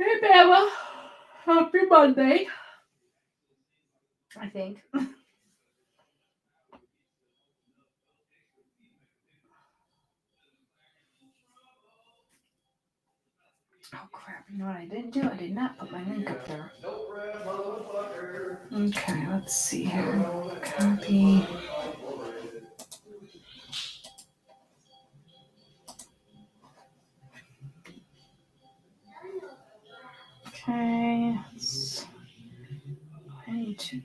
Hey, Bella. Happy Monday. I think. Oh, crap. You know what I didn't do? I did not put my link up there. Okay, let's see here. Copy. Okay. I need to.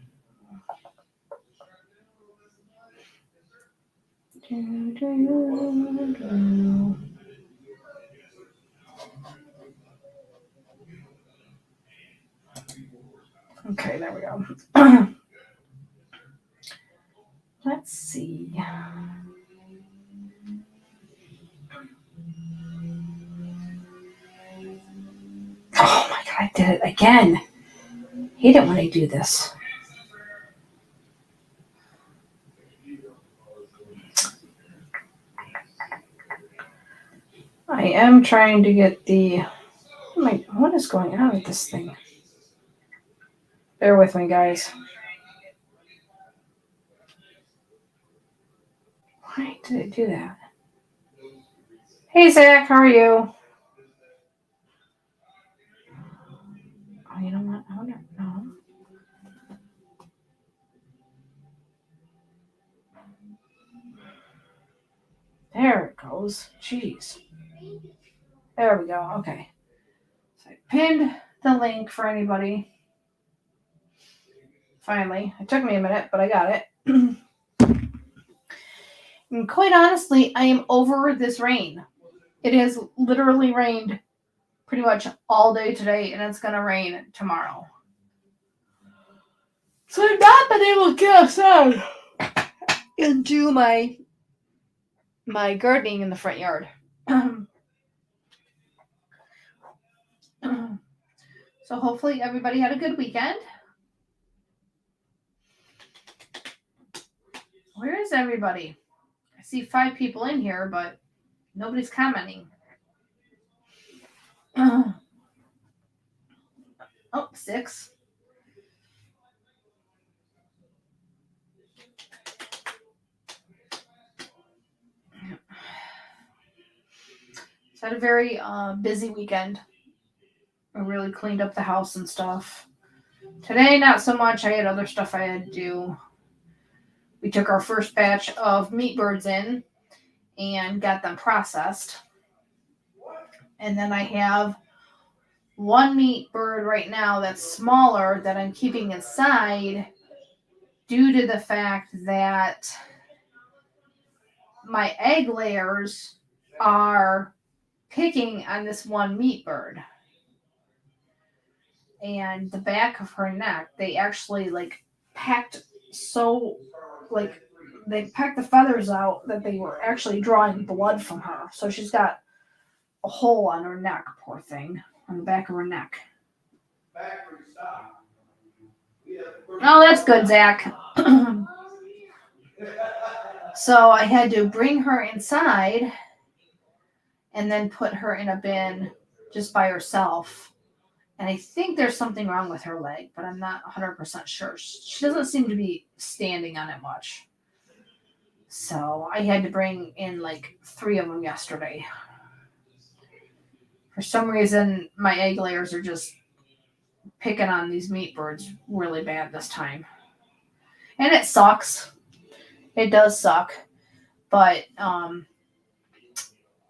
Okay, there we go. Let's see. Oh my god, I did it again. Hate it when I do this. I am trying to get the. What is going on with this thing? Bear with me, guys. Why did it do that? Hey, Zach, how are you? Oh, you know what? I wonder. No. There it goes. Jeez. There we go. Okay. So I pinned the link for anybody. Finally. It took me a minute, but I got it. And quite honestly, I am over this rain. It has literally rained pretty much all day today, and it's going to rain tomorrow. So I've not been able to get outside and do my gardening in the front yard. So hopefully everybody had a good weekend. Where is everybody? I see 5 people in here, but nobody's commenting. Oh, 6. So I had a very busy weekend. I really cleaned up the house and stuff. Today, not so much. I had other stuff I had to do. We took our first batch of meat birds in and got them processed. And then I have one meat bird right now that's smaller that I'm keeping inside due to the fact that my egg layers are picking on this one meat bird. And the back of her neck, they actually packed they packed the feathers out that they were actually drawing blood from her. So she's got a hole on her neck, poor thing, on the back of her neck. Oh, that's good, Zach. So I had to bring her inside and then put her in a bin just by herself. And I think there's something wrong with her leg, but I'm not 100% sure. She doesn't seem to be standing on it much. So I had to bring in 3 of them yesterday. For some reason, my egg layers are just picking on these meat birds really bad this time. And it sucks. It does suck. But I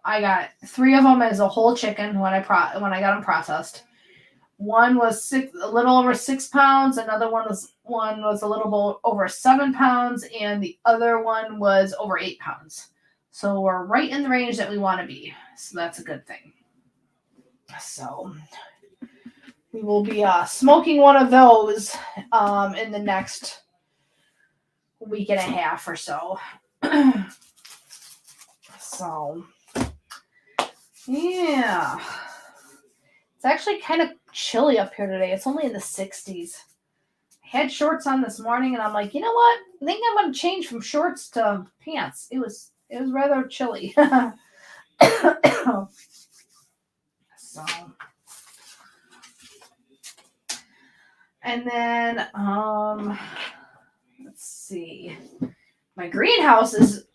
got 3 of them as a whole chicken when I got them processed. One was a little over 6 pounds. Another one was a little over 7 pounds, and the other one was over 8 pounds. So we're right in the range that we want to be. So that's a good thing. So we will be smoking one of those in the next week and a half or so. So yeah. It's actually kind of chilly up here today. It's only in the 60s. I had shorts on this morning, and I'm like, you know what? I think I'm going to change from shorts to pants. It was rather chilly. So, And then, let's see. My greenhouse is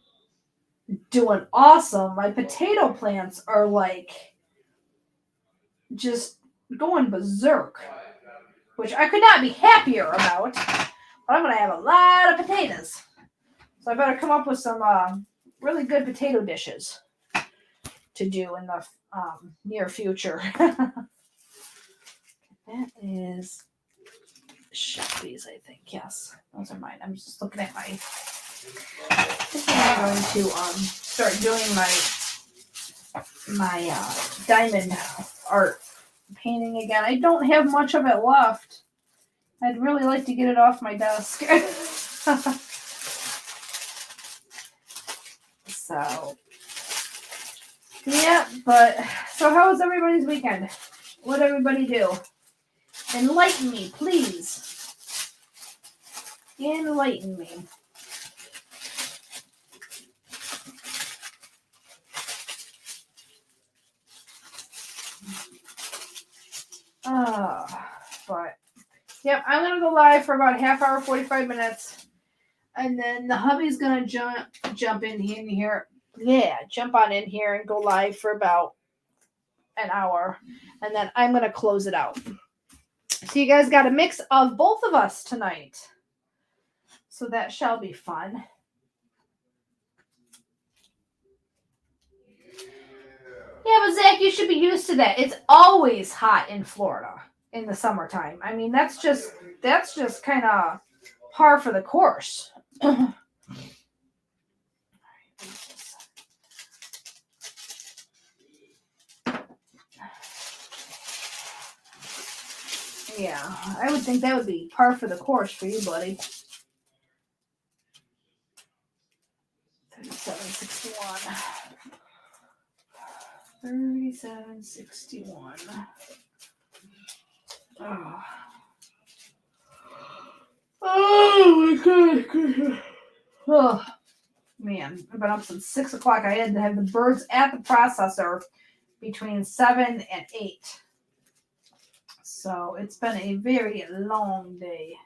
doing awesome. My potato plants are like just going berserk, which I could not be happier about. But I'm going to have a lot of potatoes. So I better come up with some really good potato dishes to do in the near future. That is Shelby's, I think. Yes, those are mine. I'm just looking at my. I think I'm going to start doing my diamond art painting again. I don't have much of it left. I'd really like to get it off my desk. So, yeah, but so how was everybody's weekend? What'd everybody do? Enlighten me, please. Enlighten me. But yep, I'm gonna go live for about a half hour, 45 minutes, and then the hubby's gonna jump in here. Yeah, jump on in here and go live for about an hour, and then I'm gonna close it out. So you guys got a mix of both of us tonight. So that shall be fun. Yeah, but Zach, you should be used to that. It's always hot in Florida in the summertime. I mean, that's just kind of par for the course. Yeah, I would think that would be par for the course for you, buddy. 3761. 3761. Oh my god. Oh man, I've been up since 6 o'clock. I had to have the birds at the processor between 7 and 8. So it's been a very long day.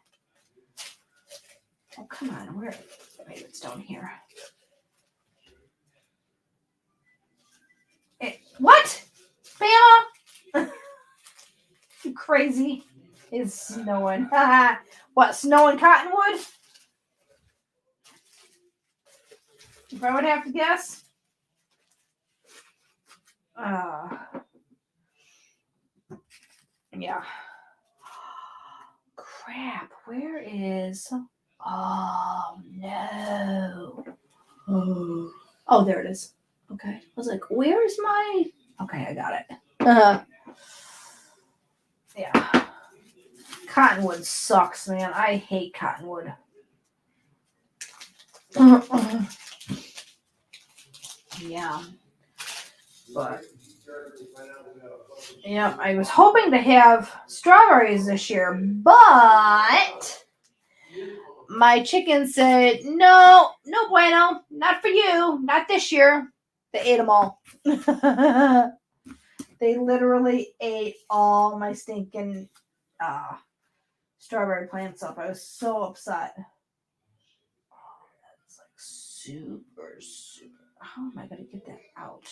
Oh, come on. Where? Maybe it's down here. What? Bama? You crazy. It's snowing. What, snowing Cottonwood? If I would have to guess. Yeah. Crap. Where is... Oh, no. Oh, there it is. Okay. I was like, where is my... Okay, I got it. Yeah. Cottonwood sucks, man. I hate Cottonwood. Yeah. But... yeah, I was hoping to have strawberries this year, but... my chicken said, no bueno, not for you, not this year. They ate them all. They literally ate all my stinking strawberry plants up. I was so upset. Oh, that's like super. How am I going to get that out?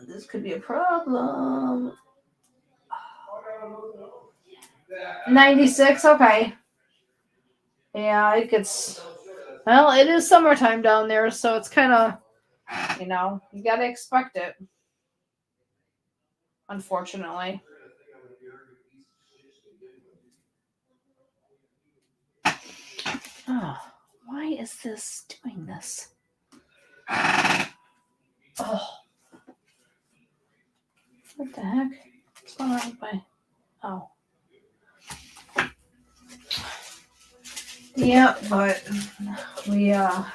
This could be a problem. 96, okay. Yeah, it gets... well, it is summertime down there, so it's kind of, you got to expect it. Unfortunately. Oh, why is this doing this? Oh. What the heck? What's going on with my... oh. Yeah, but we got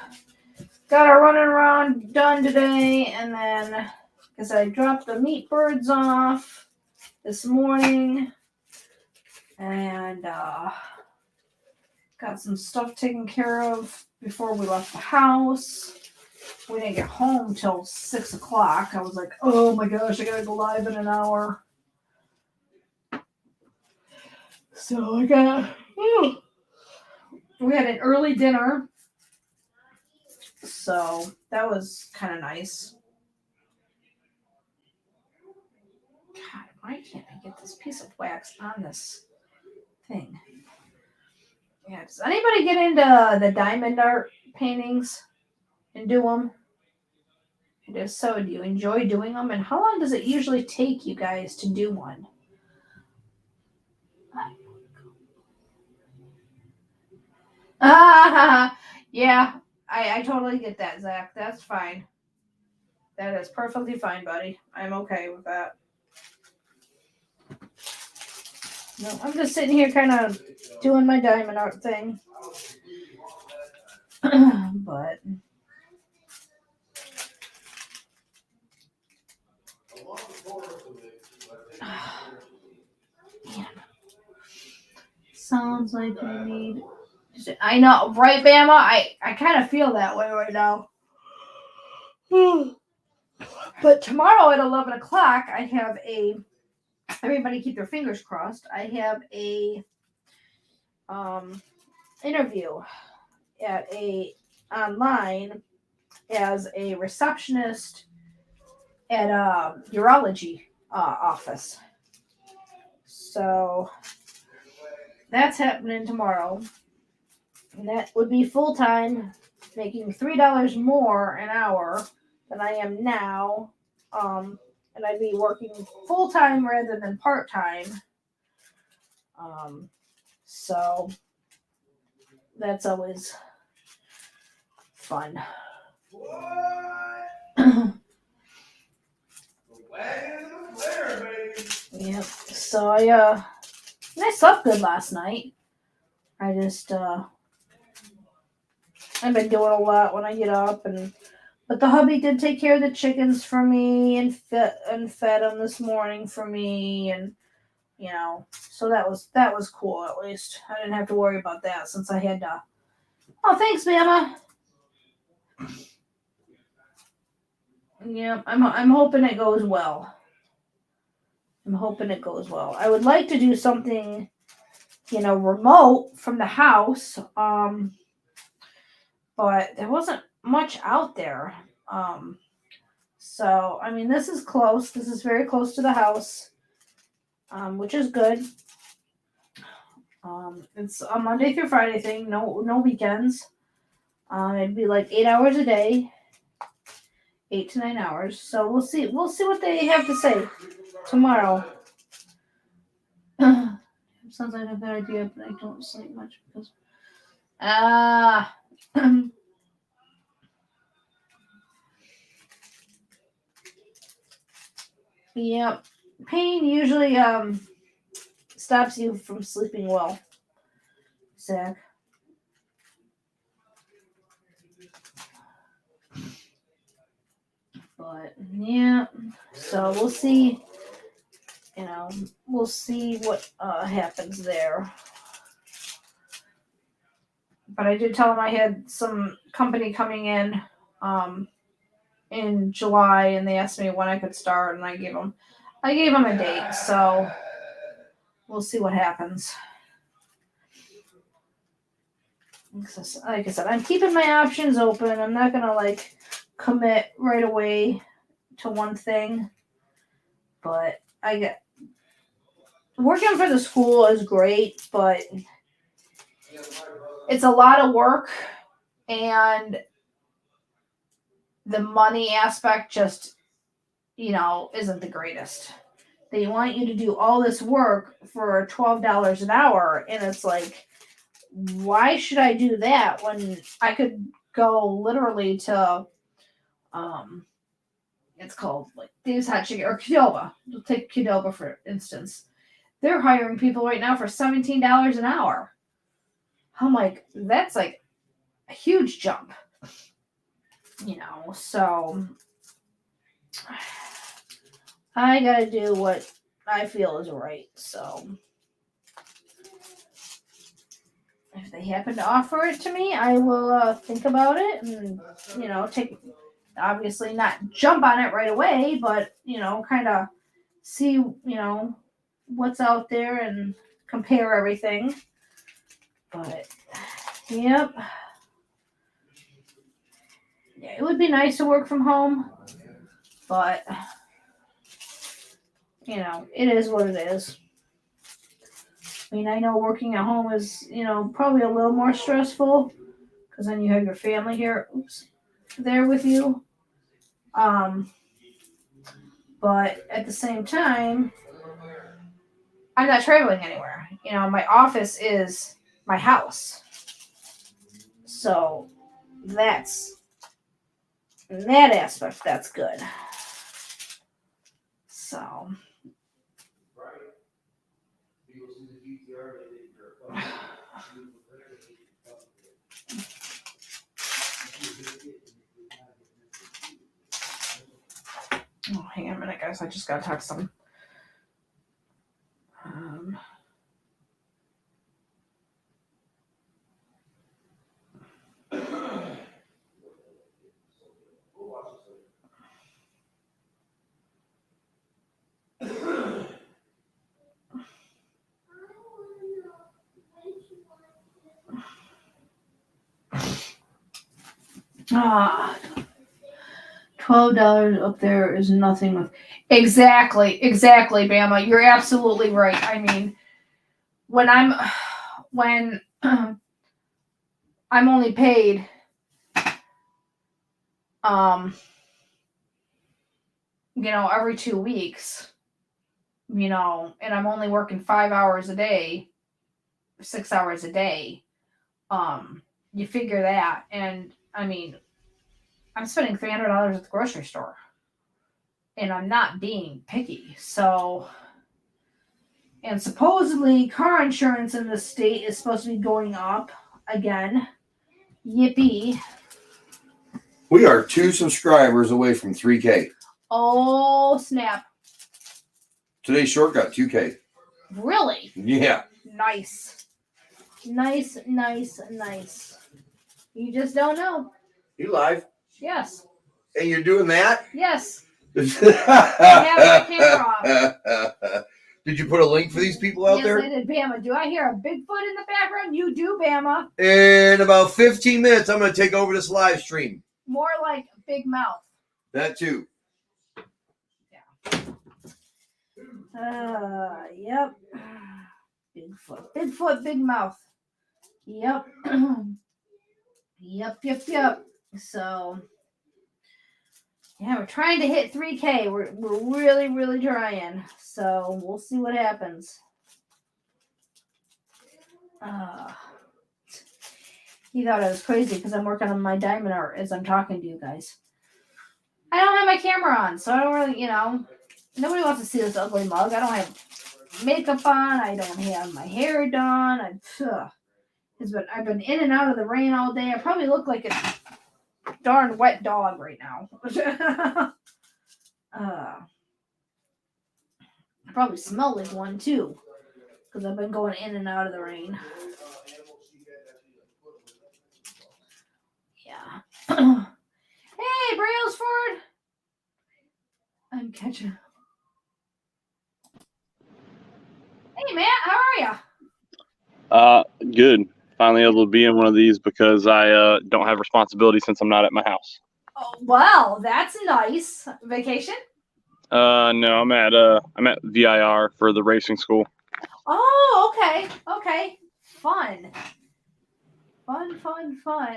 our running around done today, and then because I dropped the meat birds off this morning, and got some stuff taken care of before we left the house. We didn't get home till 6 o'clock. I was like, oh my gosh, I gotta go live in an hour. So we had an early dinner. So that was kind of nice. God, why can't I get this piece of wax on this thing? Yeah, does anybody get into the diamond art paintings and do them? And if so, do you enjoy doing them? And how long does it usually take you guys to do one? Ah, yeah, I totally get that, Zach. That's fine. That is perfectly fine, buddy. I'm okay with that. No, I'm just sitting here kind of doing my diamond art thing. But man, sounds like I need. I know, right, Bama? I kind of feel that way right now. But tomorrow at 11 o'clock, I have a. Everybody keep their fingers crossed. I have a interview at a online as a receptionist at a urology office. So that's happening tomorrow. And that would be full time, making $3 more an hour than I am now. And I'd be working full time rather than part time. So that's always fun. Yep. So I slept good last night. I just I've been doing a lot when I get up, but the hubby did take care of the chickens for me and fed them this morning for me, and so that was cool. At least I didn't have to worry about that since I had to. Oh, thanks, Mama. Yeah, I'm hoping it goes well. I would like to do something, remote from the house. But there wasn't much out there. So I mean, this is close. This is very close to the house, which is good. It's a Monday through Friday thing. No weekends. It'd be like 8 hours a day, 8 to 9 hours. So we'll see. We'll see what they have to say tomorrow. Sounds like a good idea, but I don't sleep much because. Yeah, pain usually stops you from sleeping well, Zach. But yeah, so we'll see. We'll see what happens there. But I did tell him I had some company coming in July, and they asked me when I could start, and I gave them a date. So we'll see what happens. Like I said, I'm keeping my options open. I'm not gonna commit right away to one thing, but I get working for the school is great, but it's a lot of work, and the money aspect just isn't the greatest. They want you to do all this work for $12 an hour, and it's like, why should I do that when I could go literally to it's called like Dave's Hot Chicken or Qdoba. We'll take Qdoba for instance. They're hiring people right now for $17 an hour. I'm like, that's like a huge jump. So I gotta do what I feel is right. So if they happen to offer it to me, I will think about it and take, obviously not jump on it right away, but kind of see what's out there and compare everything. But, yep. Yeah, it would be nice to work from home, but, you know, it is what it is. I mean, I know working at home is, you know, probably a little more stressful because then you have your family here, there with you. But at the same time, I'm not traveling anywhere. You know, my office is my house. So that's in that aspect, that's good. So oh, hang on a minute, guys. I just gotta talk to someone. $12 up there is nothing with exactly, Bama. You're absolutely right. I mean, when I'm only paid you know, every 2 weeks, you know, and I'm only working 5 hours a day, 6 hours a day. You figure that, and I mean, I'm spending $300 at the grocery store, and I'm not being picky. So, and supposedly car insurance in the state is supposed to be going up again. Yippee! We are 2 subscribers away from 3K. Oh snap! Today's short got 2K. Really? Yeah. Nice. You just don't know. You live? Yes. Hey, you're doing that? Yes. I have my camera off. Did you put a link for these people out there? Yes, I did. Bama, do I hear a Bigfoot in the background? You do, Bama. In about 15 minutes, I'm going to take over this live stream. More like big mouth. That too. Yeah. Yep. Bigfoot, big mouth. Yep. Yep. So, yeah, we're trying to hit 3K. We're really trying. So we'll see what happens. He thought I was crazy because I'm working on my diamond art as I'm talking to you guys. I don't have my camera on, so I don't really, you know, nobody wants to see this ugly mug. I don't have makeup on. I don't have my hair done. I've been in and out of the rain all day. I probably look like a darn wet dog right now. I probably smell like one too, because I've been going in and out of the rain. Yeah. Hey, Brailsford! I'm catching. Hey, Matt, how are you? Good. Finally able to be in one of these because I don't have responsibility since I'm not at my house. Oh, well, that's nice. Vacation? No, I'm at VIR for the racing school. Oh, okay. Fun.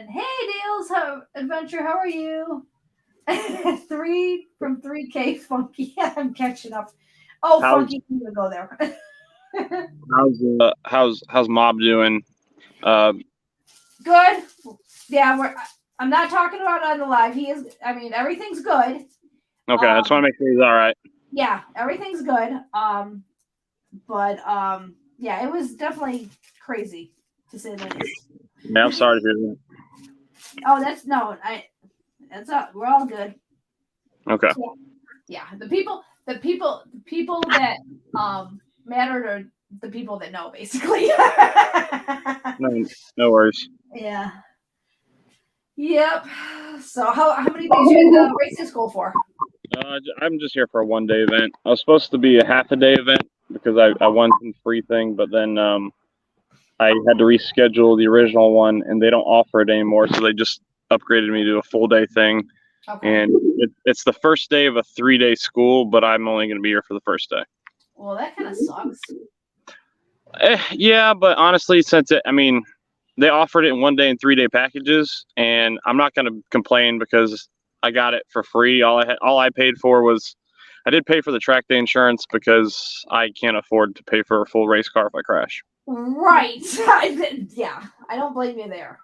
Hey, Dales, Adventure, how are you? 3 from 3K Funky. I'm catching up. Oh, Funky, you gonna go there. How's Mob doing? Good. Yeah, I'm not talking about on the live. Everything's good. Okay, I just want to make sure he's all right. Yeah, everything's good. Yeah, it was definitely crazy to say the least. Yeah, I'm sorry to hear that. Oh, we're all good. Okay. So, yeah, the people that mattered are the people that know, basically. No worries. Yeah. Yep. So how many days you in the racing school for? I'm just here for a 1-day event. I was supposed to be a half-a-day event, because I won some free thing, but then I had to reschedule the original one, and they don't offer it anymore, so they just upgraded me to a full day thing. Okay. And it's the first day of a 3-day school, but I'm only going to be here for the first day. Well, that kind of sucks. Yeah, but honestly, they offered it in 1 day and 3-day packages, and I'm not going to complain because I got it for free. All I paid for was, I did pay for the track day insurance because I can't afford to pay for a full race car if I crash. Right. Yeah, I don't blame you there.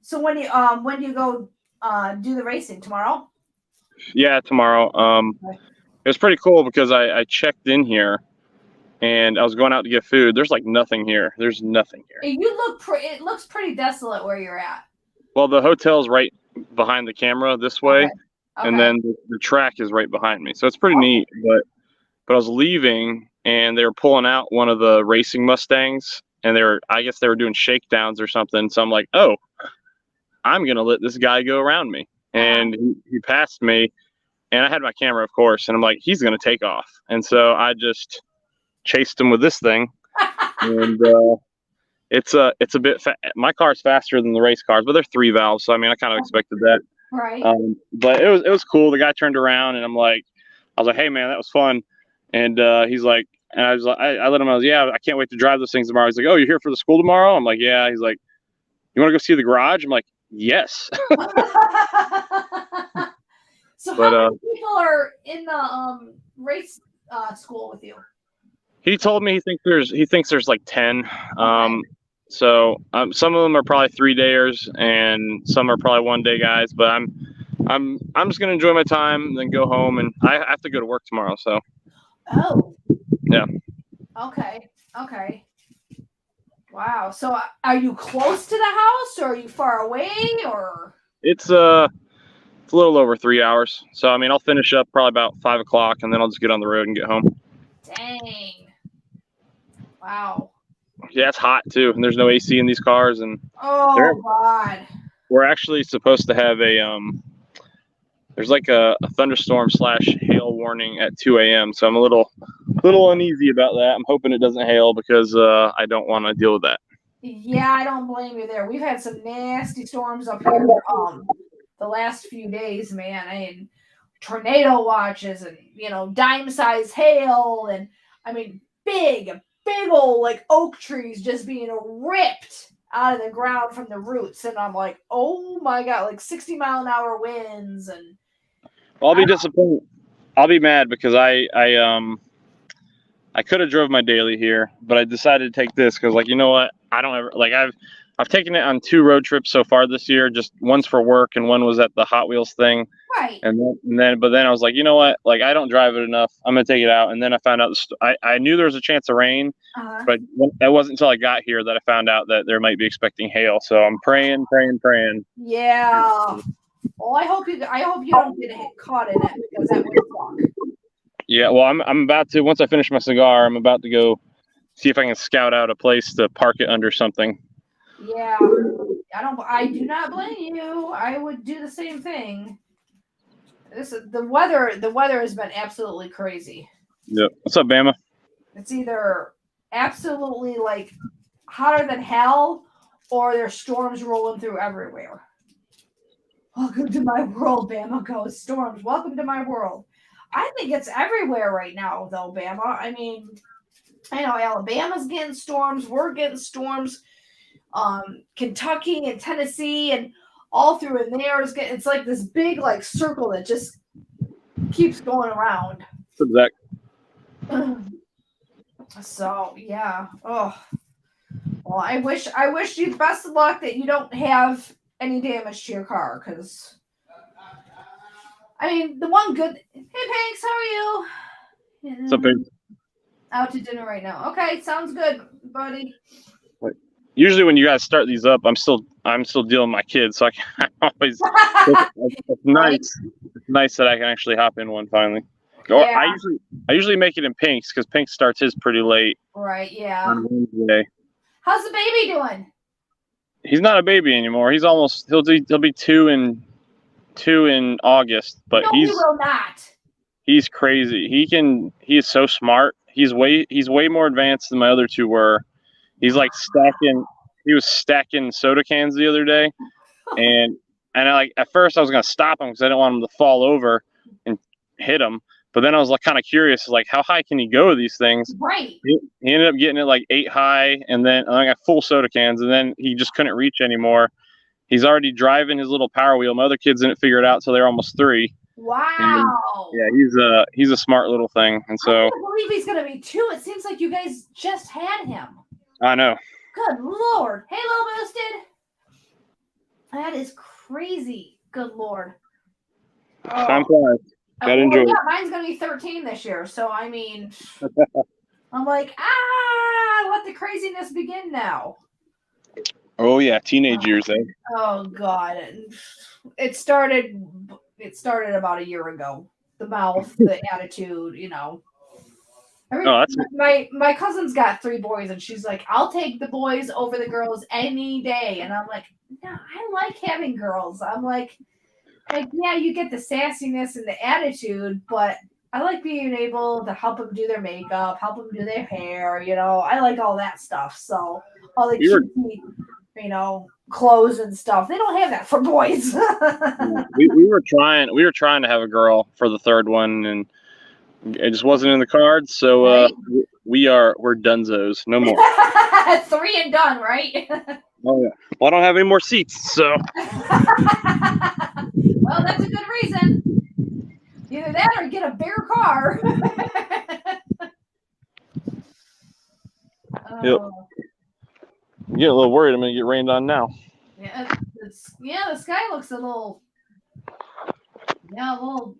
So when do you go do the racing tomorrow? Yeah, tomorrow. Okay. It was pretty cool because I checked in here, and I was going out to get food. There's like nothing here. There's nothing here. It looks pretty desolate where you're at. Well, the hotel's right behind the camera this way, Okay. and then the track is right behind me. So it's pretty neat. But I was leaving, and they were pulling out one of the racing Mustangs, and I guess they were doing shakedowns or something. So I'm like, oh, I'm gonna let this guy go around me, and he passed me, and I had my camera, of course, and I'm like, he's gonna take off, and so I just chased him with this thing, and it's a bit. My car's faster than the race cars, but they're 3 valves, so I mean, I kind of expected that. Right. But it was cool. The guy turned around, and I was like, hey man, that was fun, and he's like, and I was like, I let him. I was, yeah, I can't wait to drive those things tomorrow. He's like, oh, you're here for the school tomorrow? I'm like, yeah. He's like, you want to go see the garage? I'm like, yes. So how many people are in the race school with you? He told me he thinks there's like 10. So some of them are probably 3-dayers, and some are probably 1-day guys. But I'm just gonna enjoy my time, then go home, and I have to go to work tomorrow. So. Oh. Yeah. Okay. Wow. So are you close to the house, or are you far away, or? It's a little over 3 hours. So I mean, I'll finish up probably about 5 o'clock, and then I'll just get on the road and get home. Dang. Wow. Yeah, it's hot too, and there's no AC in these cars, and God. We're actually supposed to have there's like a thunderstorm / hail warning at 2 a.m. So I'm a little uneasy about that. I'm hoping it doesn't hail because I don't want to deal with that. Yeah, I don't blame you there. We've had some nasty storms up here the last few days, man. I mean, tornado watches and dime-sized hail, and I mean big old like oak trees just being ripped out of the ground from the roots, and I'm like, oh my god, like 60-mile-an-hour winds. And I'll be disappointed. I'll be mad because I could have drove my daily here, but I decided to take this because, like, you know what? I don't ever like I've taken it on 2 road trips so far this year. Just one's for work and one was at the Hot Wheels thing. Right. But then I was like, you know what? Like, I don't drive it enough. I'm gonna take it out. And then I found out I knew there was a chance of rain, but it wasn't until I got here that I found out that there might be expecting hail. So I'm praying. Yeah. Well, I hope you don't get caught in it, because that would suck. Yeah. Well, I'm about to, once I finish my cigar, I'm about to go see if I can scout out a place to park it under something. Yeah. I do not blame you. I would do the same thing. The weather has been absolutely crazy. Yep. What's up, Bama? It's either absolutely like hotter than hell, or there's storms rolling through everywhere. Welcome to my world, Bama goes. Storms, welcome to my world. I think it's everywhere right now, though, Bama. I mean, I know Alabama's getting storms. We're getting storms. Kentucky and Tennessee and all through in there. It's like this big like circle that just keeps going around. Exactly. So yeah. Oh. Well, I wish you best of luck that you don't have any damage to your car, because I mean the one good. Hey Panks, how are you? What's up, babe? Out to dinner right now. Okay, sounds good, buddy. Usually when you guys start these up, I'm still dealing with my kids, so I can always. It's nice. It's nice that I can actually hop in one finally. Or Yeah. I usually make it in Pink's because Pink starts his pretty late. Right. Yeah. On Wednesday. How's the baby doing? He's not a baby anymore. He's almost he'll be 2 in August, but No, he will not. he's crazy. He is so smart. he's way more advanced than my other two were. He was stacking soda cans the other day, and at first I was gonna stop him because I didn't want him to fall over and hit him. But then I was like kind of curious, like how high can he go with these things? Right. He ended up getting it like 8 high, and then I got full soda cans, and then he just couldn't reach anymore. He's already driving his little Power Wheel. My other kids didn't figure it out till they're almost 3. Wow. And, yeah, he's a smart little thing, and so I can't believe he's gonna be 2. It seems like you guys just had him. I know. Good Lord. Hey, Low Boosted. That is crazy. Good Lord. Time flies. Gotta enjoy it. Yeah, mine's gonna be 13 this year. So I mean, I'm like, let the craziness begin now. Oh yeah, teenage years, eh? Oh God, it started about a year ago. The mouth, the attitude, you know. My cousin's got 3 boys, and she's like, I'll take the boys over the girls any day. And I'm like, no, I like having girls. I'm like, yeah, you get the sassiness and the attitude, but I like being able to help them do their makeup, help them do their hair. You know, I like all that stuff. So all the cutesy, you know, clothes and stuff. They don't have that for boys. we were trying to have a girl for the 3rd one, and it just wasn't in the cards. So right? we're dunzos, no more. 3 and done, right? Oh yeah. Well, I don't have any more seats, so. Well, that's a good reason. Either that or get a bigger car. Yep. I'm getting a little worried. I'm going to get rained on now. Yeah, the sky looks a little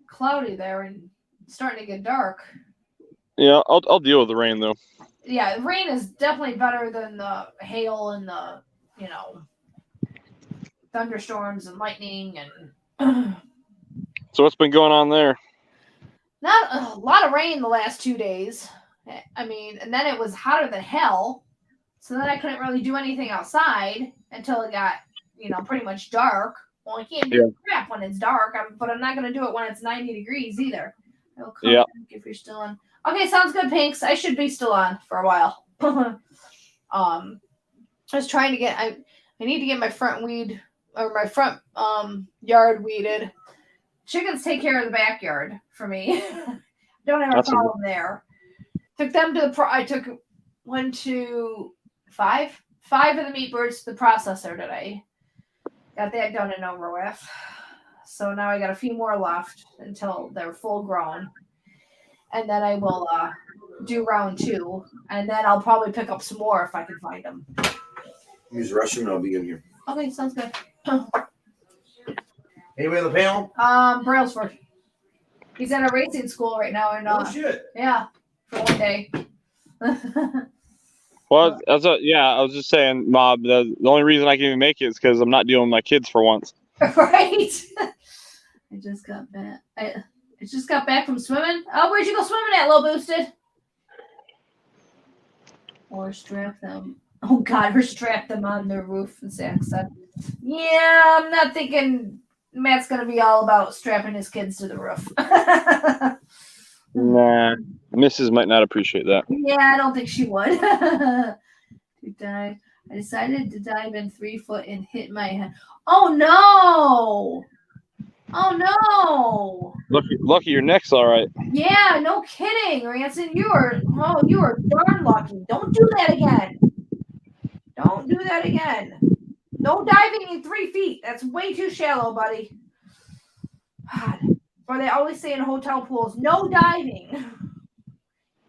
cloudy there and starting to get dark. Yeah, I'll deal with the rain though. Yeah, the rain is definitely better than the hail and the, you know, thunderstorms and lightning and. So what's been going on there? Not a lot of rain the last 2 days. I mean, and then it was hotter than hell. So then I couldn't really do anything outside until it got, you know, pretty much dark. Well, I can't do crap when it's dark, but I'm not going to do it when it's 90 degrees either. Yeah. If you're still on. Okay, sounds good, Pinks. I should be still on for a while. I was trying to get, I need to get my front yard weeded. Chickens take care of the backyard for me. Don't have a problem there. Took them to I took 1, 2, 5 of the meat birds to the processor today. Got that done and over with. So now I got a few more left until they're full grown. And then I will do round 2. And then I'll probably pick up some more if I can find them. Use the restroom and I'll be in here. Okay, sounds good. Anybody on the panel? Brailsford. He's at a racing school right now. And, oh, shit. Yeah, for 1 day. Well, I was just saying, Mob, the only reason I can even make it is because I'm not dealing with my kids for once. Right? I just got back. I just got back from swimming. Oh, where'd you go swimming at, Low Boosted? Or strap them. Oh, God, or strap them on the roof, Zach said. Yeah, I'm not thinking Matt's going to be all about strapping his kids to the roof. Nah, Mrs. might not appreciate that. Yeah, I don't think she would. I decided to dive in 3 foot and hit my head. Oh, no! Oh, no! Lucky your neck's all right. Yeah, no kidding, Ranson. You are darn lucky. Don't do that again. Don't do that again. No diving in 3 feet. That's way too shallow, buddy. God. Or they always say in hotel pools, no diving.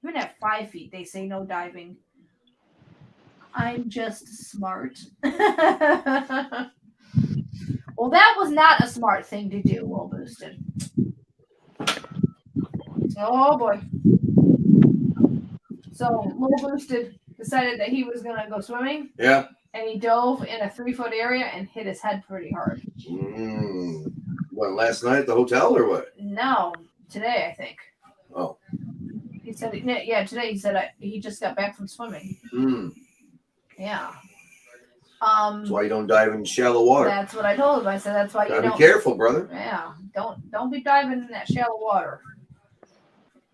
Even at 5 feet, they say no diving. I'm just smart. Well, that was not a smart thing to do, Low Boosted. Oh, boy. So, Low Boosted decided that he was going to go swimming. Yeah. And he dove in a 3 foot area and hit his head pretty hard. What, last night at the hotel or what? No, today, I think. Oh. He said, yeah, today he said he just got back from swimming. Yeah. That's why you don't dive in shallow water. That's what I told him. I said, that's why you don't. Be careful, brother. Yeah. Don't be diving in that shallow water.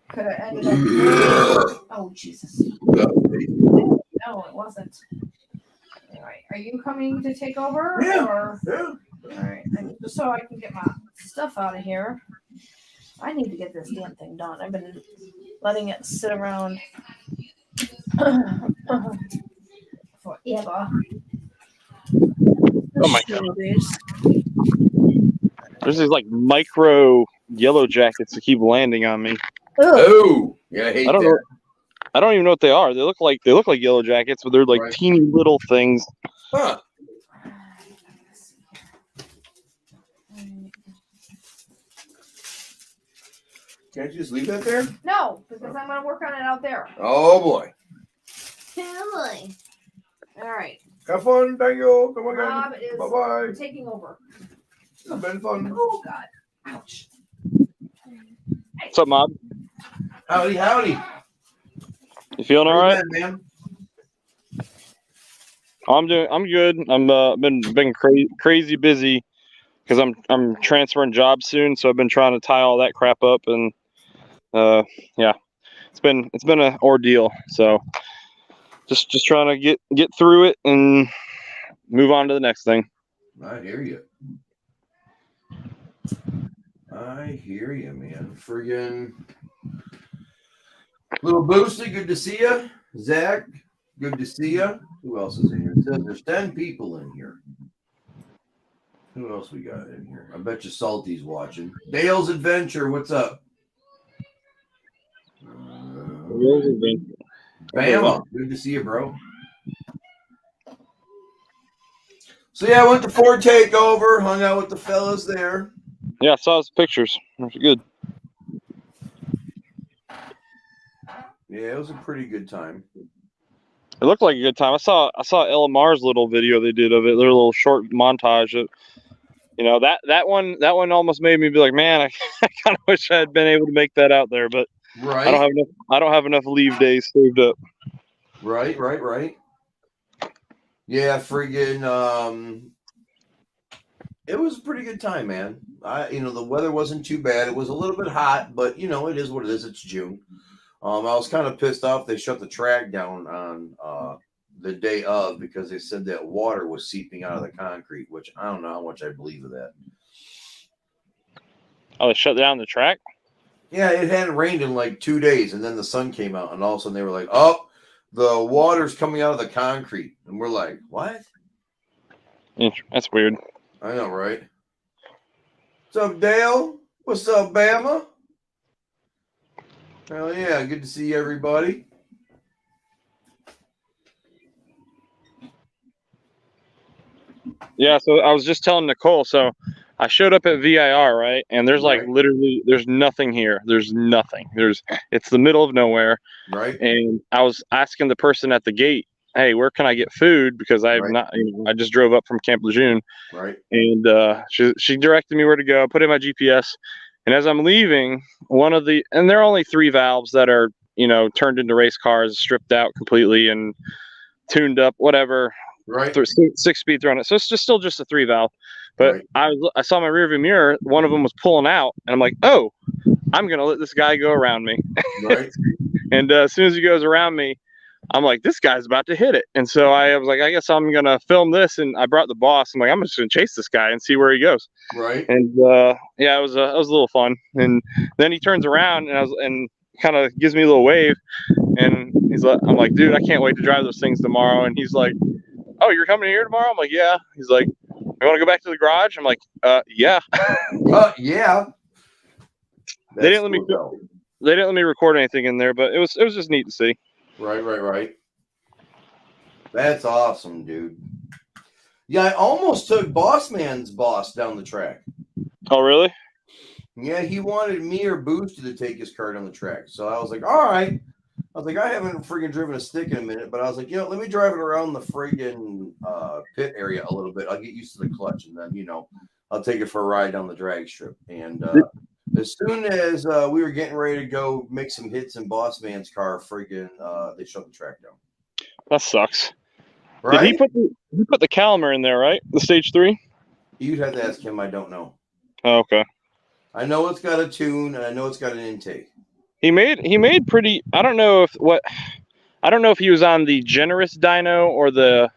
could have ended up. Oh Jesus! No, it wasn't. All right, are you coming to take over? Yeah. Or Yeah. all right, just so I can get my stuff out of here. I need to get this damn thing done. I've been letting it sit around forever. Oh my God. Jeez. There's these like micro yellow jackets that keep landing on me. Ugh. Oh, yeah, I hate I don't that. know. I don't even know what they are. They look like yellow jackets, but they're like Right. teeny little things. Huh. Can't you just leave that there? No, because I'm gonna work on it out there. Oh boy. Really? All right. Have fun. Thank you. Come Rob again. is Bye bye. taking over. It's been fun. Oh God! Ouch. What's up, Mob? Howdy, howdy. You feeling all How you right? been, man? I'm good. I'm been crazy busy because I'm transferring jobs soon, so I've been trying to tie all that crap up, and yeah, it's been an ordeal. So just trying to get through it and move on to the next thing. I hear you. I hear you, man. Friggin' Little Boosty, good to see you. Zach, good to see you. Who else is in here? It says there's 10 people in here. Who else we got in here? I bet you Salty's watching. Dale's Adventure, what's up? Bama, good to see you, bro. So yeah, I went to Ford Takeover, hung out with the fellas there. Yeah, I saw his pictures. That's good. Yeah, it was a pretty good time. It looked like a good time. I saw LMR's little video they did of it. Their little short montage. Of, that one almost made me be like, man, I kind of wish I had been able to make that out there, but Right. I don't have enough leave days saved up. Right. Yeah, friggin' it was a pretty good time, man. The weather wasn't too bad. It was a little bit hot, but it is what it is. It's June. I was kind of pissed off they shut the track down on the day of because they said that water was seeping out of the concrete, which I don't know how much I believe of that. Oh, they shut down the track? Yeah, it hadn't rained in like 2 days, and then the sun came out, and all of a sudden they were like, oh, the water's coming out of the concrete. And we're like, what? That's weird. I know, right? What's up, Dale? What's up, Bama? Hell yeah, good to see everybody. Yeah, so I was just telling Nicole, so I showed up at VIR, right? And there's like Right. literally there's nothing here. There's nothing. It's the middle of nowhere. Right. And I was asking the person at the gate, hey, where can I get food? Because I have Right. not, I just drove up from Camp Lejeune. Right. And she directed me where to go. I put in my GPS, and as I'm leaving, and there are only 3 valves that are turned into race cars, stripped out completely and tuned up, whatever. Right. 6-speed thrown it, so it's still just a 3 valve. But Right. I saw my rearview mirror. One of them was pulling out, and I'm like, oh, I'm gonna let this guy go around me. Right. And as soon as he goes around me, I'm like, this guy's about to hit it. And so I was like, I guess I'm gonna film this. And I brought the boss. I'm like, I'm just gonna chase this guy and see where he goes. Right. And yeah, it was a little fun. And then he turns around and kind of gives me a little wave. And I'm like, dude, I can't wait to drive those things tomorrow. And he's like, oh, you're coming here tomorrow? I'm like, yeah. He's like, you want to go back to the garage? I'm like, yeah. Yeah. They didn't let me record anything in there, but it was just neat to see. Right. That's awesome, dude. Yeah, I almost took Boss Man's boss down the track. Oh, really? Yeah, he wanted me or Boosty to take his car down the track. So I was like, all right. I was like, I haven't friggin' driven a stick in a minute, but I was like, let me drive it around the friggin' pit area a little bit. I'll get used to the clutch, and then, I'll take it for a ride down the drag strip. And as soon as we were getting ready to go make some hits in Boss Man's car, friggin' they shut the track down. That sucks. Right? Did he put the Calimer in there, right? The stage 3? You'd have to ask him. I don't know. Oh, okay. I know it's got a tune, and I know it's got an intake. He made pretty. I don't know if he was on the generous dyno or the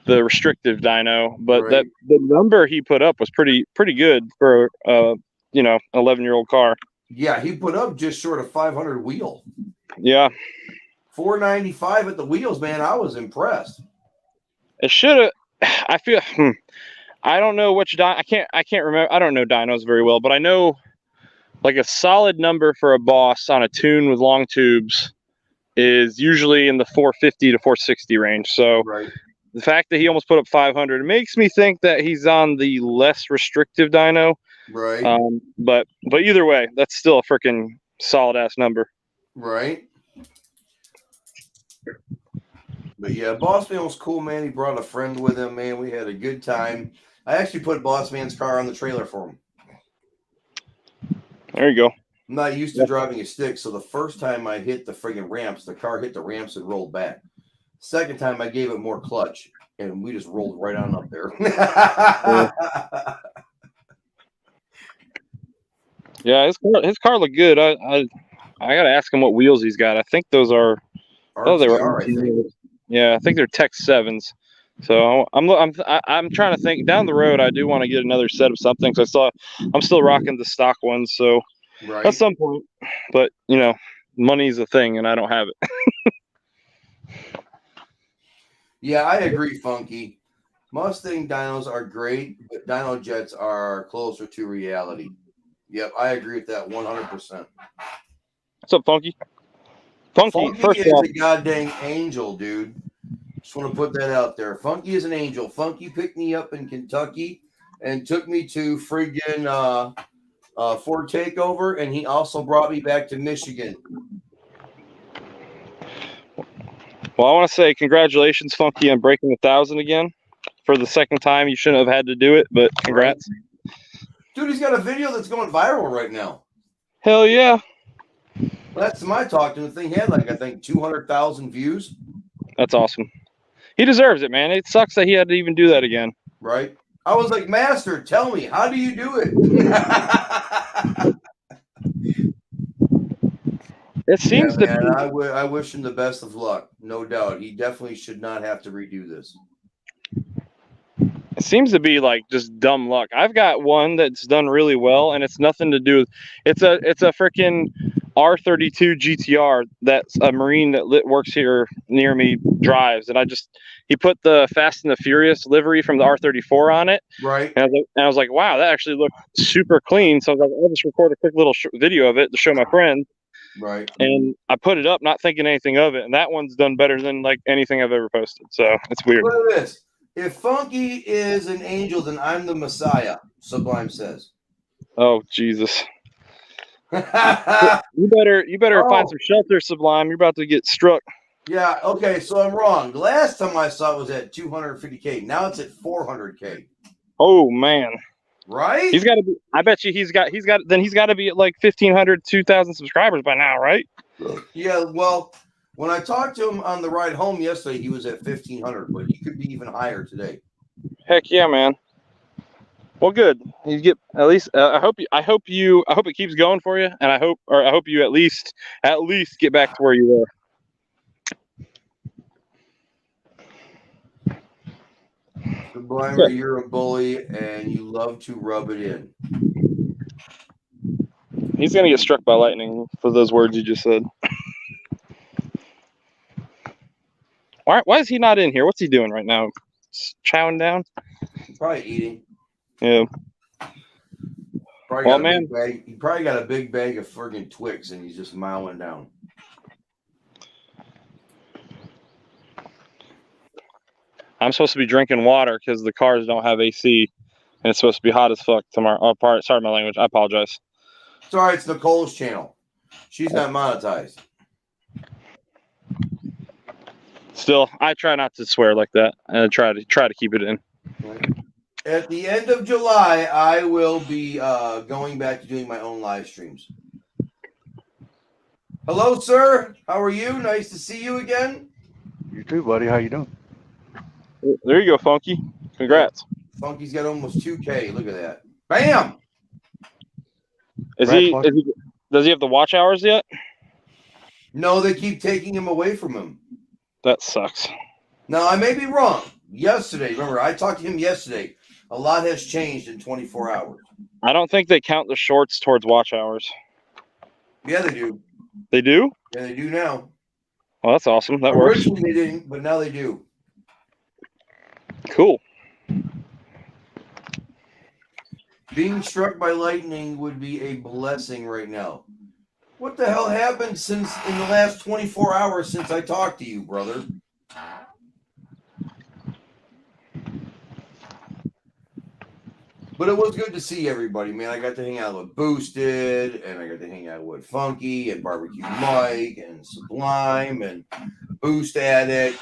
restrictive dyno, but Right. the number he put up was pretty good for an 11-year-old car. Yeah, he put up just short of 500 wheel. Yeah, 495 at the wheels, man. I was impressed. it should have. I feel. I don't know which I can't remember. I don't know dynos very well, but I know like a solid number for a Boss on a tune with long tubes is usually in the 450 to 460 range. So Right. the fact that he almost put up 500 makes me think that he's on the less restrictive dyno. Right. But either way, that's still a freaking solid ass number. Right. But yeah, Boss Man was cool, man. He brought a friend with him, man. We had a good time. I actually put Boss Man's car on the trailer for him. There you go. I'm not used to driving a stick, so the first time I hit the friggin' ramps, the car hit the ramps and rolled back. Second time I gave it more clutch, and we just rolled right on up there. Yeah, his car looked good. I gotta ask him what wheels he's got. I think those are. They were. RTR, I think. Yeah, I think they're Tech 7s. So I'm trying to think down the road. I do want to get another set of something. So I'm still rocking the stock ones. So Right. at some point, but money's a thing, and I don't have it. Yeah, I agree, Funky. Mustang dynos are great, but dyno jets are closer to reality. Yep, I agree with that 100%. What's up, Funky? Funky first is off, a goddamn angel, dude. Just want to put that out there. Funky is an angel. Funky picked me up in Kentucky and took me to friggin' Ford Takeover, and he also brought me back to Michigan. well, I want to say congratulations, Funky, on breaking 1,000 again for the second time. You shouldn't have had to do it, but congrats. Right. Dude, he's got a video that's going viral right now. Hell yeah. Last time I talked to him, the thing had I think 200,000 views. That's awesome. He deserves it, man. It sucks that he had to even do that again. Right. I was like, Master, tell me, how do you do it? It seems to be. I wish him the best of luck. No doubt. He definitely should not have to redo this. It seems to be like just dumb luck. I've got one that's done really well, and it's nothing to do with. It's a freaking R32 GTR that's a Marine that works here near me drives, and he put the Fast and the Furious livery from the R34 on it. Right. And I was like, wow, that actually looked super clean. So I was like, I'll just record a quick little video of it to show my friends. Right. And I put it up, not thinking anything of it, and that one's done better than like anything I've ever posted. So it's weird. Look at this. If Funky is an angel, then I'm the Messiah, Sublime says. Oh, Jesus. You better find some shelter, Sublime. You're about to get struck. Yeah, okay, so I'm wrong. The last time I saw it was at 250K. Now it's at 400K. Oh, man. Right? He's got to be. I bet you he's got to be at like 1,500, 2,000 subscribers by now, right? Yeah, well, when I talked to him on the ride home yesterday, he was at 1,500, but he could be even higher today. Heck yeah, man. Well, good. You get at least. I hope it keeps going for you, and I hope you at least get back to where you were. Sublimer, you're a bully, and you love to rub it in. He's gonna get struck by lightning for those words you just said. Why is he not in here? What's he doing right now? Chowing down? Probably eating. Yeah. Well, man, he probably got a big bag of friggin' Twix, and he's just mowing down. I'm supposed to be drinking water because the cars don't have AC, and it's supposed to be hot as fuck tomorrow. Oh, sorry, my language. I apologize. It's all right. It's Nicole's channel. She's not monetized. Still, I try not to swear like that. I try to keep it in. At the end of July, I will be going back to doing my own live streams. Hello, sir. How are you? Nice to see you again. You too, buddy. How you doing? There you go, Funky. Congrats. Funky's got almost 2K. Look at that. Bam! Is Does he have the watch hours yet? No, they keep taking him away from him. That sucks. Now, I may be wrong. Yesterday, remember, I talked to him yesterday. A lot has changed in 24 hours. I don't think they count the shorts towards watch hours. Yeah, they do. They do? Yeah, they do now. Well, that's awesome. That works. Originally, they didn't, but now they do. Cool. Being struck by lightning would be a blessing right now. What the hell happened in the last 24 hours since I talked to you, brother? But it was good to see everybody, man. I got to hang out with Boosted, and I got to hang out with Funky and Barbecue Mike and Sublime and Boost Addict.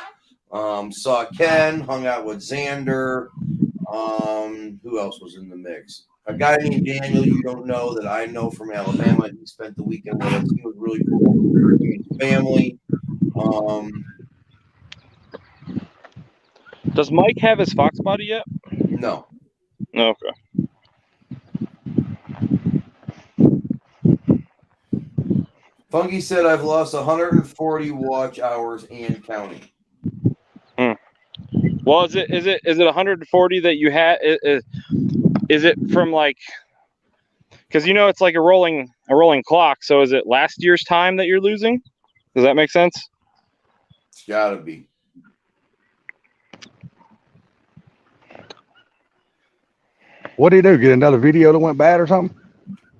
Saw Ken, hung out with Xander. Who else was in the mix? A guy named Daniel, you don't know, that I know from Alabama. He spent the weekend with us. He was really cool. His family. Does Mike have his Fox body yet? No. No, okay. Funky said I've lost 140 watch hours and counting. Well, is it 140 that you had? Is it from like? Because it's like a rolling clock. So is it last year's time that you're losing? Does that make sense? It's gotta be. What did he do? Get another video that went bad or something?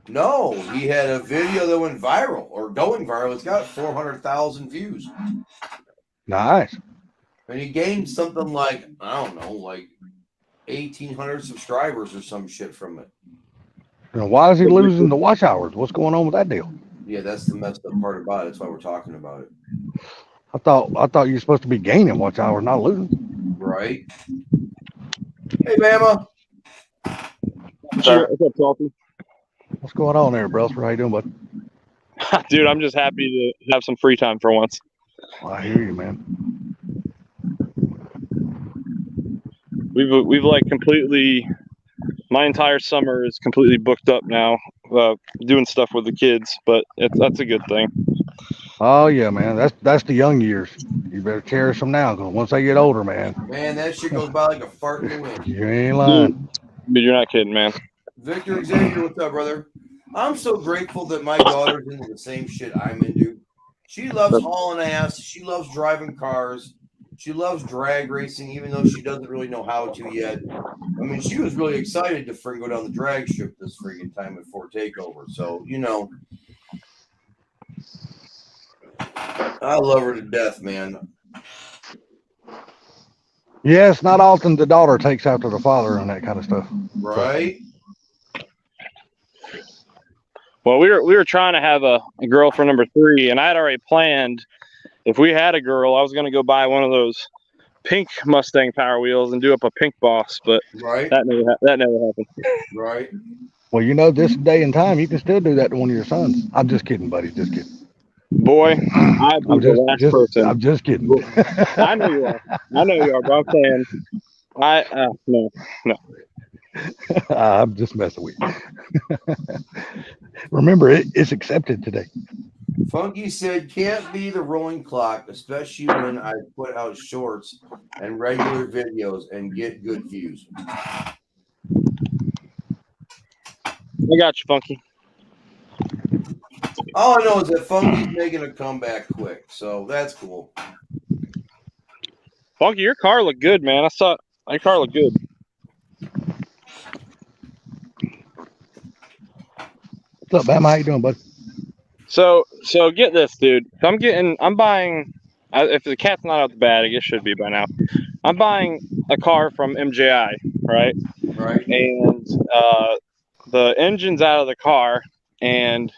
No, he had a video that went viral or going viral. It's got 400,000 views. Nice. And he gained something like, I don't know, like 1,800 subscribers or some shit from it. And why is he losing the watch hours? What's going on with that deal? Yeah, that's the messed up part about it. That's why we're talking about it. I thought you were supposed to be gaining watch hours, not losing. Right. Hey, Bama. Sure. What's up, Salty? What's going on there, brother? How you doing, bud? Dude, I'm just happy to have some free time for once. I hear you, man. We've like completely. My entire summer is completely booked up now, doing stuff with the kids. But that's a good thing. Oh yeah, man. That's the young years. You better cherish them now, because once they get older, man. Man, that shit goes by like a fart in the wind. You ain't lying. Dude, you're not kidding, man. Victor Xavier, what's up, brother? I'm so grateful that my daughter's into the same shit I'm into. She loves hauling ass. She loves driving cars. She loves drag racing, even though she doesn't really know how to yet. I mean, she was really excited to freaking go down the drag strip this freaking time before Takeover. So, I love her to death, man. Yeah, it's not often the daughter takes after the father and that kind of stuff. Right? Well, we were trying to have a girl for number 3, and I had already planned if we had a girl, I was going to go buy one of those pink Mustang Power Wheels and do up a pink boss, but right. that never happened. Right. Well, this day and time, you can still do that to one of your sons. I'm just kidding, buddy. Just kidding. Boy, I'd be the last person. I'm just kidding. I know you are. But I'm saying, no. I'm just messing with you. Remember, it's accepted today. Funky said, can't be the rolling clock, especially when I put out shorts and regular videos and get good views. I got you, Funky. All I know is that Funky's making a comeback quick, so that's cool. Funky, your car looked good, man. I saw your car looked good. What's up, Bam? How you doing, bud? So get this, dude. I'm buying. If the cat's not out the bag, I guess it should be by now. I'm buying a car from MJI, right? Right. And the engine's out of the car, and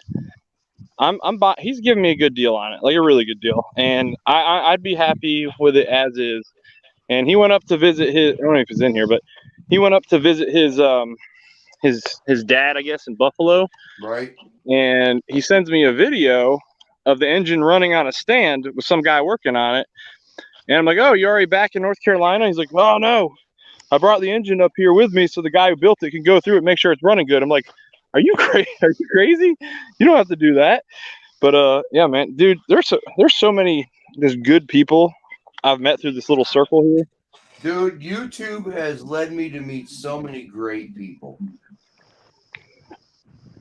he's giving me a good deal on it, like a really good deal, and I'd be happy with it as is. And he went up to visit his. I don't know if he's in here, but he went up to visit his dad, I guess, in Buffalo. Right. And he sends me a video of the engine running on a stand with some guy working on it. And I'm like, oh, you're already back in North Carolina? He's like, oh, no. I brought the engine up here with me so the guy who built it can go through it and make sure it's running good. I'm like, Are you crazy? Are you crazy? You don't have to do that. But yeah, man, dude, there's so many just good people I've met through this little circle here. Dude, YouTube has led me to meet so many great people.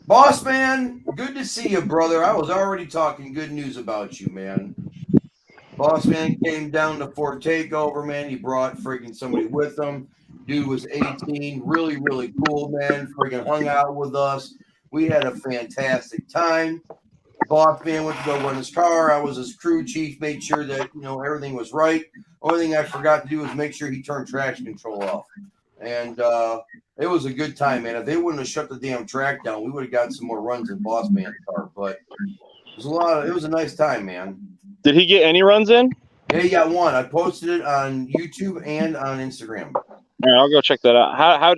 Boss man, good to see you, brother. I was already talking good news about you, man. Boss man came down to Fort Takeover, man. He brought freaking somebody with him. Dude was 18, really, really cool, man. Freaking hung out with us. We had a fantastic time. Boss man went to go run his car. I was his crew chief, made sure that everything was right. Only thing I forgot to do was make sure he turned traction control off. And it was a good time, man. If they wouldn't have shut the damn track down, we would have got some more runs in Boss Man's car. But it was a nice time, man. Did he get any runs in? Yeah, he got one. I posted it on YouTube and on Instagram. All right, I'll go check that out.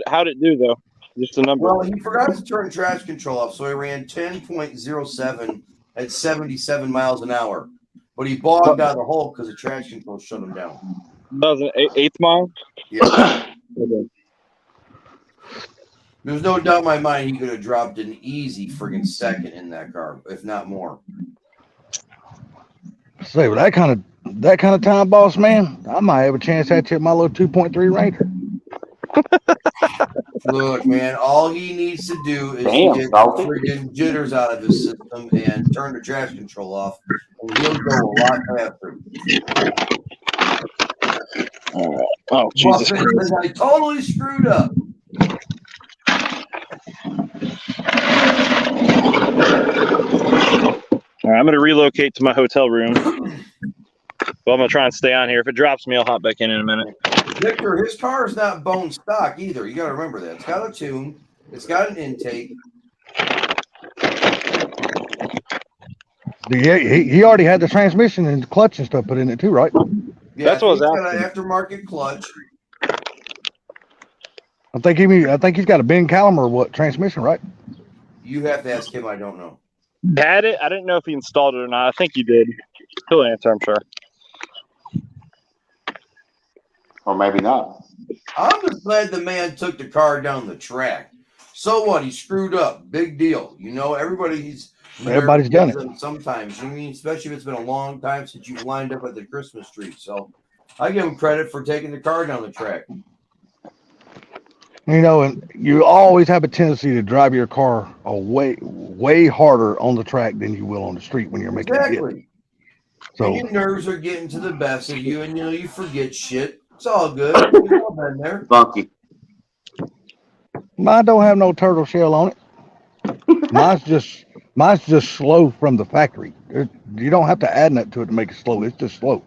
How'd it do though? Just a number. Well, he forgot to turn traction control off, so he ran 10.07 at 77 miles an hour. But he bogged out of the hole because the traction control shut him down. That was an eighth mile? Yeah. Okay. There's no doubt in my mind he could have dropped an easy friggin' second in that car, if not more. Say, with that kind of time, boss man, I might have a chance at you at my little 2.3 Ranger. Look, man, all he needs to do is get Baltic. friggin' jitters out of his system and turn the traction control off, and he'll go a lot faster. All right. Oh, Jesus Well, Christ. I totally screwed up. All right, I'm going to relocate to my hotel room. Well, I'm going to try and stay on here. If it drops me, I'll hop back in a minute. Victor, his car is not bone stock either. You got to remember that. It's got a tune. It's got an intake. He already had the transmission and the clutch and stuff put in it too, right? Yeah, That's what I was it's got asking. an aftermarket clutch. I think he's got a Ben Callum or what transmission, right? You have to ask him. I don't know. Had it. I didn't know if he installed it or not. I think he did. He'll answer, I'm sure. Or maybe not. I'm just glad the man took the car down the track. So what? He screwed up. Big deal. Everybody's done it. Sometimes. You know what I mean? Especially if it's been a long time since you've lined up at the Christmas tree. So I give him credit for taking the car down the track. And you always have a tendency to drive your car way harder on the track than you will on the street when you're making it. Exactly. So And your nerves are getting to the best of you, and you forget shit. It's all good. We've all been there. Funky. mine don't have no turtle shell on it. Mine's just slow from the factory. You don't have to add nothing to it to make it slow. It's just slow.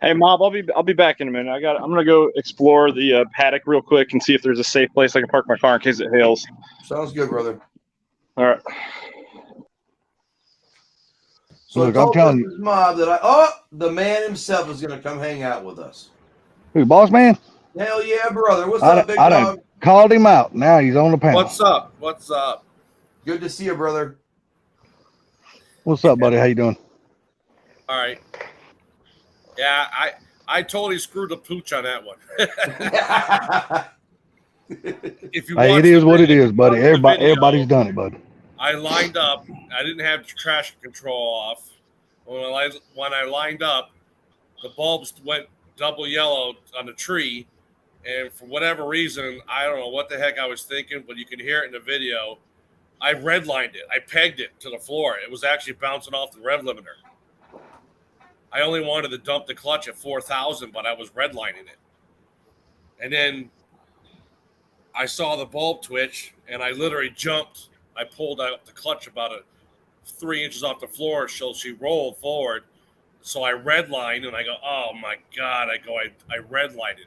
Hey, Mob, I'll be back in a minute. I'm gonna go explore the paddock real quick and see if there's a safe place I can park my car in case it hails. Sounds good, brother. All right. So Look, I told I'm telling this mob that the man himself is going to come hang out with us. Who, boss man? Hell yeah, brother. What's I up, big done dog? called him out. Now he's on the panel. What's up? What's up? Good to see you, brother. What's up, buddy? How you doing? All right. Yeah, I totally screwed the pooch on that one. If you Hey, watch it is the what it video- is, buddy. watch the video, Everybody's done it, bud. I lined up. I didn't have the traction control off. When I lined up, the bulbs went double yellow on the tree, and for whatever reason, I don't know what the heck I was thinking, but you can hear it in the video. I redlined it. I pegged it to the floor. It was actually bouncing off the rev limiter. I only wanted to dump the clutch at 4,000, but I was redlining it. And then I saw the bulb twitch, and I literally jumped. I pulled out the clutch about 3 inches off the floor, so she rolled forward. So I redlined, and I go, oh my God. I redlined it.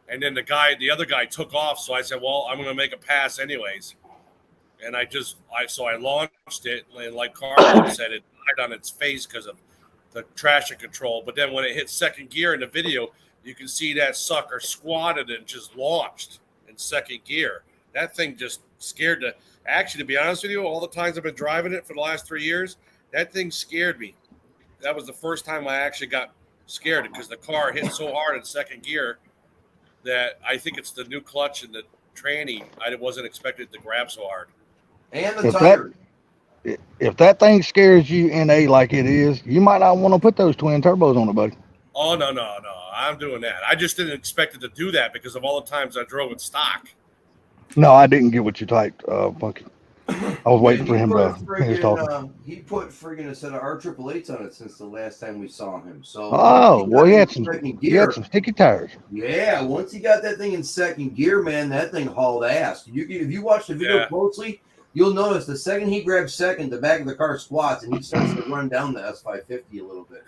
And then the other guy took off, so I said, well, I'm going to make a pass anyways. And I launched it, and like Carl said, it died on its face because of the traction control. But then when it hit second gear in the video, you can see that sucker squatted and just launched in second gear. That thing just scared the. Actually, to be honest with you, all the times I've been driving it for the last 3 years, that thing scared me. That was the first time I actually got scared because the car hit so hard in second gear that I think it's the new clutch and the tranny, I wasn't expected to grab so hard. And the If that- tire. If that thing scares you NA like it is, you might not want to put those twin turbos on it, buddy. Oh no, I'm doing that. I just didn't expect it to do that because of all the times I drove it stock. No, I didn't get what you typed, Funky. I was waiting for him to finish talking. He put friggin' a set of R888s on it since the last time we saw him. So Oh, once well, he got had it some in second he gear. had some sticky tires. Yeah, once he got that thing in second gear, man, that thing hauled ass. If you watch the video Yeah. closely, you'll notice the second he grabs second, the back of the car squats and he starts to run down the S550 a little bit.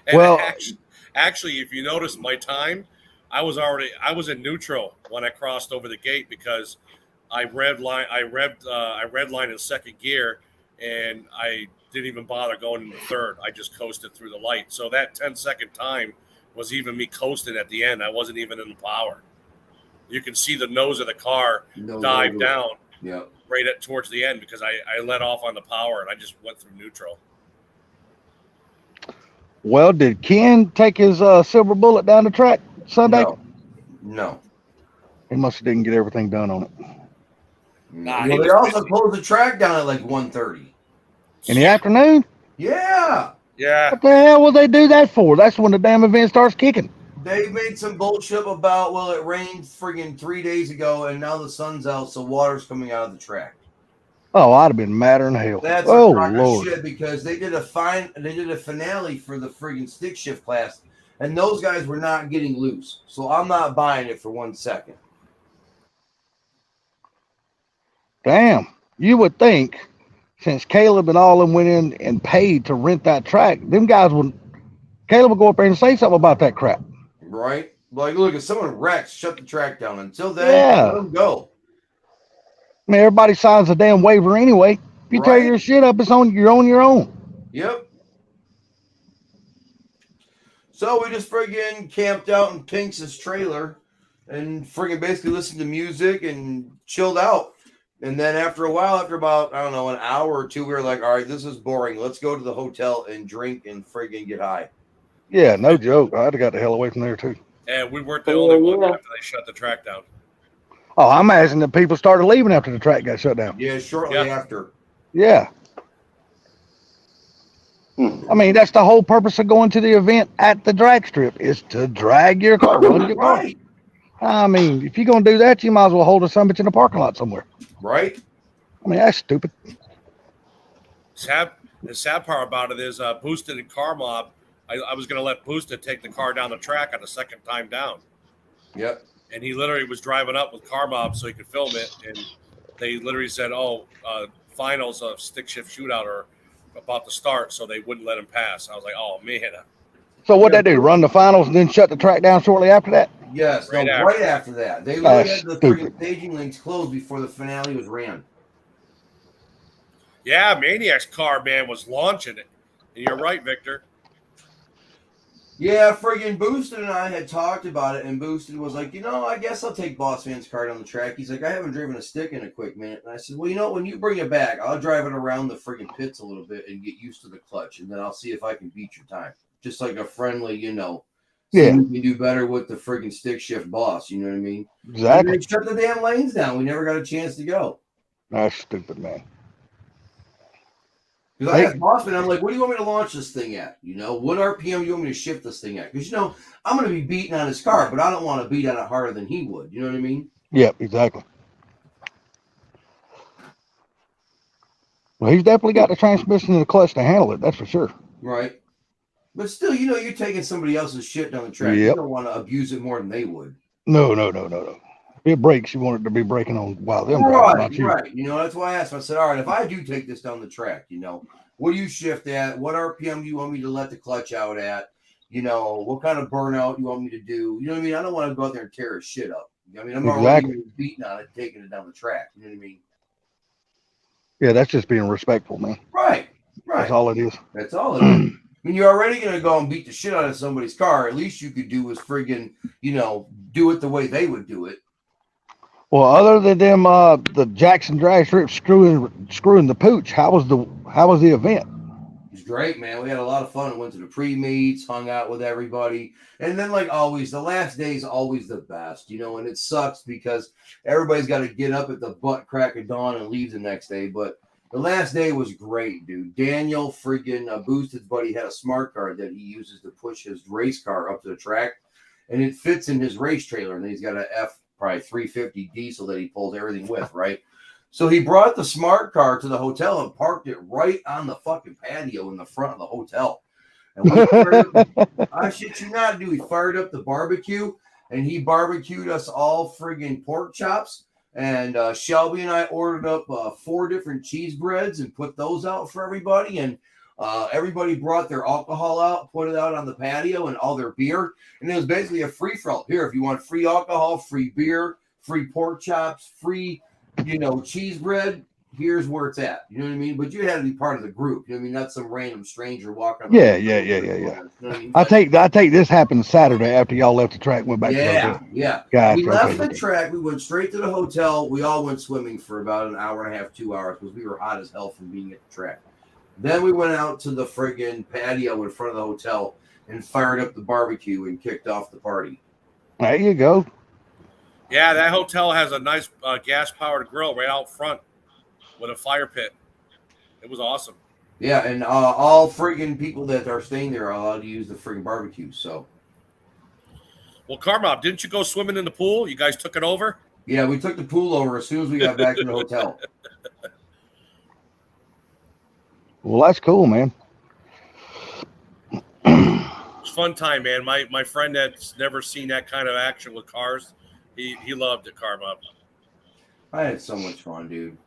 And Well- actually, if you notice my time, I was in neutral when I crossed over the gate because I redlined in second gear, and I didn't even bother going into third. I just coasted through the light. So that 10-second time was even me coasting at the end. I wasn't even in the power. You can see the nose of the car dive down Yep. right towards the end because I let off on the power and I just went through neutral. Well, did Ken take his silver bullet down the track Sunday? No. He must have didn't get everything done on it. Nah, he Well, they was also busy. closed the track down at like 1:30. In the afternoon? Yeah. Yeah. What the hell would they do that for? That's when the damn event starts kicking. They made some bullshit about, well, it rained friggin' 3 days ago and now the sun's out, so water's coming out of the track. Oh, I'd have been madder than hell. That's Oh, a crock of Lord. shit because they did a finale for the friggin' stick shift class, and those guys were not getting loose. So I'm not buying it for 1 second. Damn. You would think since Caleb and all of them went in and paid to rent that track, them guys would, Caleb would go up there and say something about that crap. Right? Like, look, if someone wrecks, shut the track down. Until then, Yeah. let them go. I mean, everybody signs a damn waiver anyway. If you tear Right. your shit up, it's on your own. Yep. So we just friggin' camped out in Pink's trailer and friggin' basically listened to music and chilled out. And then after a while, after about, I don't know, an hour or two, we were like, all right, this is boring. Let's go to the hotel and drink and friggin' get high. Yeah, no joke. I'd have got the hell away from there too. And we weren't the only one after they shut the track down. Oh, I imagine that people started leaving after the track got shut down. Yeah, shortly Yeah. after. Yeah. I mean, that's the whole purpose of going to the event at the drag strip is to drag your car. Run your car. Right. I mean, if you're going to do that, you might as well hold a summit in a parking lot somewhere. Right? I mean, that's stupid. The sad part about it is Boosted and Car Mob. I was going to let Boosted take the car down the track on the second time down. Yep. And he literally was driving up with Car Mob so he could film it. And they literally said, finals of stick shift shootout are about to start, so they wouldn't let him pass. I was like, oh, man. So what they do? Run the finals and then shut the track down shortly after that? Yes, Right right after that. They really That's had the stupid. friggin' staging links closed before the finale was ran. Yeah, Maniac's car, man, was launching it. And you're right, Victor. Yeah, friggin' Boosted and I had talked about it, and Boosted was like, I guess I'll take Boss Man's car down the track. He's like, I haven't driven a stick in a quick minute. And I said, well, when you bring it back, I'll drive it around the friggin' pits a little bit and get used to the clutch, and then I'll see if I can beat your time. Just like a friendly, see Yeah. who can do better with the friggin' stick shift boss, you know what I mean? And Exactly. they shut the damn lanes down. We never got a chance to go. That's stupid, man. Because I asked Bossman, I'm like, what do you want me to launch this thing at? What RPM do you want me to shift this thing at? Because, I'm going to be beating on his car, but I don't want to beat on it harder than he would. You know what I mean? Yep, exactly. Well, he's definitely got the transmission and the clutch to handle it. That's for sure. Right. But still, you're taking somebody else's shit down the track. You Yep. don't want to abuse it more than they would. No. If it breaks, you want it to be breaking on while them driving, not you. Right. That's why I asked him. I said, all right, if I do take this down the track, what do you shift at? What RPM do you want me to let the clutch out at? What kind of burnout you want me to do? You know what I mean? I don't want to go out there and tear his shit up. I'm Exactly. already beating on it, taking it down the track. You know what I mean? Yeah, that's just being respectful, man. Right. That's all it is. That's all it is. I mean, you're already going to go and beat the shit out of somebody's car. At least you could do is friggin', do it the way they would do it. Well, other than them, the Jackson drag strip screwing the pooch, how was the event? It was great, man. We had a lot of fun. Went to the pre-meets, hung out with everybody. And then, like always, the last day is always the best, you know, and it sucks because everybody's got to get up at the butt crack of dawn and leave the next day. But the last day was great, dude. Daniel friggin' Boosted's buddy had a smart card that he uses to push his race car up to the track, and it fits in his race trailer. And then he's got an probably 350 diesel that he pulls everything with, right? So he brought the smart car to the hotel and parked it right on the fucking patio in the front of the hotel. And I shit you not, dude. He fired up the barbecue and he barbecued us all friggin' pork chops. And Shelby and I ordered up 4 different cheese breads and put those out for everybody. And everybody brought their alcohol out, put it out on the patio and all their beer. And it was basically a free-for-all. Here, if you want free alcohol, free beer, free pork chops, free, you know, cheese bread, here's where it's at. You know what I mean? But you had to be part of the group. You know what I mean? Not some random stranger walking on Yeah. You know what I mean? I take this happened Saturday after y'all left the track, went back to the hotel. Yeah. Gotcha, We left okay. the track. We went straight to the hotel. We all went swimming for about an hour and a half, 2 hours because we were hot as hell from being at the track. Then we went out to the friggin' patio in front of the hotel and fired up the barbecue and kicked off the party. There you go. Yeah, that hotel has a nice gas-powered grill right out front with a fire pit. It was awesome. Yeah, and all friggin' people that are staying there are allowed to use the friggin' barbecue. So, Well, Carmop, didn't you go swimming in the pool? You guys took it over? yeah, we took the pool over as soon as we got back to the hotel. Well, that's cool, man. It's a fun time, man. My friend that's never seen that kind of action with cars, he loved it, Carmop. I had so much fun, dude.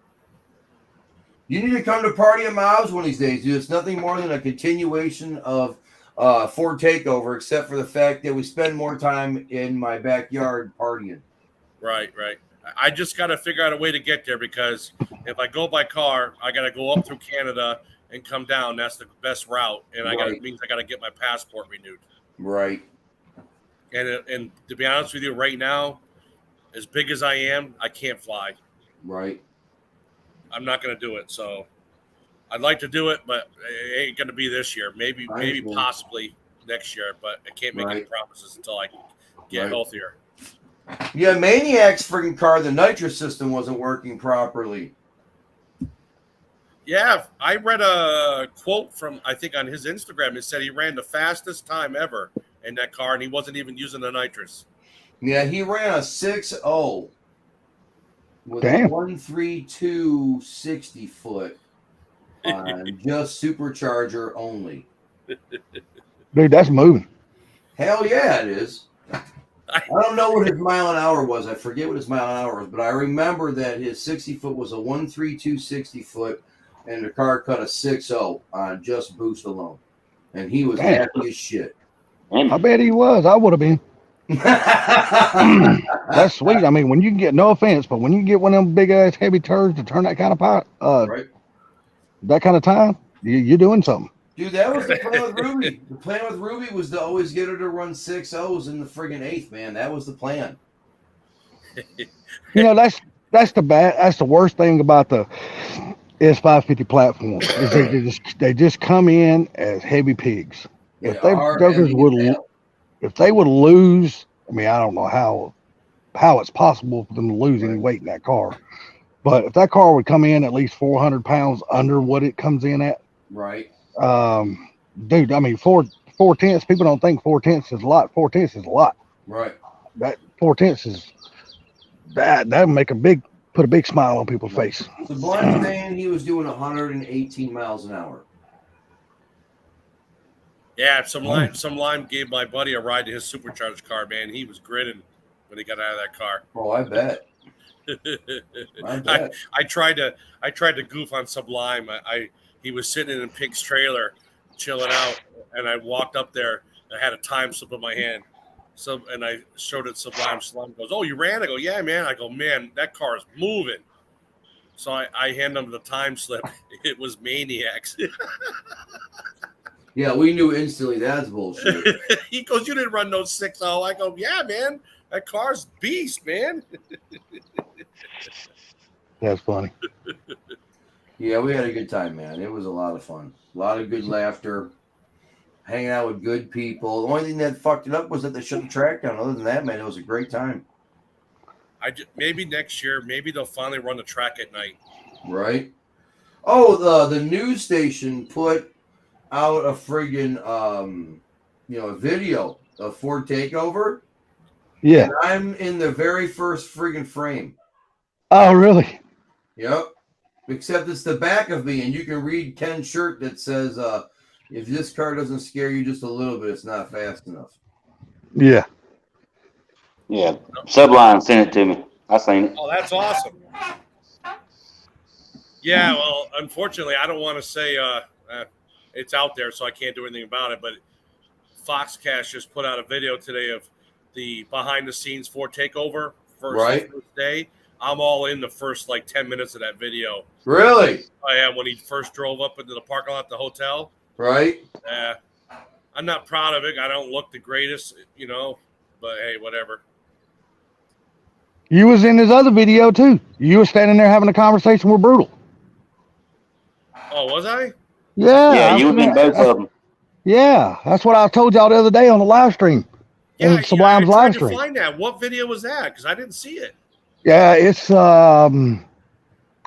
You need to come to Party at Miles one of these days, dude. It's nothing more than a continuation of Ford Takeover, except for the fact that we spend more time in my backyard partying. Right. I just got to figure out a way to get there because if I go by car, I got to go up through Canada and come down. That's the best route, and means I got to get my passport renewed. Right. And to be honest with you, right now, as big as I am, I can't fly. Right. I'm not going to do it. So I'd like to do it, but it ain't going to be this year. Maybe possibly next year, but I can't make any promises until I get healthier. Yeah, Maniac's freaking car, the nitrous system wasn't working properly. Yeah, I read a quote from, I think, on his Instagram. It said he ran the fastest time ever in that car, and he wasn't even using the nitrous. Yeah, he ran a 6.0 with Damn. a 132 60 foot on just supercharger only. Dude, that's moving. Hell yeah, it is. I don't know what his mile an hour was. I forget what his mile an hour was, but I remember that his 60 foot was a 132 60 foot, and the car cut a 6.0 on just boost alone. And he was Damn. happy as shit. I bet he was. I would have been. That's sweet. I mean, when you can get, no offense, but when you can get one of them big ass heavy turds to turn that kind of Right. that kind of time, you're doing something. Dude, that was the plan with Ruby. The plan with Ruby was to always get her to run 6.0s in the friggin' eighth, man. That was the plan. You know, that's the worst thing about the S550 platform is they just come in as heavy pigs. If they jokers if they would lose, I mean, I don't know how it's possible for them to lose any weight in that car. But if that car would come in at least 400 pounds under what it comes in at, right? Dude, I mean, 4/10. People don't think 4/10 is a lot. 4/10 is a lot. Right. That 4/10 is that make put a big smile on people's face. Sublime saying he was doing 118 miles an hour. Yeah, some lime gave my buddy a ride to his supercharged car, man. He was grinning when he got out of that car. Oh, I bet. I bet. I tried to goof on Sublime. He was sitting in Pink's trailer, chilling out, and I walked up there. I had a time slip in my hand, and I showed it Sublime. Sublime goes, "Oh, you ran?" I go, "Yeah, man." I go, "Man, that car is moving." So I hand him the time slip. It was Maniacs. Yeah, we knew instantly that's bullshit. He goes, "You didn't run no 6.0." I go, "Yeah, man. That car's beast, man." That's funny. Yeah, we had a good time, man. It was a lot of fun. A lot of good laughter. Hanging out with good people. The only thing that fucked it up was that they shut the track down. Other than that, man, it was a great time. Maybe next year, maybe they'll finally run the track at night. Right? Oh, the news station put out a friggin' a video of Ford Takeover. Yeah. And I'm in the very first friggin' frame. Oh, really? Yep. Except it's the back of me, and you can read Ken's shirt that says, if this car doesn't scare you just a little bit, it's not fast enough. Yeah. Yeah. Subline sent it to me. I seen it. Oh, that's awesome. Yeah, well, unfortunately, I don't want to say it's out there, so I can't do anything about it. But Foxcast just put out a video today of the behind-the-scenes Ford Takeover first day. I'm all in the first 10 minutes of that video. Really? I am when he first drove up into the parking lot at the hotel. Right? I'm not proud of it. I don't look the greatest, but hey, whatever. You was in his other video too. You were standing there having a conversation with Brutal. Oh, was I? Yeah. Yeah, you was in both of them. Yeah, that's what I told y'all the other day on the live stream. Yeah, Sublime's I tried live to stream. find that. What video was that? Because I didn't see it. Yeah, it's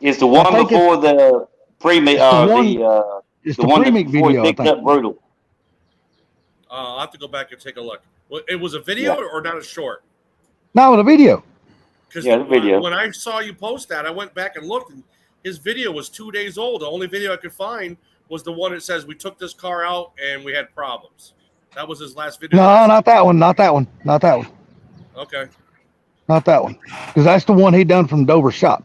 It's the one before the pre-meet. It's the the one that pre-meet before he video. I picked think. up Brutal. I'll have to go back and take a look. Well, it was a video or not a short? No, the video. Because the video. When I saw you post that, I went back and looked, and his video was 2 days old. The only video I could find was the one that says we took this car out and we had problems. That was his last video. No, not that one. Not that one. Not that one. Okay. Not that one. Because that's the one he done from Dover shop.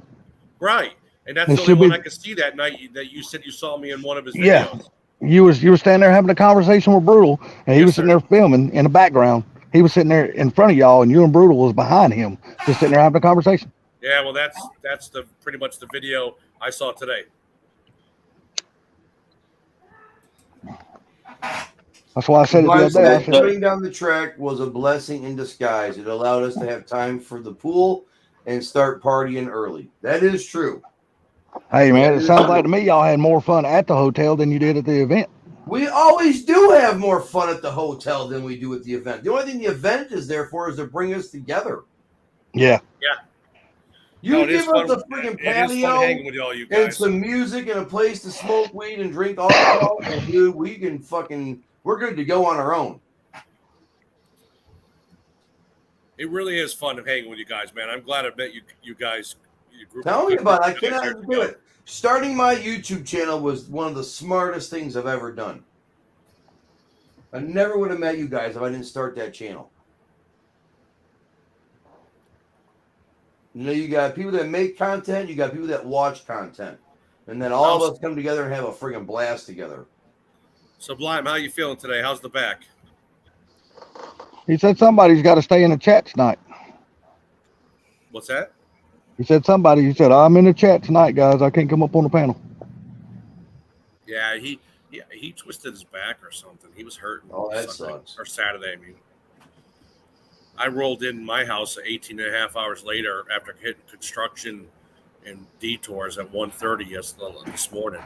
Right. And that's It the should only one be- I could see that night that you said you saw me in one of his videos. Yeah. You were standing there having a conversation with Brutal, and he Yes, was sitting sir. there filming in the background. He was sitting there in front of y'all, and you and Brutal was behind him, just sitting there having a conversation. Yeah, well, that's the pretty much the video I saw today. That's why I said it the other day. I said, Putting down the track was a blessing in disguise. It allowed us to have time for the pool and start partying early. That is true. hey, man, it sounds like to me y'all had more fun at the hotel than you did at the event. We always do have more fun at the hotel than we do at the event. The only thing the event is there for is to bring us together. Yeah. You No, it is give us fun. a freaking It is fun patio hanging with all you and guys. some music and a place to smoke weed and drink alcohol, and dude, we can we're good to go on our own. It really is fun hanging with you guys, man. I'm glad I met you guys. Your group Tell me about it. I guys cannot here do it. Starting my YouTube channel was one of the smartest things I've ever done. I never would have met you guys if I didn't start that channel. You got people that make content, you got people that watch content. And then all of us come together and have a friggin' blast together. Sublime, how you feeling today? How's the back? He said somebody's got to stay in the chat tonight. What's that? He said I'm in the chat tonight, guys. I can't come up on the panel. Yeah, he twisted his back or something. He was hurting. Oh, that Sunday, sucks. Or Saturday, I mean. I rolled in my house 18 and a half hours later after hitting construction and detours at 1:30 this morning.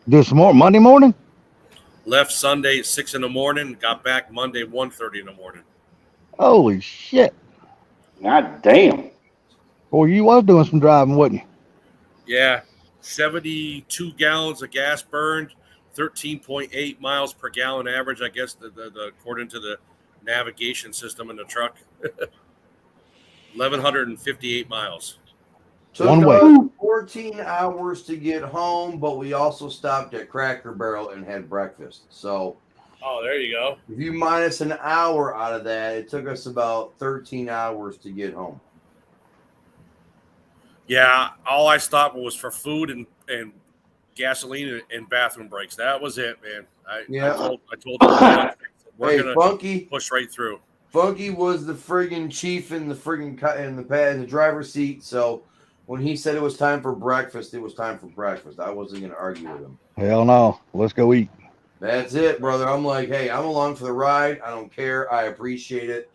This Monday morning? Left Sunday at 6 in the morning, got back Monday 1:30 in the morning. Holy shit. God damn. Boy, you was doing some driving, wasn't you? Yeah, 72 gallons of gas burned, 13.8 miles per gallon average, I guess, the according to the navigation system in the truck. 1,158 miles. Took One way. us 14 hours to get home, but we also stopped at Cracker Barrel and had breakfast. So Oh, there you go. if you minus an hour out of that, it took us about 13 hours to get home. Yeah, all I stopped was for food and gasoline and bathroom breaks. That was it, man. I told them we're Hey, gonna Funky. push right through. Funky was the friggin' chief in the friggin' in the driver's seat. So when he said it was time for breakfast, it was time for breakfast. I wasn't gonna argue with him. Hell no. Let's go eat. That's it, brother. I'm like, hey, I'm along for the ride. I don't care. I appreciate it.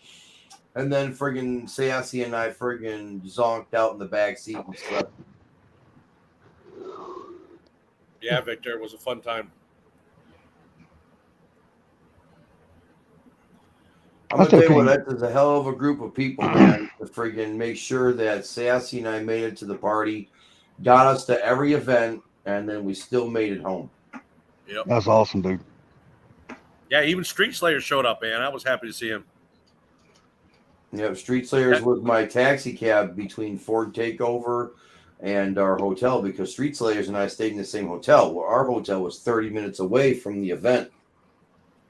And then friggin' Sassy and I friggin' zonked out in the back seat and slept. Yeah, Victor, it was a fun time. I'm I gonna still tell you what, can't. that is a hell of a group of people, man, to friggin' make sure that Sassy and I made it to the party, got us to every event, and then we still made it home. Yep. That's awesome, dude. Yeah, even Street Slayer showed up, man. I was happy to see him. Yeah, Street Slayers was my taxi cab between Ford Takeover and our hotel because Street Slayers and I stayed in the same hotel. Well, our hotel was 30 minutes away from the event.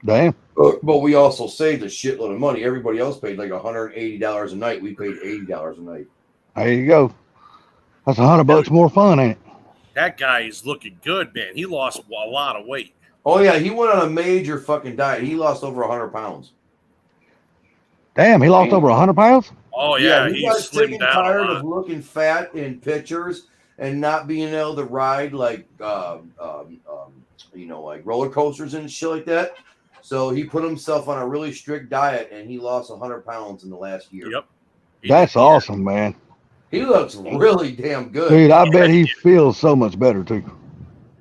Damn. But we also saved a shitload of money. Everybody else paid like $180 a night. We paid $80 a night. There you go. That's $100 more fun, ain't it? That guy is looking good, man. He lost a lot of weight. Oh yeah, he went on a major fucking diet. He lost over 100 pounds. Damn, he lost over 100 pounds? Oh yeah, he he's got sick slimmed and down a tired lot. of looking fat in pictures and not being able to ride like like roller coasters and shit like that. So he put himself on a really strict diet and he lost 100 pounds in the last year. Yep. That's awesome, man. He looks really damn good. Dude, I bet he feels so much better, too.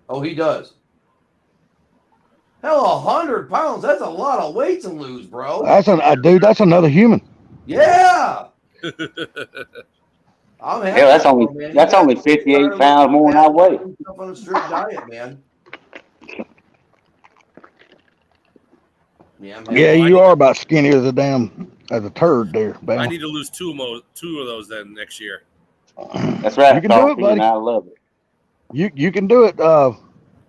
Oh, he does. Hell, 100 pounds, that's a lot of weight to lose, bro. Dude, that's another human. Yeah. I'm happy. Yeah, that's only 58 pounds more than I weigh. On a strict diet, man. Yeah, you are about skinny as a turd there, man. I need to lose two of those then next year. That's right. You can do it, buddy. I love it. You can do it,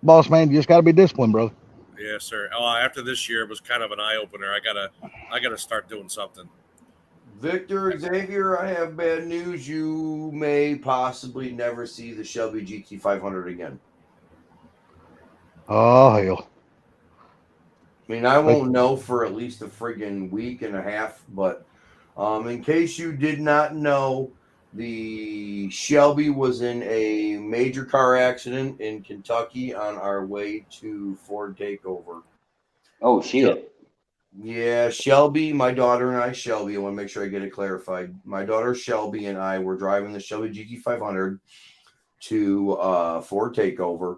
boss man. You just got to be disciplined, bro. Yes, sir. After this year, it was kind of an eye opener. I gotta start doing something. Victor Xavier, I have bad news. You may possibly never see the Shelby GT500 again. Oh hell. I mean, I won't know for at least a friggin' week and a half, but in case you did not know, the Shelby was in a major car accident in Kentucky on our way to Ford Takeover. Oh, shit. Yeah, Shelby, my daughter and I, Shelby, I want to make sure I get it clarified. My daughter Shelby and I were driving the Shelby GT500 to Ford Takeover.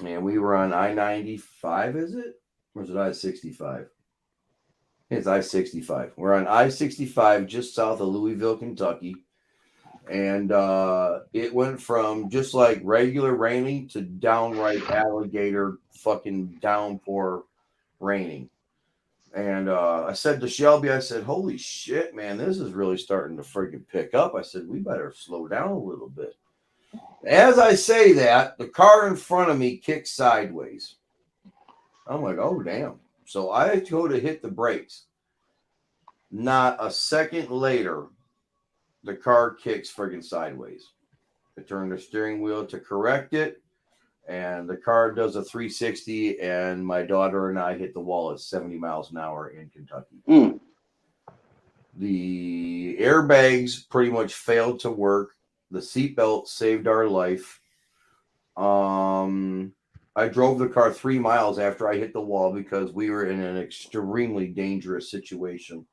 And we were on I-95, is it? Or is it I-65? It's I-65. We're on I-65 just south of Louisville, Kentucky. And it went from just like regular raining to downright alligator fucking downpour raining. And I said to Shelby, I said, holy shit, man, this is really starting to freaking pick up. I said, we better slow down a little bit. As I say that, the car in front of me kicks sideways. I'm like, oh, damn. So I go to hit the brakes. Not a second later, the car kicks friggin' sideways. I turn the steering wheel to correct it, and the car does a 360, and my daughter and I hit the wall at 70 miles an hour in Kentucky. Mm. The airbags pretty much failed to work. The seatbelt saved our life. I drove the car 3 miles after I hit the wall because we were in an extremely dangerous situation.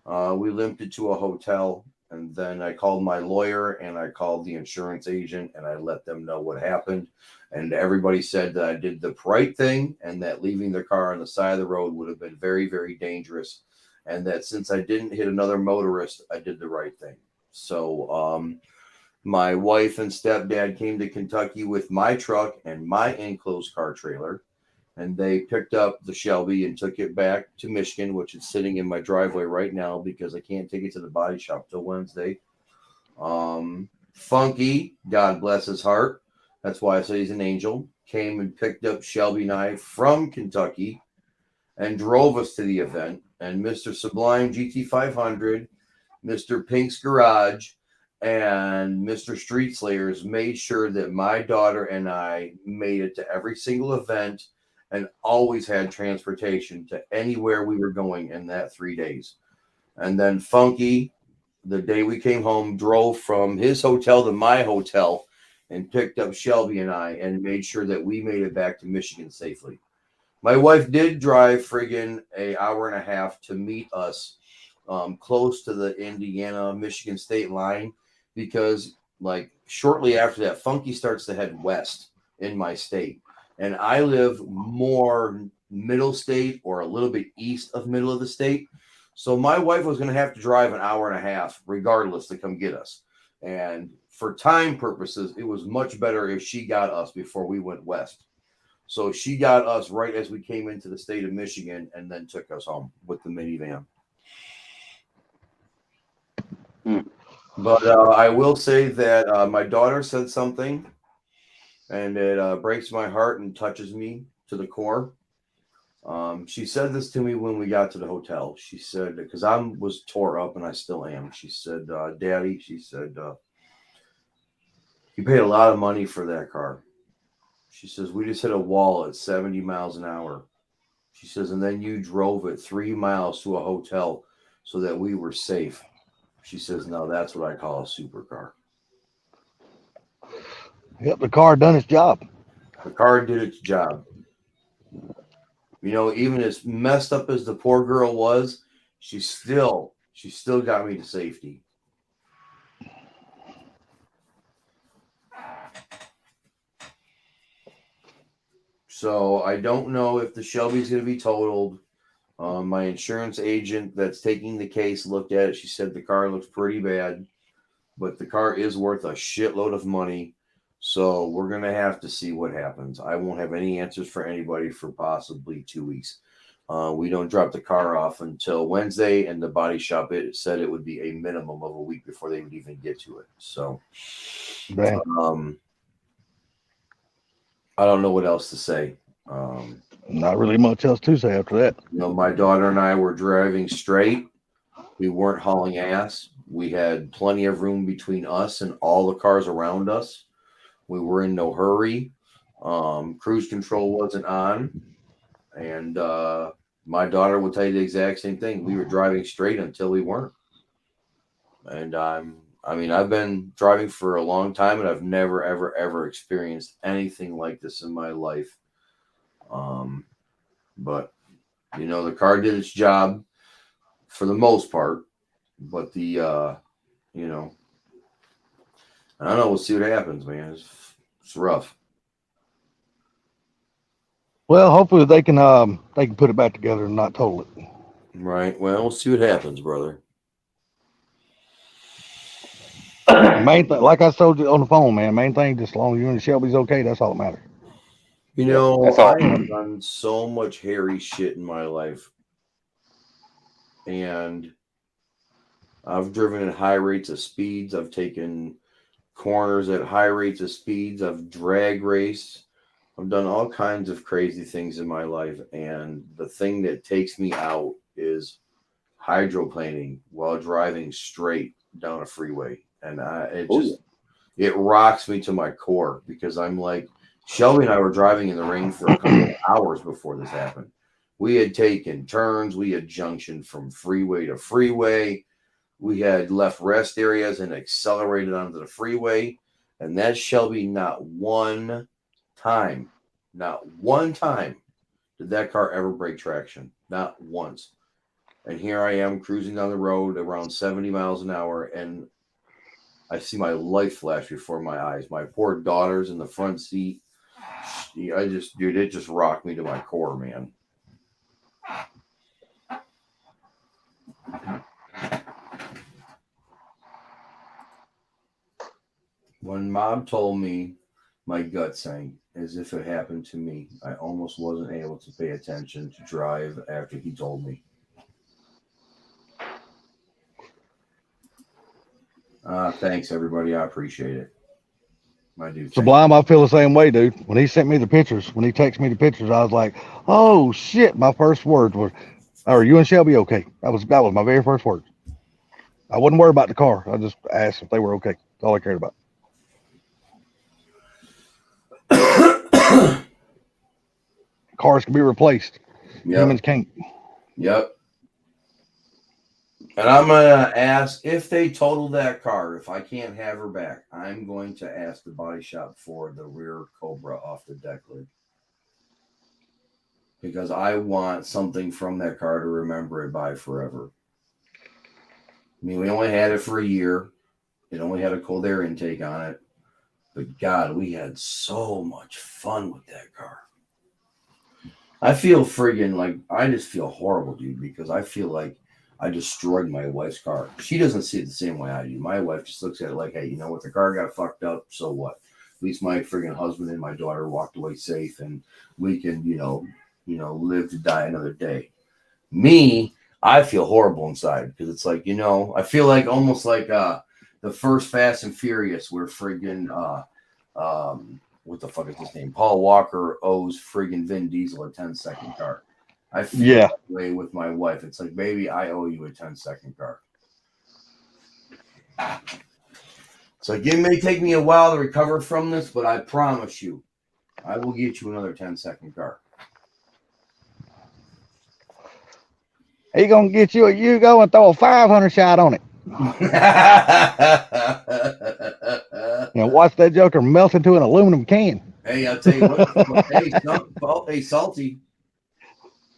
We limped it to a hotel, and then I called my lawyer and I called the insurance agent and I let them know what happened. And everybody said that I did the right thing and that leaving the car on the side of the road would have been very, very dangerous. And that since I didn't hit another motorist, I did the right thing. So, my wife and stepdad came to Kentucky with my truck and my enclosed car trailer, and they picked up the Shelby and took it back to Michigan, which is sitting in my driveway right now because I can't take it to the body shop till Wednesday. Funky, God bless his heart, that's why I say he's an angel, came and picked up Shelby and I from Kentucky and drove us to the event. And Mr. Sublime GT500, Mr. Pink's Garage, and Mr. Street Slayers made sure that my daughter and I made it to every single event and always had transportation to anywhere we were going in that 3 days. And then Funky, the day we came home, drove from his hotel to my hotel and picked up Shelby and I and made sure that we made it back to Michigan safely. My wife did drive friggin' an hour and a half to meet us close to the Indiana-Michigan state line because, like, shortly after that, Funky starts to head west in my state. And I live more middle state or a little bit east of middle of the state. So my wife was going to have to drive an hour and a half regardless to come get us. And for time purposes, it was much better if she got us before we went west. So she got us right as we came into the state of Michigan and then took us home with the minivan. But I will say that my daughter said something, and it breaks my heart and touches me to the core. She said this to me when we got to the hotel. She said, because I was tore up and I still am. She said, Daddy, she said, you paid a lot of money for that car. She says, we just hit a wall at 70 miles an hour. She says, and then you drove it 3 miles to a hotel so that we were safe. She says, no, that's what I call a supercar. Yep, the car done its job. The car did its job. You know, even as messed up as the poor girl was, she still got me to safety. So I don't know if the Shelby's going to be totaled. My insurance agent that's taking the case looked at it. She said the car looks pretty bad, but the car is worth a shitload of money. So we're going to have to see what happens. I won't have any answers for anybody for possibly 2 weeks. We don't drop the car off until Wednesday, and the body shop said it would be a minimum of a week before they would even get to it. So I don't know what else to say. Not really much else to say after that. You know, my daughter and I were driving straight. We weren't hauling ass. We had plenty of room between us and all the cars around us. We were in no hurry. Cruise control wasn't on. And my daughter will tell you the exact same thing. We were driving straight until we weren't. And I've been driving for a long time, and I've never, ever, ever experienced anything like this in my life. But, you know, the car did its job for the most part. But the, you know, I don't know. We'll see what happens, man. It's rough. Well, hopefully they can put it back together and not total it. Right. Well, we'll see what happens, brother. Main thing, like I told you on the phone, man. Main thing, just as long as you and Shelby's okay, that's all that matters. You know, That's all. I have done so much hairy shit in my life. And I've driven at high rates of speeds. I've taken corners at high rates of speeds. I've drag raced. I've done all kinds of crazy things in my life. And the thing that takes me out is hydroplaning while driving straight down a freeway. And it rocks me to my core, because I'm like, Shelby and I were driving in the rain for a couple of hours before this happened. We had taken turns. We had junctioned from freeway to freeway. We had left rest areas and accelerated onto the freeway. And that Shelby, not one time did that car ever break traction. Not once. And here I am cruising down the road around 70 miles an hour, and I see my life flash before my eyes. My poor daughter's in the front seat. It just rocked me to my core, man. When Mom told me, my gut sank as if it happened to me. I almost wasn't able to pay attention to drive after he told me. Thanks, everybody. I appreciate it. I do. Sublime, I feel the same way, dude. When he sent me the pictures, when he texted me the pictures, I was like, oh, shit. My first words were, are you and Shelby okay? That was my very first words. I wouldn't worry about the car. I just asked if they were okay. That's all I cared about. Cars can be replaced. Yep. Humans can't. Yep. And I'm going to ask, if they total that car, if I can't have her back, I'm going to ask the body shop for the rear Cobra off the deck lid. Because I want something from that car to remember it by forever. I mean, we only had it for a year. It only had a cold air intake on it. But God, we had so much fun with that car. I feel friggin' like I just feel horrible, dude, because I feel like I destroyed my wife's car. She doesn't see it the same way I do. My wife just looks at it like, hey, you know what? The car got fucked up. So what? At least my friggin' husband and my daughter walked away safe, and we can, live to die another day. Me, I feel horrible inside because it's like, I feel like almost like the first Fast and Furious where friggin' what the fuck is his name? Paul Walker owes friggin' Vin Diesel a 10-second car. I feel that way with my wife. It's like, baby, I owe you a 10-second car. So it may take me a while to recover from this, but I promise you, I will get you another 10-second car. He gonna get you a Yugo and throw a 500 shot on it. And watch that joker melt into an aluminum can. Hey, I'll tell you what. Hey, Salty.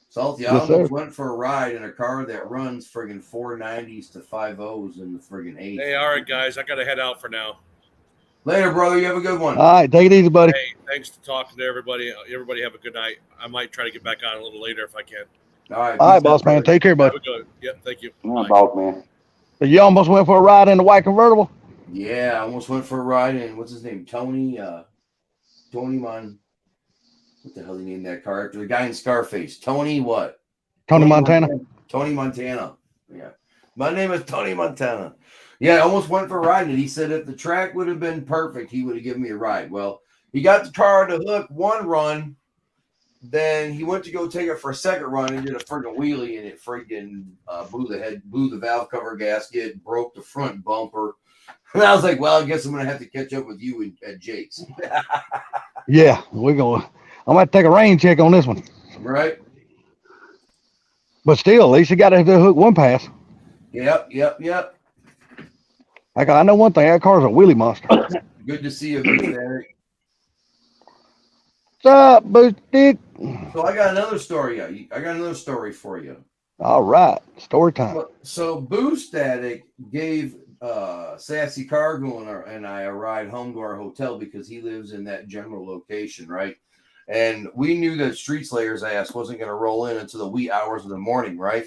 Salty, I almost went for a ride in a car that runs friggin' 490s to 5.0s in the friggin' 8. Hey, all right, guys. I got to head out for now. Later, brother. You have a good one. All right, take it easy, buddy. Hey, thanks for talking to everybody. Everybody have a good night. I might try to get back on a little later if I can. All right, boss man. Take care, buddy. Yeah, thank you. Boss man. You almost went for a ride in the white convertible? Yeah, I almost went for a ride in, what's his name? Tony what the hell did he name that car after? The guy in Scarface. Tony what? Tony Montana? Tony Montana. Yeah. My name is Tony Montana. Yeah, I almost went for a ride, and he said if the track would have been perfect, he would have given me a ride. Well, he got the car to hook one run, then he went to go take it for a second run and did a friggin' wheelie, and it friggin' blew the valve cover gasket, broke the front bumper. And I was like, well, I guess I'm going to have to catch up with you at Jake's. Yeah, I'm going to take a rain check on this one. Right? But still, at least you got to hook one pass. Yep. I know one thing, that car's a wheelie monster. Good to see you, Eric. What's up, Boosty? So I got another story. I got another story for you. All right, story time. So Boo Static gave Sassy Cargo and I a ride home to our hotel because he lives in that general location, right? And we knew that Street Slayer's ass wasn't going to roll in until the wee hours of the morning, right?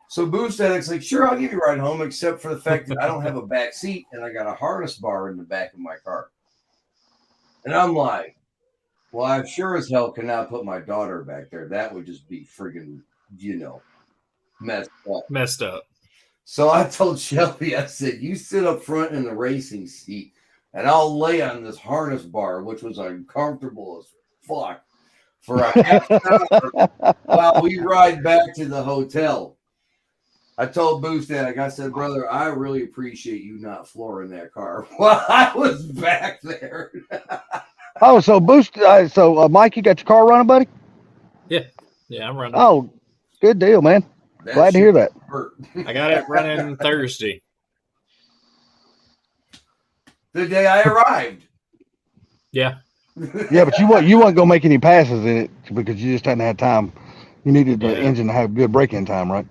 So Boo Static's like, sure, I'll give you a ride home, except for the fact that I don't have a back seat and I got a harness bar in the back of my car. And I'm like, well, I sure as hell cannot put my daughter back there. That would just be friggin', messed up. So I told Shelby, I said, you sit up front in the racing seat and I'll lay on this harness bar, which was uncomfortable as fuck, for a half hour while we ride back to the hotel. I told Boo Static, I said, brother, I really appreciate you not flooring that car while I was back there. Oh, so Mike, you got your car running, buddy? Yeah, I'm running. Oh, good deal, man. Glad to hear that. I got it running Thursday. The day I arrived. Yeah. Yeah, but you weren't gonna make any passes in it because you just hadn't had time. You needed the engine to have good braking time, right?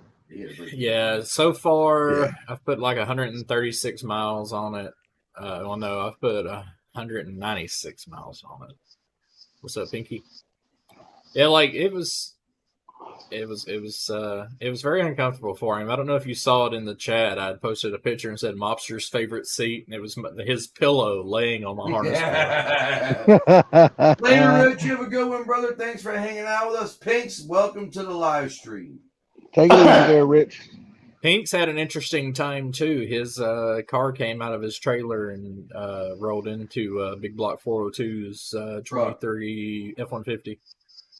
Yeah. So far, I've put like 136 miles on it. No, I've put 196 miles on it. What's up, Pinky? Yeah, like it was very uncomfortable for him. I don't know if you saw it in the chat. I posted a picture and said Mobster's favorite seat, and it was his pillow laying on the harness. Yeah. Later, Rich. You have a good one, brother. Thanks for hanging out with us. Pinks, welcome to the live stream. Take it easy there, Rich. Pink's had an interesting time too. His car came out of his trailer and rolled into Big Block 402's 23 F-150.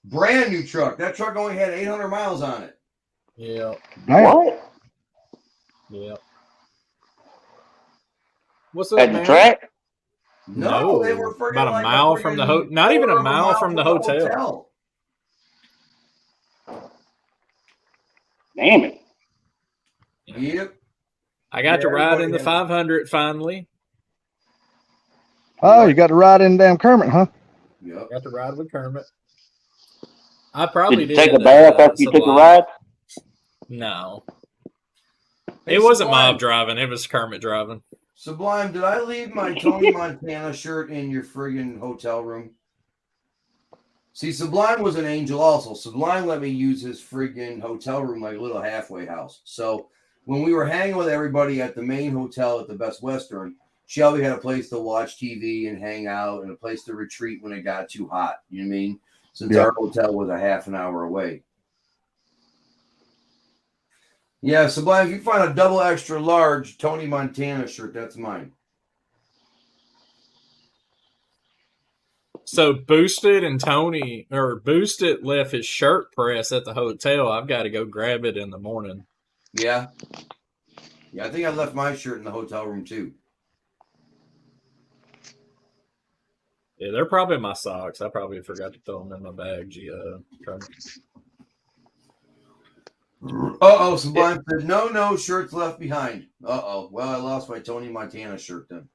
Brand new truck. That truck only had 800 miles on it. Yeah. What? Yeah. What's up, At the man? track? No, they were about a mile from the not even a mile from the hotel. Damn it. Yep. I got to ride in the 500 finally. Oh, you got to ride in damn Kermit, huh? Yep. Got to ride with Kermit. I probably Did you take a bath after you took a ride? No. It wasn't Mob driving. It was Kermit driving. Sublime, did I leave my Tony Montana shirt in your friggin' hotel room? See, Sublime was an angel also. Sublime let me use his friggin' hotel room like a little halfway house. So when we were hanging with everybody at the main hotel at the Best Western, Shelby had a place to watch TV and hang out and a place to retreat when it got too hot. You know what I mean? Since our hotel was a half an hour away. Yeah, Sublime, if you find a double extra large Tony Montana shirt, that's mine. So Boosted and Tony, or Boosted left his shirt press at the hotel. I've got to go grab it in the morning. Yeah. Yeah, I think I left my shirt in the hotel room too. Yeah, they're probably my socks. I probably forgot to throw them in my bag. Uh-oh, Sublime said, no, shirts left behind. Uh-oh. Well, I lost my Tony Montana shirt then.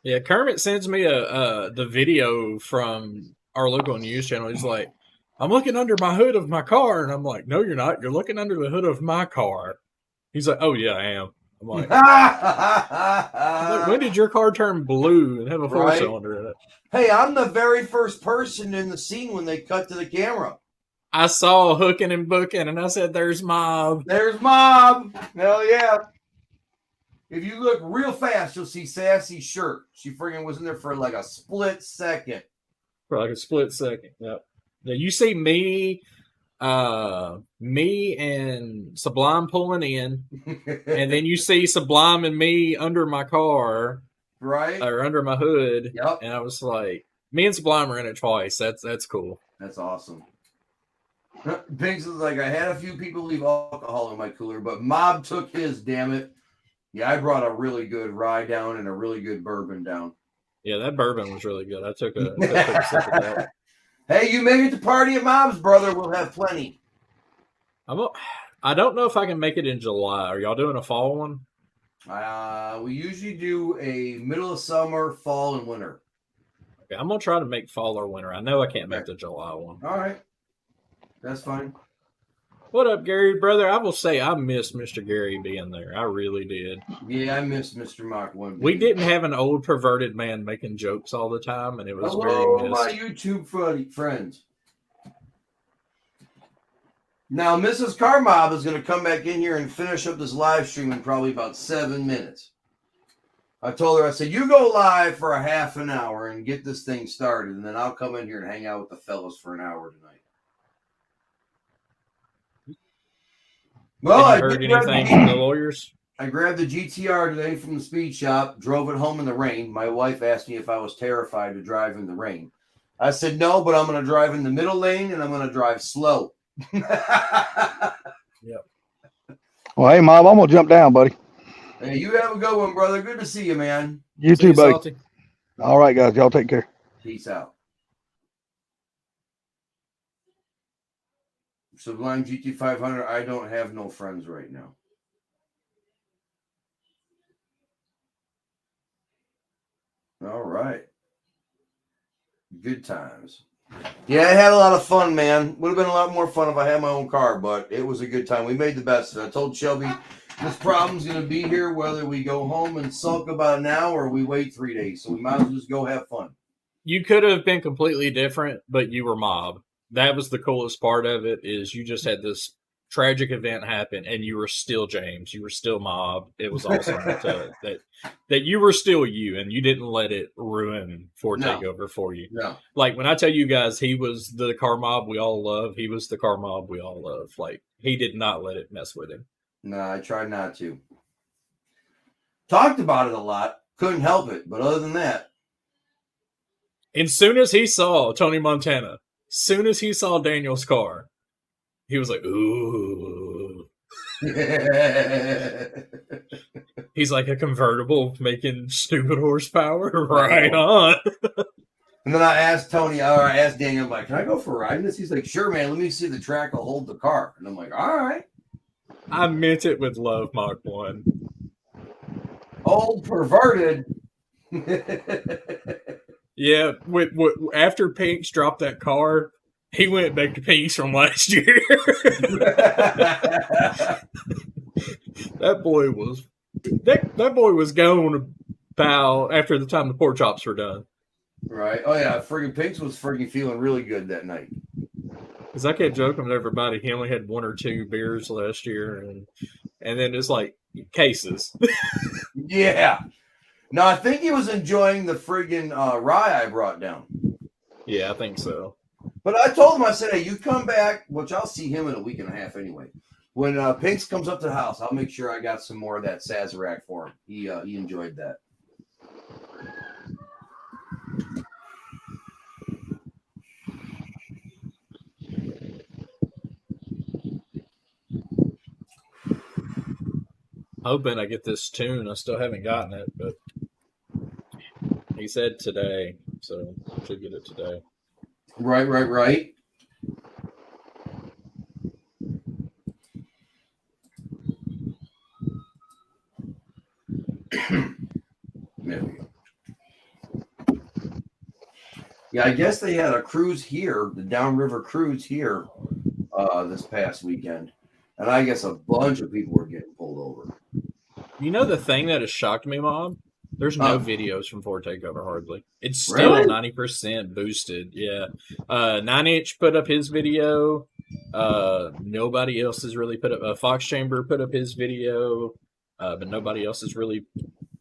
Yeah, Kermit sends me the video from our local news channel. He's like, I'm looking under my hood of my car. And I'm like, no, you're not. You're looking under the hood of my car. He's like, oh, yeah, I am. I'm like, when did your car turn blue and have a four-cylinder in it? Hey, I'm the very first person in the scene when they cut to the camera. I saw hooking and booking, and I said, there's Mob. There's Mob. Hell yeah. If you look real fast, you'll see Sassy's shirt. She friggin' was in there for like a split second. For like a split second, yep. Yeah, you see me and Sublime pulling in, and then you see Sublime and me under my car, right, or under my hood. Yep. And I was like, me and Sublime are in it twice. That's cool. That's awesome. Pigs is like, I had a few people leave alcohol in my cooler, but Mob took his. Damn it. Yeah, I brought a really good rye down and a really good bourbon down. Yeah, that bourbon was really good. I took a sip of that. Hey, you make it to party at Mom's, brother. We'll have plenty. I don't know if I can make it in July. Are y'all doing a fall one? We usually do a middle of summer, fall, and winter. Okay, I'm gonna try to make fall or winter. I know I can't make the July one. All right, that's fine. What up, Gary, brother? I will say I missed Mr. Gary being there. I really did. Yeah, I missed Mr. Mach 1. We didn't have an old perverted man making jokes all the time, and it was very missed. My YouTube friends. Now, Mrs. Carmob is going to come back in here and finish up this live stream in probably about 7 minutes. I told her, I said, you go live for a half an hour and get this thing started, and then I'll come in here and hang out with the fellas for an hour tonight. Well, have you heard anything from the lawyers? I grabbed the GTR today from the speed shop, drove it home in the rain. My wife asked me if I was terrified to drive in the rain. I said no, but I'm going to drive in the middle lane and I'm going to drive slow. Yep. Well, hey, Mob, I'm going to jump down, buddy. Hey, you have a good one, brother. Good to see you, man. You too, buddy. Salty. All right, guys. Y'all take care. Peace out. Sublime GT500, I don't have no friends right now. All right. Good times. Yeah, I had a lot of fun, man. Would have been a lot more fun if I had my own car, but it was a good time. We made the best of it. I told Shelby this problem's going to be here whether we go home and sulk about it now or we wait 3 days. So we might as well just go have fun. You could have been completely different, but you were Mob. That was the coolest part of it, is you just had this tragic event happen and you were still James. You were still Mob. It was awesome that you were still you and you didn't let it ruin Takeover for you. No. Like when I tell you guys he was the car mob we all love, he was the car mob we all love. Like he did not let it mess with him. No, I tried not to. Talked about it a lot. Couldn't help it. But other than that. And soon as he saw Tony Montana, soon as he saw Daniel's car, he was like, ooh. He's like a convertible making stupid horsepower. Right on. And then I asked Tony, or I asked Daniel, I'm like, can I go for a ride in this? He's like, sure, man. Let me see if the track will hold the car. And I'm like, all right. I meant it with love, Mach 1. Old perverted. Yeah, after Pinks dropped that car, he went back to Pinks from last year. That boy was gone pow after the time the pork chops were done. Right. Oh yeah, friggin' Pinks was friggin' feeling really good that night. Because I kept joking with everybody, he only had 1 or 2 beers last year, and then it's like cases. Yeah. No, I think he was enjoying the friggin' rye I brought down. Yeah, I think so. But I told him, I said, hey, you come back, which I'll see him in a week and a half anyway. When Pinks comes up to the house, I'll make sure I got some more of that Sazerac for him. He enjoyed that. Hoping I get this tune. I still haven't gotten it, but he said today, so I should get it today. Right. There we go. Yeah, I guess they had a cruise here, the downriver cruise here, this past weekend. And I guess a bunch of people were getting pulled over. You know the thing that has shocked me, Mom? There's no videos from Ford Takeover hardly. It's still Really? 90% boosted. Yeah. 9-inch put up his video. Nobody else has really put up. Fox Chamber put up his video, but nobody else has really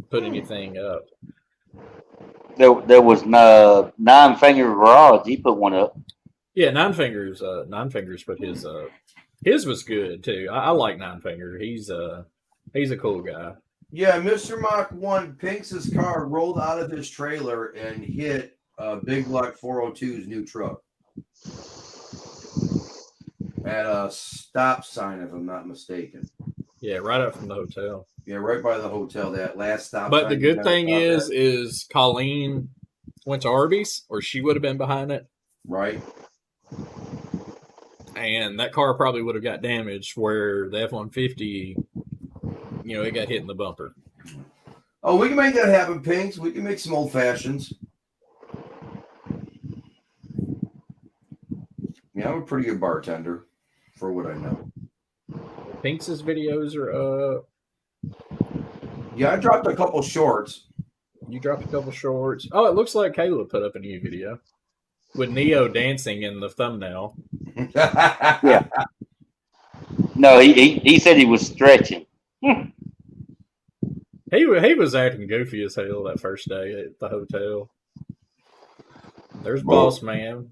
put anything up. There was Nine Finger Garage. He put one up. Yeah, Nine Fingers put his up. His was good too. I like Nine Finger. He's a cool guy. Yeah, Mr. Mach 1, Pinks' car rolled out of his trailer and hit Big Luck 402's new truck at a stop sign, if I'm not mistaken. Yeah, right up from the hotel. Yeah, right by the hotel, that last stop. But the good thing is Colleen went to Arby's, or she would have been behind it. Right. And that car probably would have got damaged where the F-150, it got hit in the bumper. Oh, we can make that happen, Pinks. We can make some old fashions. Yeah, I'm a pretty good bartender for what I know. Pinks' videos are up. Yeah, I dropped a couple shorts. You dropped a couple shorts. Oh, it looks like Caleb put up a new video with Neo dancing in the thumbnail. Yeah. No, he said he was stretching. He was acting goofy as hell that first day at the hotel. There's Boss Man.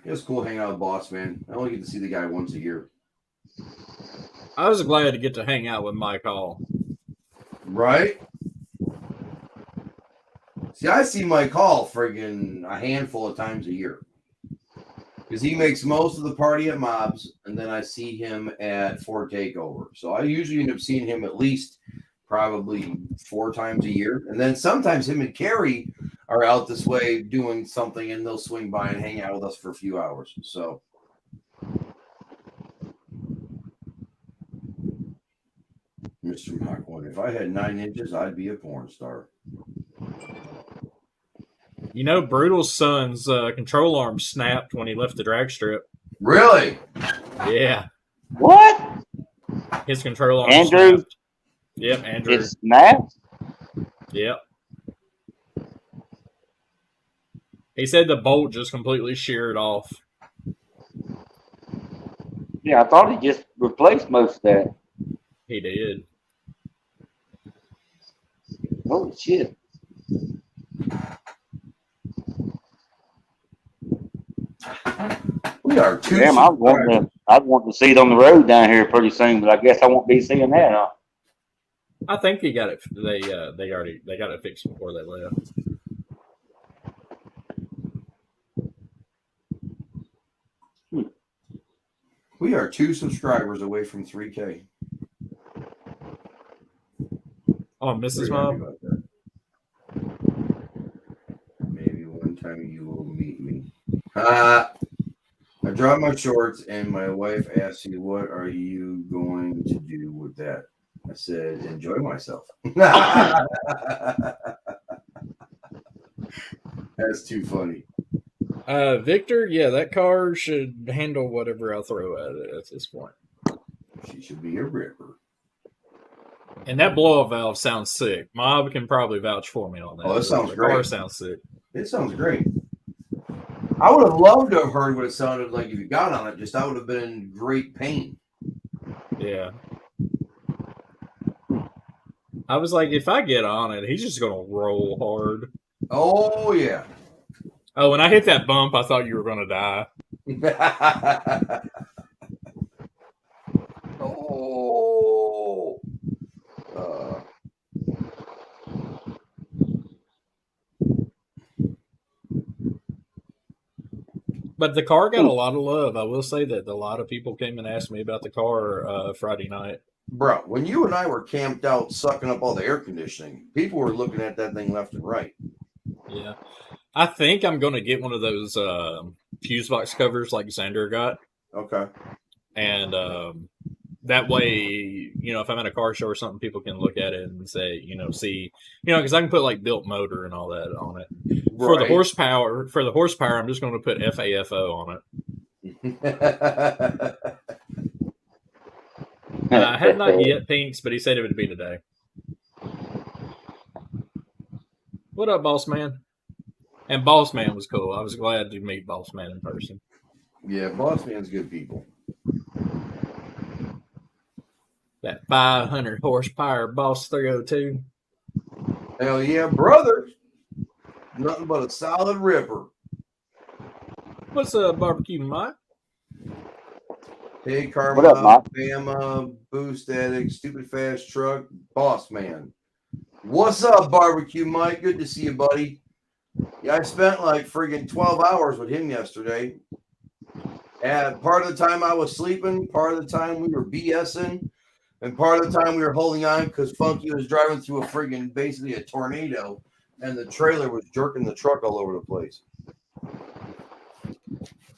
It was cool hanging out with Boss Man. I only get to see the guy once a year. I was glad to get to hang out with Mike Hall. Right? See, I see Mike Hall friggin' a handful of times a year. Because he makes most of the party at Mobs, and then I see him at Ford Takeover. So I usually end up seeing him at least probably 4 times a year. And then sometimes him and Carrie are out this way doing something, and they'll swing by and hang out with us for a few hours. So Mr. Mach 1, if I had 9 inches, I'd be a porn star. Brutal's son's control arm snapped when he left the drag strip. Really? Yeah. What? His control arm Andrew? snapped. Yep, Andrew. It snapped? Yep. He said the bolt just completely sheared off. Yeah, I thought he just replaced most of that. He did. Holy shit. We are too. Damn, I'd want to see it on the road down here pretty soon, but I guess I won't be seeing that, huh? I think he got it. They got it fixed before they left. We are 2 subscribers away from 3K. Oh, Mrs. Pretty happy Mom? about that. Maybe one time you will meet me. I dropped my shorts and my wife asked me, what are you going to do with that? I said, enjoy myself. That's too funny. Victor, yeah, that car should handle whatever I throw at it at this point. She should be a ripper. And that blow-off valve sounds sick. Mob can probably vouch for me on that. Oh, it sounds the great. car sounds sick. It sounds great. I would have loved to have heard what it sounded like if you got on it. Just I would have been in great pain. Yeah. I was like, if I get on it, he's just gonna roll hard. Oh yeah. Oh, when I hit that bump, I thought you were gonna die. Oh. But the car got a lot of love. I will say that a lot of people came and asked me about the car Friday night. Bro, when you and I were camped out sucking up all the air conditioning, people were looking at that thing left and right. Yeah. I think I'm going to get one of those fuse box covers like Xander got. Okay. And that way, if I'm at a car show or something, people can look at it and say, see, because I can put like built motor and all that on it. Right. For the horsepower, I'm just going to put FAFO on it. I have not yet, Pinks, but he said it would be today. What up, Boss Man? And Boss Man was cool. I was glad to meet Boss Man in person. Yeah, Boss Man's good people. That 500 horsepower Boss 302. Hell yeah, brother. Nothing but a solid ripper. What's up, Barbecue Mike? Hey, Karma, What up, Mike? Bama, Boost Addict, Stupid Fast Truck, Boss Man. What's up, Barbecue Mike? Good to see you, buddy. Yeah, I spent like friggin' 12 hours with him yesterday. And part of the time I was sleeping, part of the time we were BSing, and part of the time we were holding on because Funky was driving through a friggin' basically a tornado, and the trailer was jerking the truck all over the place.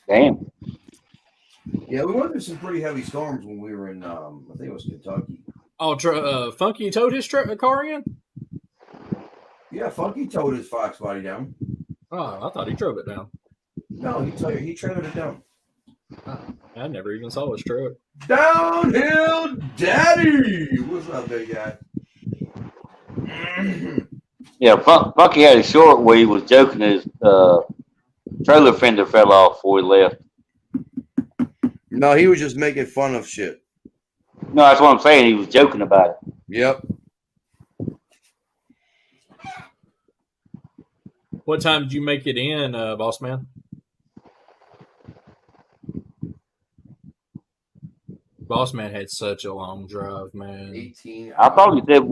Damn. Yeah, we went through some pretty heavy storms when we were in, I think it was Kentucky. Oh, Funky towed his car in? Yeah, Funky towed his Fox body down. Oh, I thought he drove it down. No, he trailered it down. I never even saw his truck. Downhill Daddy! What's up, big guy? Yeah, Funky had a short where he was joking his trailer fender fell off before he left. No, he was just making fun of shit. No, that's what I'm saying. He was joking about it. Yep. What time did you make it in, Boss Man? Boss Man had such a long drive, man. 18 I thought he said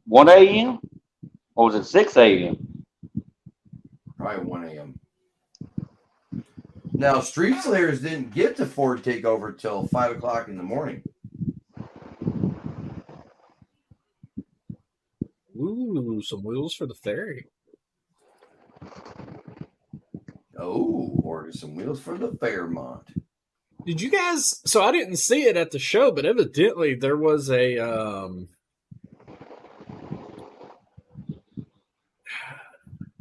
1 a.m. or was it 6 a.m.? Probably 1 a.m. Now, Street Slayers didn't get to Ford Takeover till 5 o'clock in the morning. Ooh, some wheels for the ferry. Oh, ordered some wheels for the Fairmont. Did you guys? So I didn't see it at the show, but evidently there was a.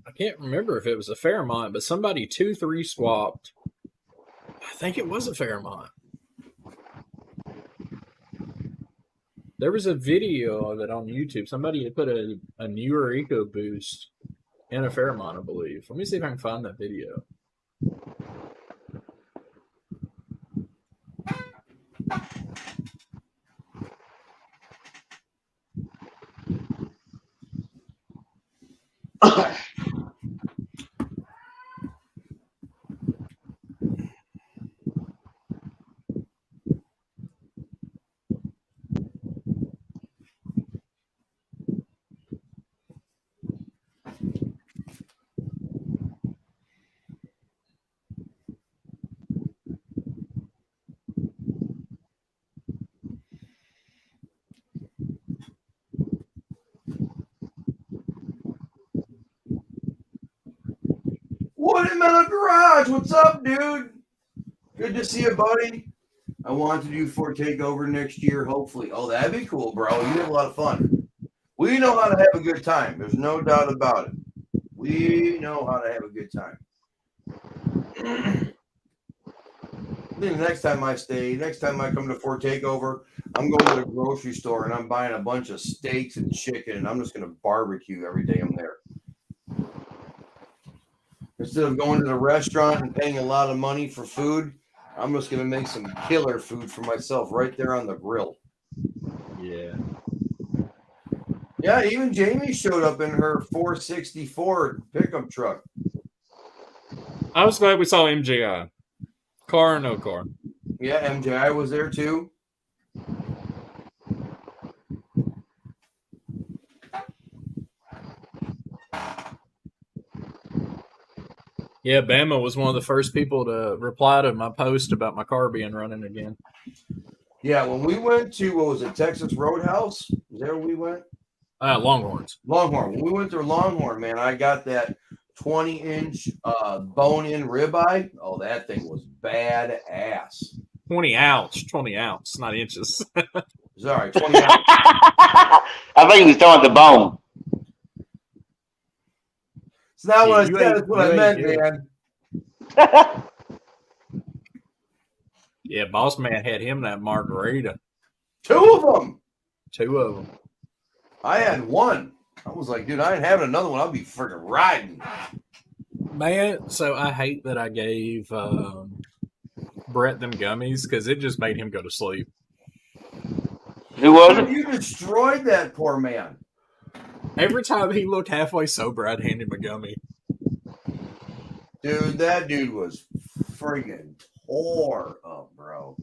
I can't remember if it was a Fairmont, but somebody 2-3 swapped. I think it was a Fairmont. There was a video of it on YouTube. Somebody had put a newer EcoBoost in a Fairmont, I believe. Let me see if I can find that video. Watermelon Garage, what's up, dude? Good to see you, buddy. I want to do Ford Takeover next year, hopefully. Oh, that'd be cool, bro. You have a lot of fun. We know how to have a good time. There's no doubt about it. We know how to have a good time. Then next time I come to Fort Takeover, I'm going to the grocery store and I'm buying a bunch of steaks and chicken, and I'm just going to barbecue every day I'm there. Instead of going to the restaurant and paying a lot of money for food, I'm just going to make some killer food for myself right there on the grill. Yeah. Yeah, even Jamie showed up in her 464 pickup truck. I was glad we saw MJI. Car or no car? Yeah, MJI was there too. Yeah, Bama was one of the first people to reply to my post about my car being running again. Yeah, when we went to, what was it, Texas Roadhouse? Is that where we went? Longhorns. Longhorn. When we went to Longhorn, man, I got that 20-inch bone-in ribeye. Oh, that thing was badass. 20 ounce, not inches. Sorry, 20 ounce. I think he was talking the bone. It's not what I You said. ain't- It's what I you meant, ain't man. Yeah, Boss Man had him that margarita. 2 of them. 2 of them. I had 1. I was like, dude, I ain't having another one. I'll be freaking riding. Man, so I hate that I gave Brett them gummies because it just made him go to sleep. Who was it? You destroyed that poor man. Every time he looked halfway sober, I'd hand him a gummy. Dude, that dude was friggin' tore up, bro.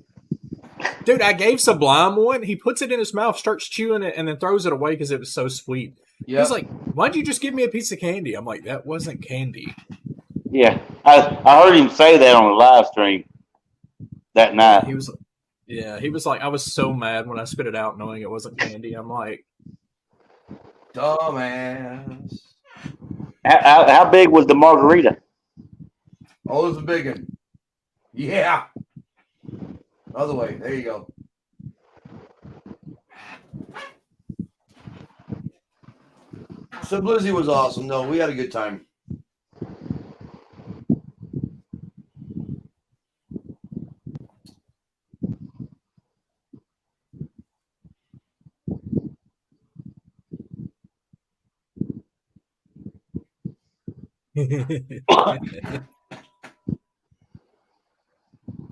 Dude, I gave Sublime one. He puts it in his mouth, starts chewing it, and then throws it away because it was so sweet. Yep. He's like, why'd you just give me a piece of candy? I'm like, that wasn't candy. Yeah, I heard him say that on the live stream that night. He was like, I was so mad when I spit it out knowing it wasn't candy. I'm like, dumbass. How big was the margarita? Oh, it was a big one. Yeah. Other way. There you go. So Blizzy was awesome. No, we had a good time.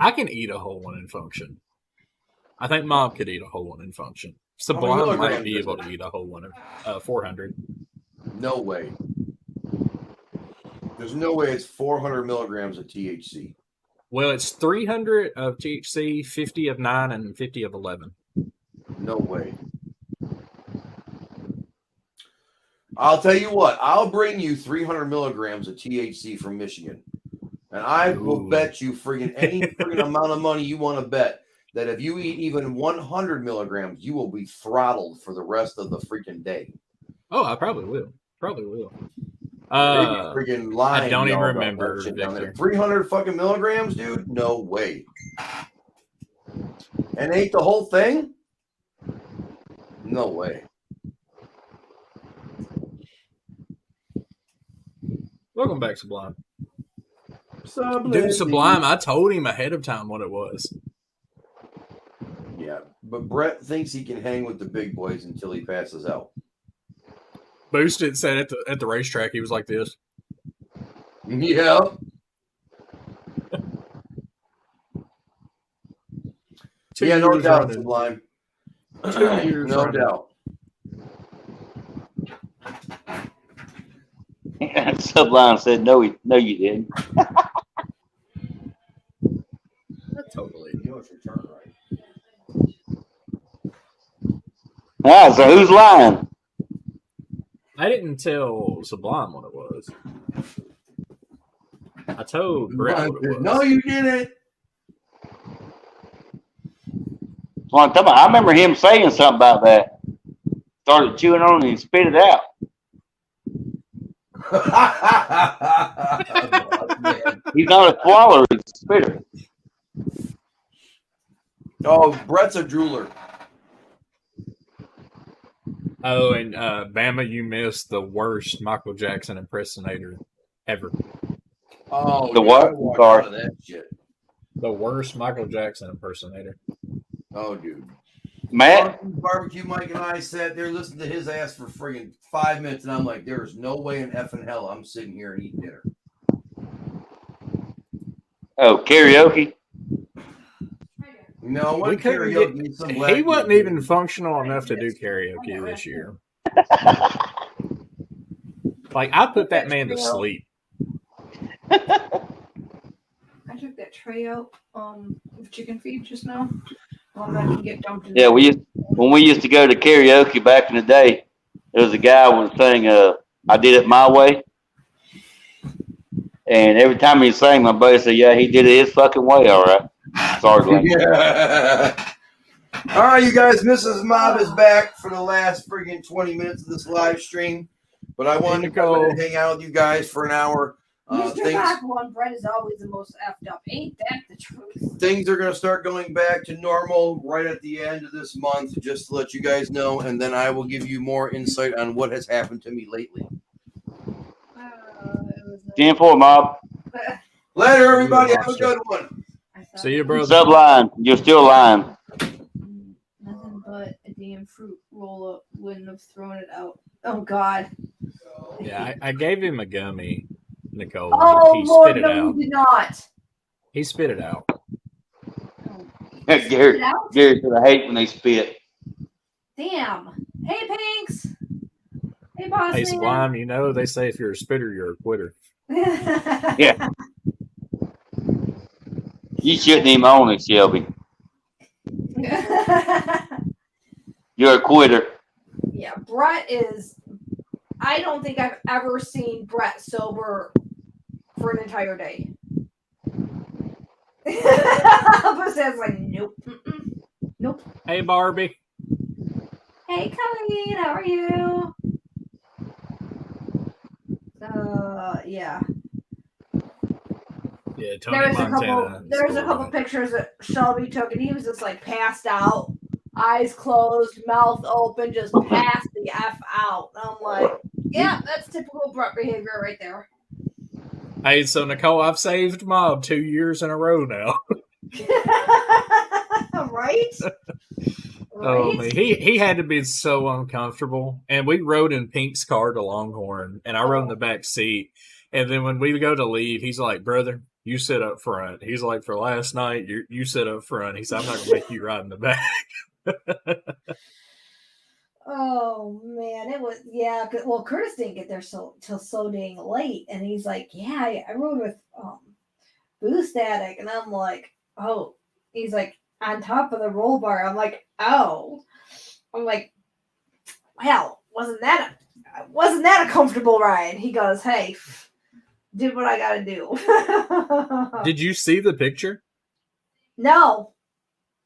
I can eat a whole one in function. I think Mom could eat a whole one in function. How many Sublime might milligrams be is able it? to eat a whole one of 400. No way. There's no way it's 400 milligrams of THC. Well, it's 300 of THC, 50 of 9, and 50 of 11. No way. I'll tell you what. I'll bring you 300 milligrams of THC from Michigan. And I will Ooh. bet you friggin' any friggin' amount of money you want to bet that if you eat even 100 milligrams, you will be throttled for the rest of the freaking day. Oh, I probably will. Probably will. Friggin' lying. I don't even y'all about remember, that shit down there. Victor. 300 fucking milligrams, dude? No way. And ate the whole thing? No way. Welcome back, Sublime. Dude, Sublime, I told him ahead of time what it was. Yeah, but Brett thinks he can hang with the big boys until he passes out. Boosted said at the racetrack he was like this. Yeah. Yeah, no years doubt, running. Sublime. 2 years No running. doubt. Sublime said, "No, you didn't." Totally. You know it's your turn, right? All right, so who's lying? I didn't tell Sublime what it was. I told Brett what it was. No, you didn't. Well, I'm talking about, I remember him saying something about that. Started chewing on it and spit it out. He's not a swallower, he's a spitter. Oh, Brett's a drooler. Oh, and Bama, you missed the worst Michael Jackson impersonator ever. Oh, The yeah, what? I watched Sorry. all of that shit. The worst Michael Jackson impersonator. Oh, dude. Matt, Barbecue Mike and I sat there listening to his ass for friggin' 5 minutes, and I'm like, there's no way in effing hell I'm sitting here and eating dinner. oh, karaoke. No, We what couldn't karaoke? get. Some He black wasn't dude. even functional enough to do karaoke this year. Like I put that man to sleep. I took that tray out of chicken feed just now. I can get dumped in Yeah, when we used to go to karaoke back in the day, there was a guy who was saying, "I did it my way," and every time he sang, my buddy said, "Yeah, he did it his fucking way, all right." Sorry, Glenn. Yeah. All right, you guys. Mrs. Mob is back for the last friggin' 20 minutes of this live stream, but I wanted to go and hang out with you guys for an hour. Mr. Back One, Brett is always the most effed up. Ain't that the truth? Things are going to start going back to normal right at the end of this month, just to let you guys know, and then I will give you more insight on what has happened to me lately. 10-4, Mob. Later, everybody. Have a good one. See you, brother. Subline. You're still lying. Nothing but a damn fruit roll up. Wouldn't have thrown it out. Oh, God. Yeah, I gave him a gummy, Nicole. Oh, he Lord, spit it no, out. you did not. He spit it out. Gary said, I hate when they spit. Damn. Hey, Pinks. Hey, boss Hey, man. Sublime, you know they say if you're a spitter, you're a quitter. Yeah. You shouldn't even own it, Shelby. You're a quitter. Yeah, Brett is. I don't think I've ever seen Brett sober for an entire day. But says like, nope, nope. Hey, Barbie. Hey, Colleen, how are you? Yeah. Yeah, Tony There's Montana. a couple pictures that Shelby took, and he was just like passed out, eyes closed, mouth open, just passed the F out. And I'm like, yeah, that's typical Brett behavior right there. Hey, so Nicole, I've saved Mob 2 years in a row now. Right? Oh man, he had to be so uncomfortable. And we rode in Pink's car to Longhorn, and I rode in the back seat. And then when we go to leave, he's like, "Brother, you sit up front." He's like, "For last night, you sit up front." He said, "I'm not gonna make you ride in the back." Oh man, it was well, Curtis didn't get there till so dang late, and he's like, "Yeah, I rode with Boo Static," and I'm like, "Oh," he's like, "On top of the roll bar." I'm like, "Oh," I'm like, "Well, wasn't that a comfortable ride?" He goes, "Hey, did what I got to do." Did you see the picture? No.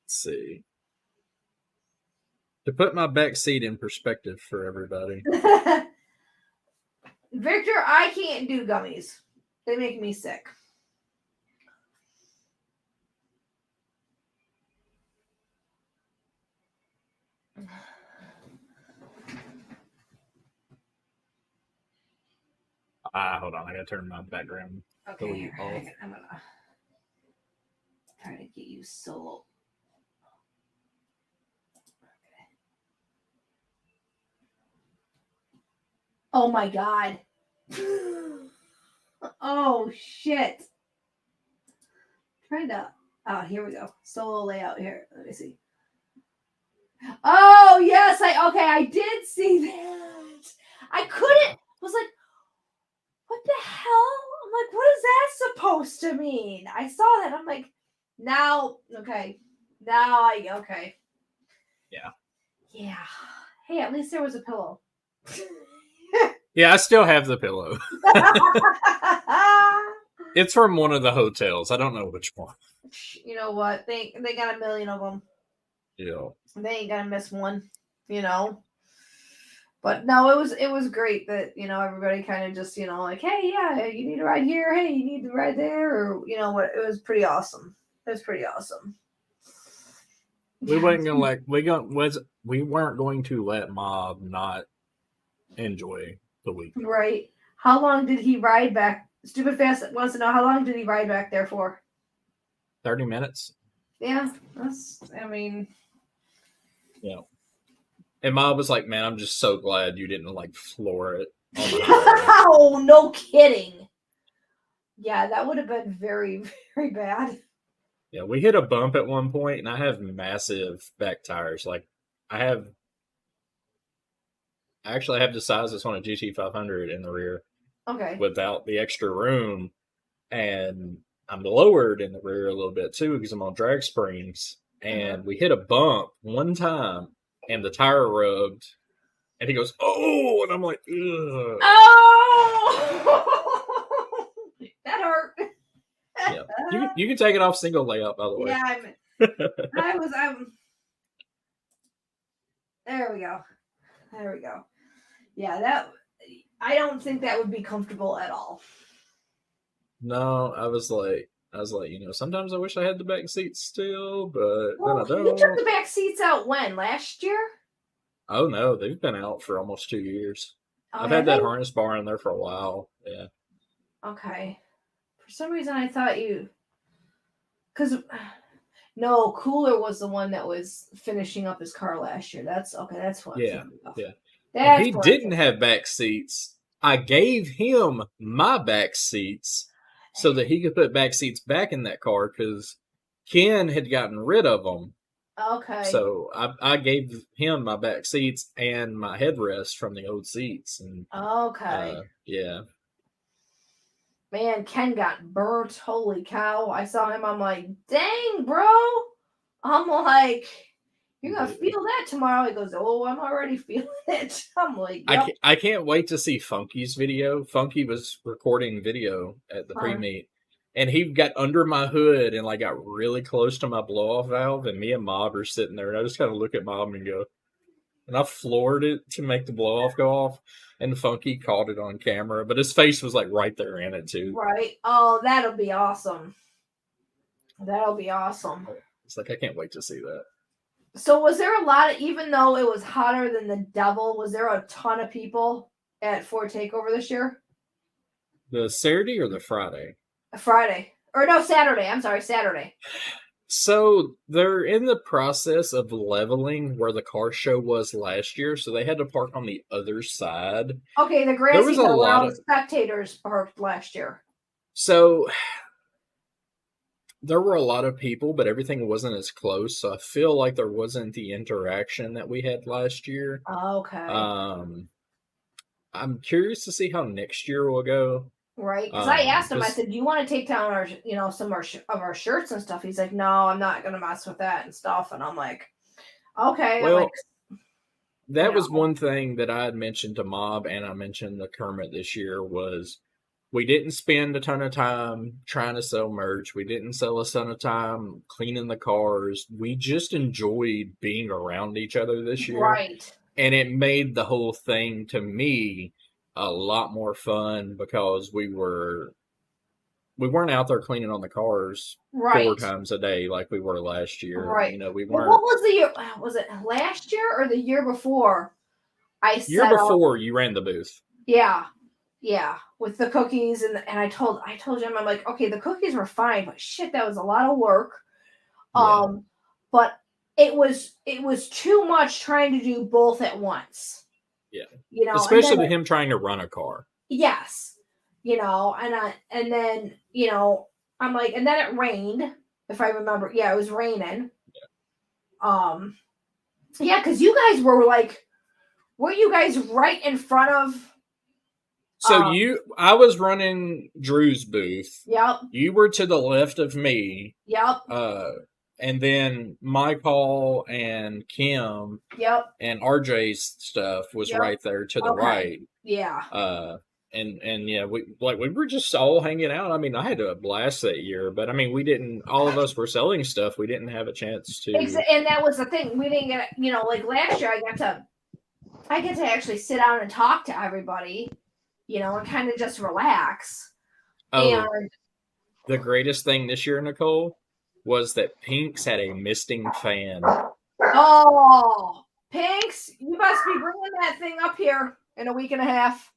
Let's see. To put my back seat in perspective for everybody. Victor, I can't do gummies. They make me sick. Hold on. I gotta turn my background Okay, off. I'm gonna try to get you solo. Okay. Oh my god. Oh shit. Trying to. Oh, here we go. Solo layout here. Let me see. Oh yes, I did see that. I couldn't. Was like, what the hell? I'm like, what is that supposed to mean? I saw that. I'm like, okay. Yeah. Yeah. Hey, at least there was a pillow. Yeah, I still have the pillow. It's from one of the hotels. I don't know which one. You know what? They got a million of them. Yeah. They ain't gonna miss one, But no, it was great that, everybody kind of just, like, hey, yeah, you need to ride here, hey, you need to ride there, or what, it was pretty awesome. It was pretty awesome. We weren't going to let Mob not enjoy the week. Right. How long did he ride back? Stupid Fast wants to know, how long did he ride back there for? 30 minutes. Yeah, that's. I mean, Yeah. And Mom was like, "Man, I'm just so glad you didn't like floor it on the highway." oh, no kidding. Yeah, that would have been very, very bad. Yeah, we hit a bump at one point, and I have massive back tires. Like, I actually have the size that's on a GT500 in the rear Okay. without the extra room, and I'm lowered in the rear a little bit too because I'm on drag springs. And we hit a bump one time, and the tire rubbed, and he goes, "Oh!" and I'm like, "Ugh." Oh, that hurt. Yeah, you can take it off single layup, by the way. Yeah, I'm. There we go. There we go. Yeah, that. I don't think that would be comfortable at all. No, I was like, sometimes I wish I had the back seats still, but Well, then I you don't. took the back seats out when? Last year? Oh no, they've been out for almost 2 years. Oh, I've have had that they? harness bar in there for a while. Yeah. Okay. For some reason, I thought you. Because. No, Cooler was the one that was finishing up his car last year. That's okay. That's what. Yeah, I'm thinking of. yeah. That's And he what I'm didn't have back seats. I gave him my back seats so that he could put back seats back in that car because Ken had gotten rid of them. Okay. So I gave him my back seats and my headrest from the old seats. And Okay. yeah. Man, Ken got burnt. Holy cow. I saw him. I'm like, dang, bro. I'm like, you're going to feel that tomorrow. He goes, oh, I'm already feeling it. I'm like, yep. I can't wait to see Funky's video. Funky was recording video at the pre-meet. And he got under my hood and like got really close to my blow-off valve. And me and Mob are sitting there. And I just kind of look at Mob and go, and I floored it to make the blow-off go off. And Funky caught it on camera, but his face was like right there in it too. Right. Oh, that'll be awesome. That'll be awesome. It's like, I can't wait to see that. So was there a lot of, even though it was hotter than the devil, was there a ton of people at Ford Takeover this year? The Saturday or the Friday? Friday. Or no, Saturday. I'm sorry, Saturday. So they're in the process of leveling where the car show was last year, so they had to park on the other side. Okay, the grassy was a hill where lot all the of- spectators parked last year. So there were a lot of people, but everything wasn't as close. So I feel like there wasn't the interaction that we had last year. Okay. I'm curious to see how next year will go. Right, because I asked him. I 'cause- said, "Do you want to take down our, some of our shirts and stuff?" He's like, "No, I'm not gonna mess with that and stuff." And I'm like, "Okay." Well, I'm like, that was one thing that I had mentioned to Mob, and I mentioned to Kermit this year was we didn't spend a ton of time trying to sell merch. We didn't sell a ton of time cleaning the cars. We just enjoyed being around each other this year, right, and it made the whole thing to me a lot more fun because we weren't out there cleaning on the cars right. 4 times a day like we were last year. Right. We Well, weren't. what was the year? Was it last year or the year before? Year before you ran the booth. Yeah, with the cookies and I told Jim, I'm like, okay, the cookies were fine, but shit, that was a lot of work. Yeah. But it was too much trying to do both at once. Yeah. Especially with him trying to run a car. Yes. And then, I'm like, and then it rained, if I remember. Yeah, it was raining. Yeah, because you guys were you guys right in front of? So I was running Drew's booth. Yep. You were to the left of me. Yep. And then Michael and Kim Yep. and RJ's stuff was right there to the right. Yeah. And yeah, we were just all hanging out. I mean, I had a blast that year, but I mean, we didn't. All of us were selling stuff. We didn't have a chance to. And that was the thing. We didn't get. Like last year, I get to actually sit down and talk to everybody. And kind of just relax. Oh, and the greatest thing this year, Nicole, was that Pinks had a misting fan. Oh, Pinks, you must be bringing that thing up here in a week and a half.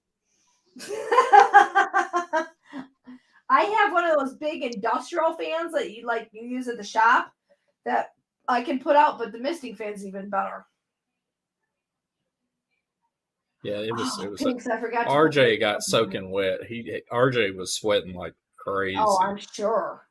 I have one of those big industrial fans that you use at the shop that I can put out, but the misting fan's even better. Yeah, it was. It was. Pinks, I forgot. RJ got soaking wet. RJ was sweating like crazy. Oh, I'm sure.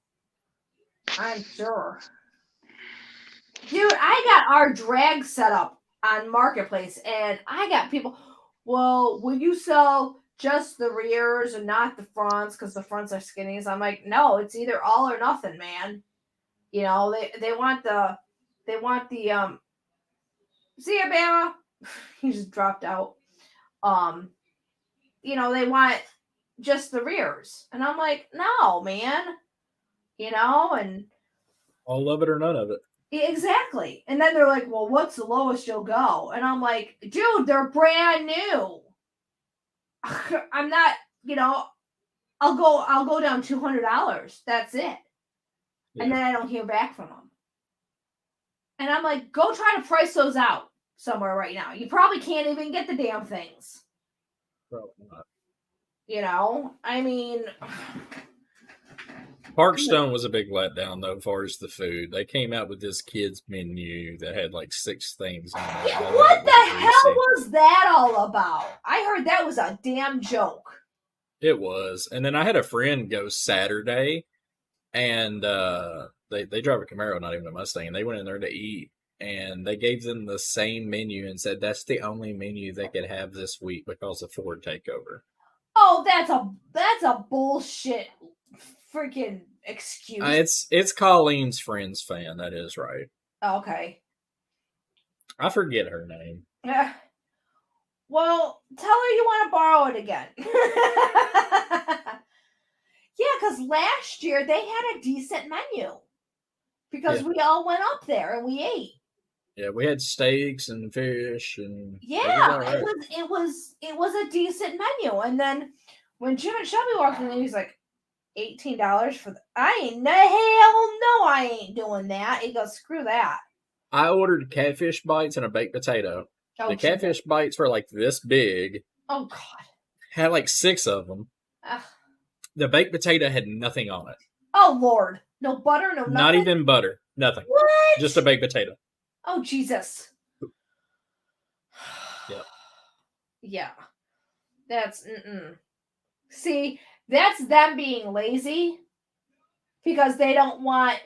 Dude, I got our drag set up on Marketplace, and I got people. Well, will you sell just the rears and not the fronts because the fronts are skinnies? I'm like, no, it's either all or nothing, man. You know, they want the see ya, Bama. He just dropped out. You know, they want just the rears. And I'm like, no, man. You know, and all of it or none of it. exactly. And then they're like, well, what's the lowest you'll go? And I'm like, dude, they're brand new. I'm not, you know, I'll go down $200. That's it. Yeah. And then I don't hear back from them. And I'm like, go try to price those out somewhere right now. You probably can't even get the damn things. Probably not. You know, I mean, Parkstone was a big letdown though, as far as the food. They came out with this kids menu that had like 6 things on it. Yeah, what the hell was that all about? I heard that was a damn joke. It was. And then I had a friend go Saturday, and they drive a Camaro, not even a Mustang, and they went in there to eat, and they gave them the same menu and said that's the only menu they could have this week because of Ford takeover. Oh, that's a bullshit freaking excuse. It's Colleen's friend's fan. That is right. Okay. I forget her name. Yeah. Well, tell her you want to borrow it again. Yeah, because last year they had a decent menu because we all went up there and we ate. Yeah, we had steaks and fish and yeah, it was a decent menu. And then when Jim and Shelby walked in, he's like, $18 for I ain't no I ain't doing that. He goes, screw that. I ordered catfish bites and a baked potato. Oh, the catfish bites were like this big. Oh God. Had like 6 of them. Ugh. The baked potato had nothing on it. Oh Lord. No butter, no nothing? Not even butter. Nothing. What? Just a baked potato. Oh Jesus. Yeah. Yeah. That's See, that's them being lazy because they don't want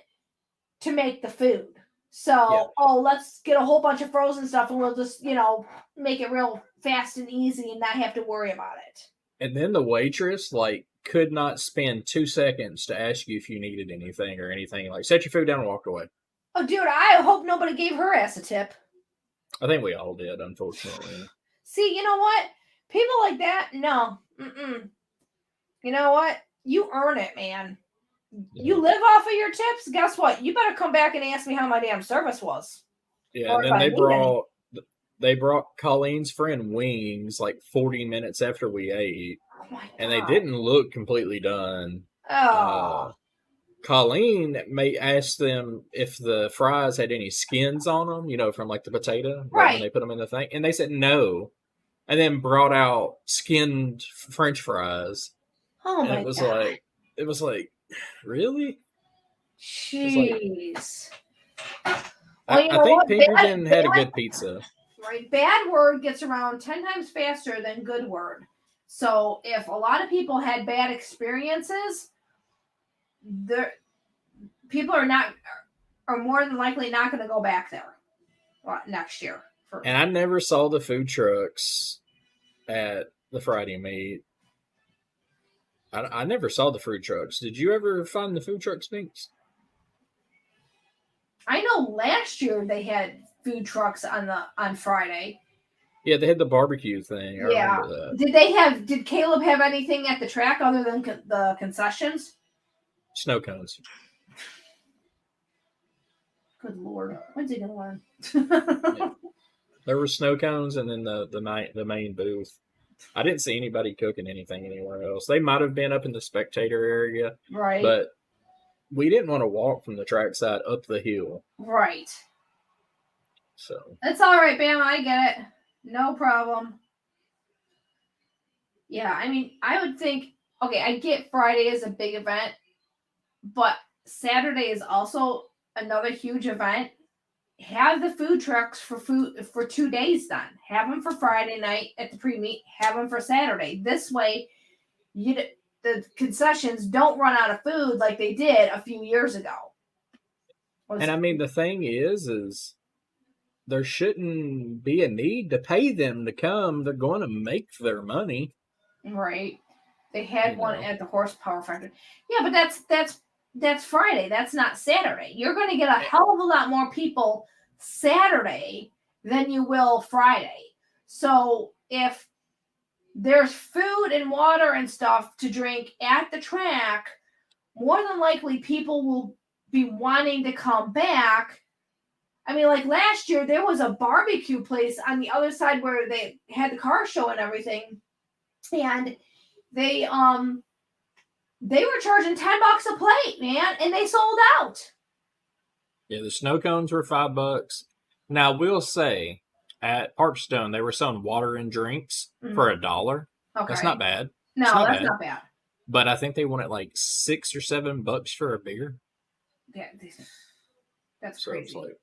to make the food. So, let's get a whole bunch of frozen stuff and we'll just, make it real fast and easy and not have to worry about it. And then the waitress, could not spend 2 seconds to ask you if you needed anything or anything. Set your food down and walked away. Oh, dude, I hope nobody gave her ass a tip. I think we all did, unfortunately. See, you know what? People like that, no. You know what? You earn it, man. Yeah. You live off of your tips. Guess what? You better come back and ask me how my damn service was. Yeah, and then they brought Colleen's friend wings 40 minutes after we ate. Oh my God. And they didn't look completely done. Oh. Colleen asked them if the fries had any skins on them, from the potato. Right. When they put them in the thing. And they said no. And then brought out skinned French fries. Oh my God. It was like, really? Jeez. I think Pinkerton had a good pizza. Right. Bad word gets around 10 times faster than good word. So if a lot of people had bad experiences, people are more than likely not going to go back there next year. And I never saw the food trucks at the Friday meet. I never saw the food trucks. Did you ever find the food trucks, Binks? I know last year they had food trucks on Friday. Yeah, they had the barbecue thing. I remember that. Did Caleb have anything at the track other than the concessions? Snow cones. Good Lord. When's he going to learn? Yeah. There were snow cones and then the main booth. I didn't see anybody cooking anything anywhere else. They might have been up in the spectator area. Right. But we didn't want to walk from the trackside up the hill. Right. So. That's all right, Bam. I get it. No problem. Yeah, I mean, I would think okay, I get Friday is a big event, but Saturday is also another huge event. Have the food trucks for 2 days then. Have them for Friday night at the pre-meet. Have them for Saturday. This way, the concessions don't run out of food like they did a few years ago. And I mean, the thing is there shouldn't be a need to pay them to come. They're going to make their money. Right. They had You one know. at the horsepower factory. Yeah, but that's Friday. That's not Saturday. You're going to get a hell of a lot more people Saturday than you will Friday. So if there's food and water and stuff to drink at the track, more than likely people will be wanting to come back. I mean, like last year, there was a barbecue place on the other side where they had the car show and everything. And they were charging $10 a plate, man, and they sold out. Yeah, the snow cones were $5. Now, we'll say at Parkstone, they were selling water and drinks for $1. Okay. That's not bad. No, It's not that's bad. not bad. But I think they wanted like $6 or $7 for a beer. Yeah, that's So it's crazy. like,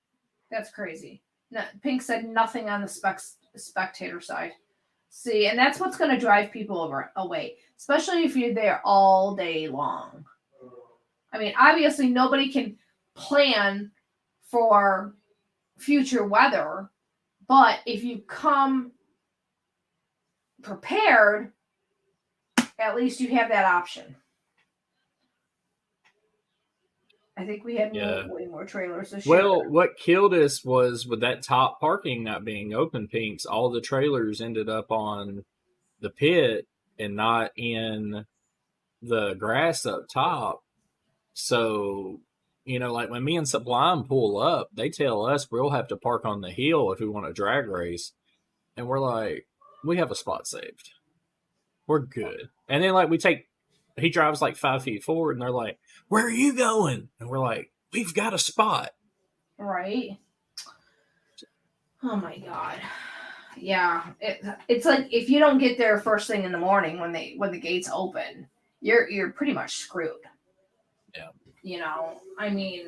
That's crazy. No, Pink said nothing on the spectator side. See, and that's what's going to drive people away, especially if you're there all day long. I mean, obviously, nobody can plan for future weather, but if you come prepared, at least you have that option. I think we had way more trailers this year. well, what killed us was with that top parking not being open, Pinks, all the trailers ended up on the pit and not in the grass up top. So, like when me and Sublime pull up, they tell us we'll have to park on the hill if we want a drag race. And we're like, we have a spot saved. We're good. And then he drives like 5 feet forward and they're like, where are you going? And we're like, we've got a spot. Right. Oh my God. Yeah. It's like if you don't get there first thing in the morning when the gates open, you're pretty much screwed. Yeah. I mean,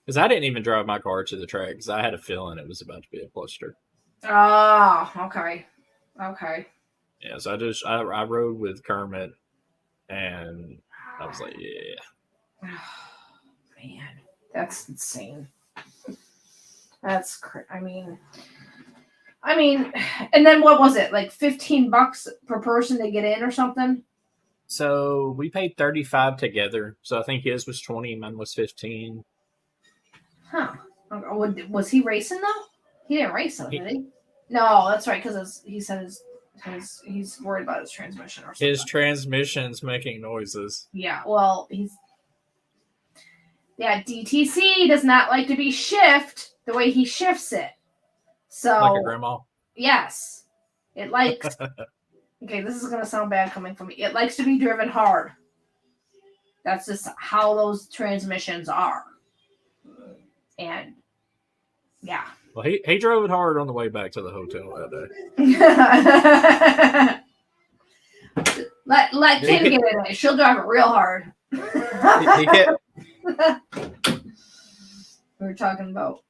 because I didn't even drive my car to the track because I had a feeling it was about to be a cluster. oh, okay. Yeah, so I rode with Kermit and I was like, yeah. Man, that's insane. That's I mean, and then what was it? Like $15 per person to get in or something? So we paid $35 together. So I think his was 20, mine was 15. Huh. Was he racing though? He didn't race though, did he? No, that's right, because he said he's worried about his transmission or something. His transmission's making noises. Yeah, well, DTC does not like to be shifted the way he shifts it. So Like a grandma? yes. It likes okay, this is gonna sound bad coming from me. It likes to be driven hard. That's just how those transmissions are. And yeah. Well, he drove it hard on the way back to the hotel that day. let Kim get in it. She'll drive it real hard. He kept, We were talking about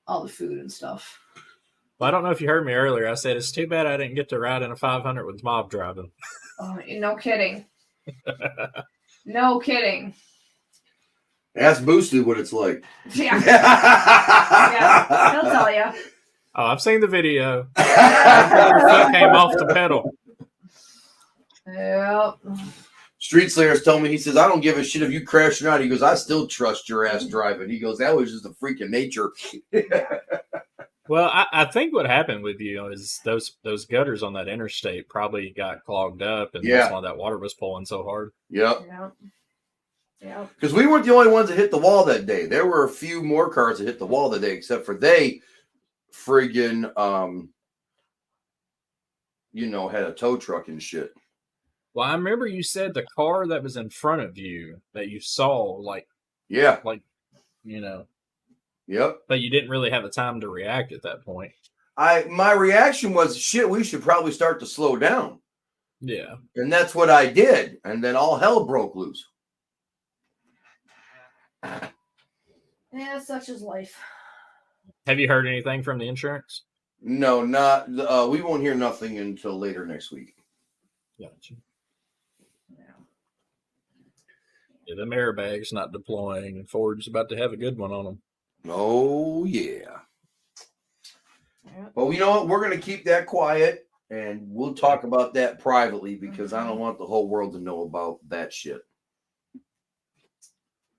all the food and stuff. well, I don't know if you heard me earlier. I said it's too bad I didn't get to ride in a 500 with Mob driving. Oh, no kidding. No kidding. Ask Boosted what it's like. Yeah. Yeah, he'll tell you. Oh, I've seen the video. Your foot came off the pedal. Yep. Street Slayer's told me, he says, I don't give a shit if you crash or not. He goes, I still trust your ass driving. He goes, that was just a freak of nature. Well, I think what happened with you is those gutters on that interstate probably got clogged up, and that's why that water was pulling so hard. Yep. Yeah. Because we weren't the only ones that hit the wall that day. There were a few more cars that hit the wall that day, except for they friggin' had a tow truck and shit. Well, I remember you said the car that was in front of you that you saw, Yep. But you didn't really have the time to react at that point. My reaction was, shit, we should probably start to slow down. Yeah. And that's what I did. And then all hell broke loose. Yeah, such is life. Have you heard anything from the insurance? No, not. We won't hear nothing until later next week. Gotcha. Yeah, them airbags not deploying. Ford's about to have a good one on them. Oh, yeah. Well, you know what? We're going to keep that quiet, and we'll talk about that privately because I don't want the whole world to know about that shit.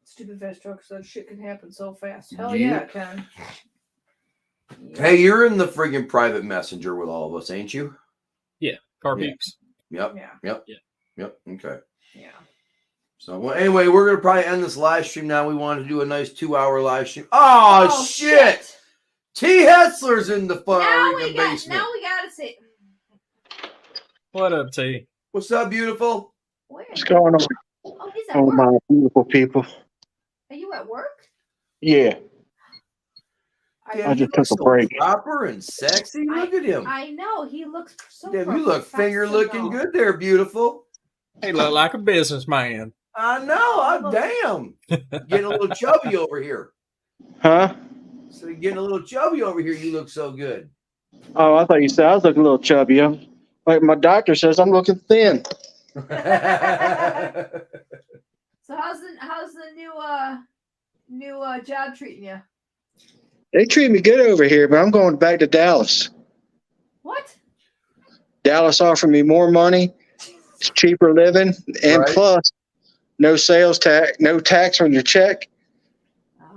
Stupid fast trucks, that shit can happen so fast. Hell Yeah. yeah, it can. Hey, you're in the friggin' private messenger with all of us, ain't you? Car Yeah. peeps. Yep. Yeah. Yep. Yeah. Yep. Okay. Yeah. So, well, anyway, we're going to probably end this live stream now. We wanted to do a nice 2-hour live stream. Oh, shit. T. Hessler's in the Now fucking we got basement. to see. What up, T? What's up, beautiful? Where? What's going on? Oh, he's at Oh, work. my beautiful people. Are you at work? Yeah, Damn, I you just look took a so break. proper and sexy. Look at him. I know. He looks so Damn, you look finger looking good there, beautiful. He look like a businessman. I know. Damn. Getting a little chubby over here. Huh? So you're getting a little chubby over here. You look so good. Oh, I thought you said I was looking a little chubby. Like my doctor says, I'm looking thin. So how's the new job treating you? They treat me good over here, but I'm going back to Dallas. What? Dallas offered me more money, it's cheaper living, and Right. plus no sales tax, no tax on your check.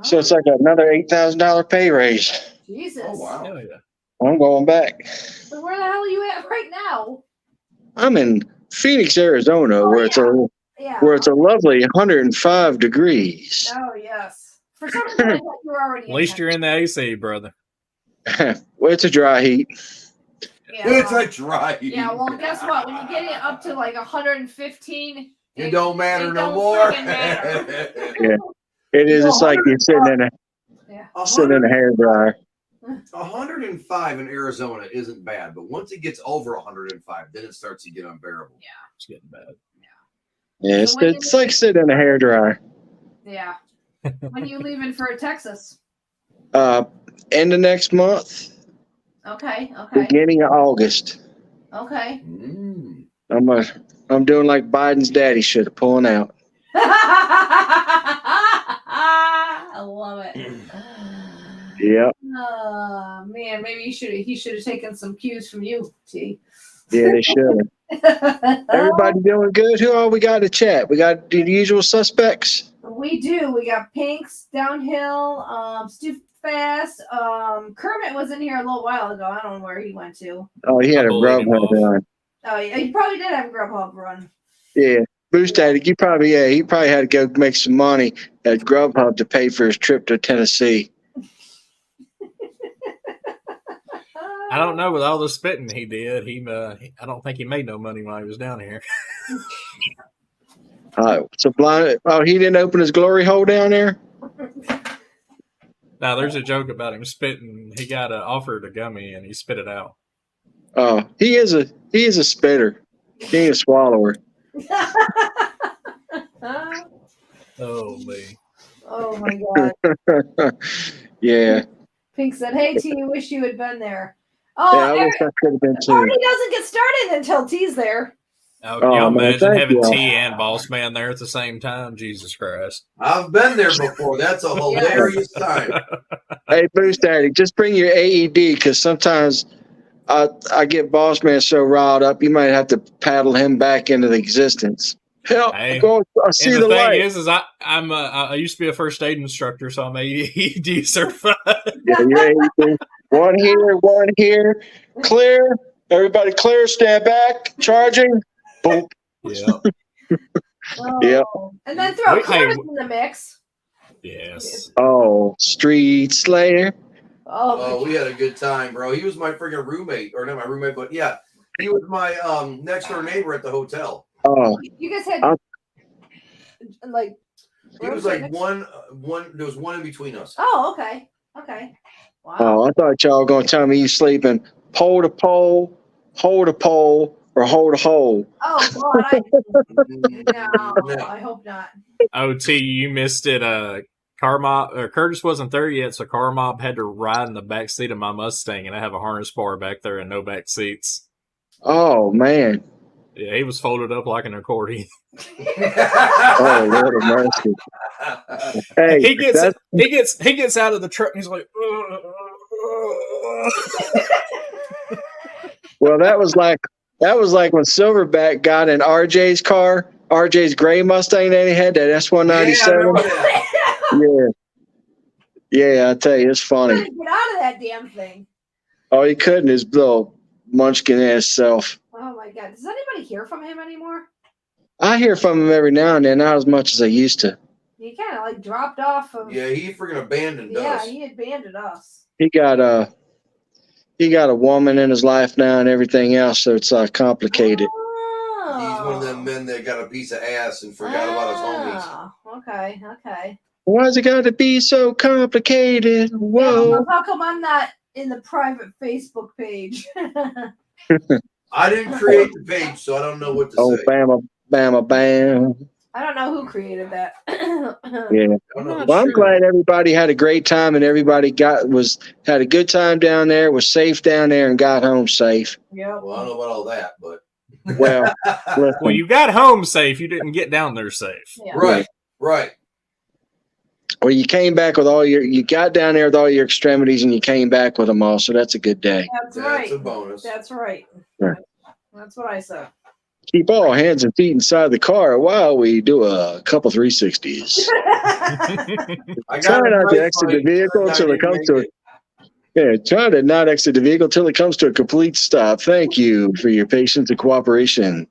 So it's like another $8,000 pay raise. Jesus. Oh, wow. Hell yeah. I'm going back. So where the hell are you at right now? I'm in Phoenix, Arizona, Oh, where yeah. it's a lovely 105 degrees. Oh yes. For some reason, I thought you were already. At least you're in the AC, brother. Well, it's a dry heat. Yeah. It's a dry heat. Yeah. Well, guess what? When you get it up to like 115, It don't matter it no don't more. freaking matter. Yeah. It is. It's like you're sitting in a hair dryer. 105 in Arizona isn't bad, but once it gets over 105, then it starts to get unbearable. It's getting bad. Yeah, So when it's like sitting in a hair dryer. Yeah. When you leaving for Texas? End of next month, Okay. Okay. beginning of August. Okay. Mm. I'm doing like Biden's daddy should have pulling out. I love it. Yeah. Oh man, maybe he should have taken some cues from you, T. Yeah, they should. Everybody doing good? Who all we got to chat? We got the usual suspects. We do. We got Pinks, Downhill, Stu Fast. Kermit was in here a little while ago. I don't know where he went to. Oh, he had a Bullied him Grubhub off. run. Oh yeah, he probably did have a Grubhub run. Yeah. Boost Daddy, he probably had to go make some money at Grubhub to pay for his trip to Tennessee. I don't know. With all the spitting he did, I don't think he made no money while he was down here. Sublime. Oh, he didn't open his glory hole down there? Now, there's a joke about him spitting. He got offered a gummy and he spit it out. Oh, he is a spitter. He ain't a swallower. Oh, me. Oh my god. Yeah. Pink said, "Hey T, wish you had been there." Yeah, Oh, I wish I could have been too. party doesn't get started until T's there. Oh, can you Oh, man, imagine thank having you. T and Boss Man there at the same time? Jesus Christ. I've been there before. That's a hilarious time. Hey, Boost Daddy, just bring your AED because sometimes I get Boss Man so riled up, you might have to paddle him back into the existence. Help! Hey, I see And the the thing light. is I used to be a first aid instructor, so I'm AED certified. Yeah, your AED. One here. Clear. Everybody clear. Stand back. Charging. Boom. Yeah. Oh. Yep. And then throw Wait, hey, Curtis in the mix. Yes. Oh, Street Slayer. Oh, We had a good time, bro. He was my freaking roommate, or not my roommate, but yeah, he was my next door neighbor at the hotel. Oh, you guys had like. He was like one. There was one in between us. Oh, okay. Okay. Wow. I thought y'all were gonna tell me you sleeping pole to pole, hole to pole, or hold a hole? Oh God, no, No. I hope not. OT, you missed it. Curtis wasn't there yet, so Car Mob had to ride in the back seat of my Mustang, and I have a harness bar back there and no back seats. Oh man. Yeah, he was folded up like an accordion. Oh Lord of mercy. Hey, he that's gets out of the truck and he's like, well, that was like when Silverback got in RJ's car, RJ's gray Mustang that he had, that S197. Yeah. Yeah, I tell you, it's funny. Get out of that damn thing. Oh, he couldn't, his little munchkin ass self. Oh my God, does anybody hear from him anymore? I hear from him every now and then, not as much as I used to. He kind of like dropped off of. Yeah, he freaking abandoned Yeah, us. he abandoned us. He got a woman in his life now and everything else, so it's complicated. Oh. He's one of them men that got a piece of ass and forgot about his homies. Oh, okay. Why's it got to be so complicated? Yeah, Whoa. well, how come I'm not in the private Facebook page? I didn't create the page, so I don't know what to Oh, say. bama, bama, bam. I don't know who created that. Yeah. I don't know. Well, I'm glad everybody had a great time and everybody had a good time down there, was safe down there, and got home safe. Yep. Well, I don't know about all that, but Well, listen, well, you got home safe. You didn't get down there safe. Yeah. right. well, you came back with you got down there with all your extremities and you came back with them all, so that's a good day. That's right. That's a bonus. That's right. Right. That's what I said. Keep all hands and feet inside the car while we do a couple 360s. I Try got not to exit the vehicle until it comes to try to not exit the vehicle till it comes to a complete stop. Thank you for your patience and cooperation.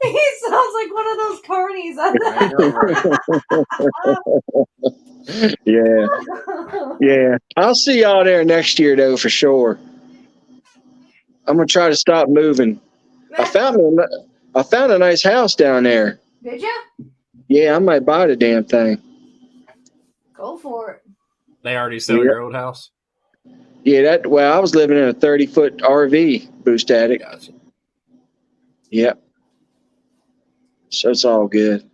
He sounds like one of those carnies. Yeah. I'll see y'all there next year, though, for sure. I'm gonna try to stop moving. I found a nice house down there. Did you? Yeah, I might buy the damn thing. Go for it. They already sell your old house? Yeah, I was living in a 30-foot RV, Boost Attic. Gotcha. Yep. So it's all good.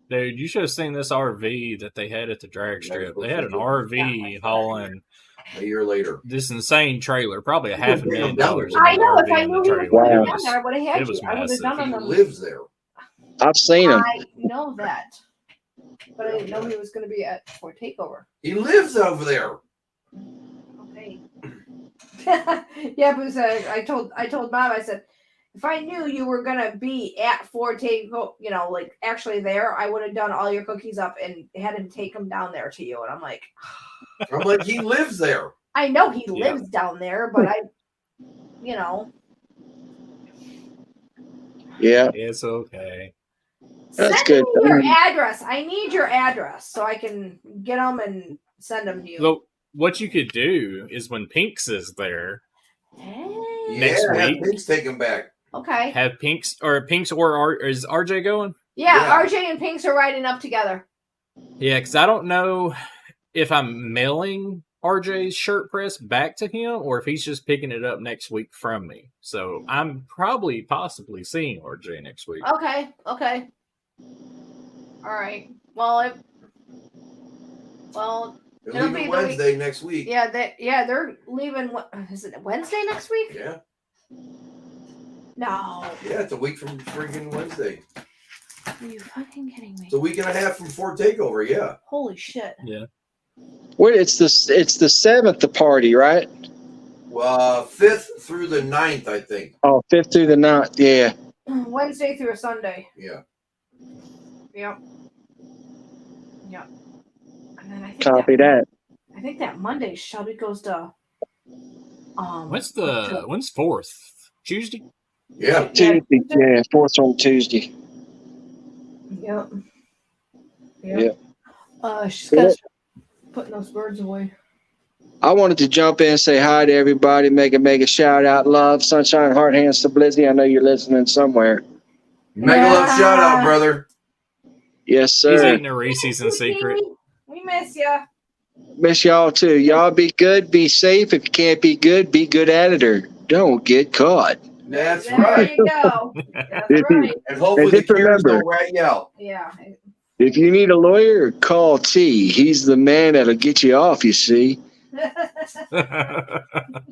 Dude, you should have seen this RV that they had at the drag strip. They had an RV hauling A year later. this insane trailer, probably $500,000. I know. If I knew he was Wow. going down there, I would have had It was you. I would have massive. done He them. lives there. I've seen them. I know that, but I didn't know he was going to be at for takeover. He lives over there. Okay. Yeah, but I told Mom, I said, if I knew you were gonna be at Ford Takeover, like actually there, I would have done all your cookies up and had him take them down there to you. And I'm like, He lives there. I know he Yeah. lives down there, but Yeah. It's okay. That's send good. me your address. I need your address so I can get them and send them to you. So what you could do is when Pinks is there, Hey. Next Yeah, week. Pink's take him back. Okay. have Pinks or is RJ going? Yeah, Yeah. RJ and Pinks are riding up together. Yeah, because I don't know if I'm mailing RJ's shirt press back to him or if he's just picking it up next week from me. So I'm possibly seeing RJ next week. Okay. All right. Well, They're It'll be leaving the Wednesday next week. they're leaving. Is it Wednesday next week? Yeah. No. Yeah, it's a week from freaking Wednesday. Are you fucking kidding me? It's a week and a half from Ford Takeover, yeah. Holy shit. What? It's the 7th, the party, right? 5th through the 9th, I think. Oh, 5th through the 9th. Yeah. Wednesday through a Sunday. Yeah. Yep. And then I think Copy that. I think that Monday Shelby goes to. When's 4th? Tuesday? Yeah. Tuesday. Yeah, 4th on Tuesday. Yep. Yep. She's got putting those birds away. I wanted to jump in and say hi to everybody, make a shout out. Love, sunshine, heart, hands to Blizzy. I know you're listening somewhere. Mega love shout out, brother. Yes, He's sir. eating a Reese's in secret. We miss you. Miss y'all too. Y'all be good, be safe. If you can't be good at it or don't get caught. That's there right. you go. That's If you- right. And hopefully And the just Karens remember- don't rat you out. Yeah. If you need a lawyer, call T. He's the man that'll get you off, you see.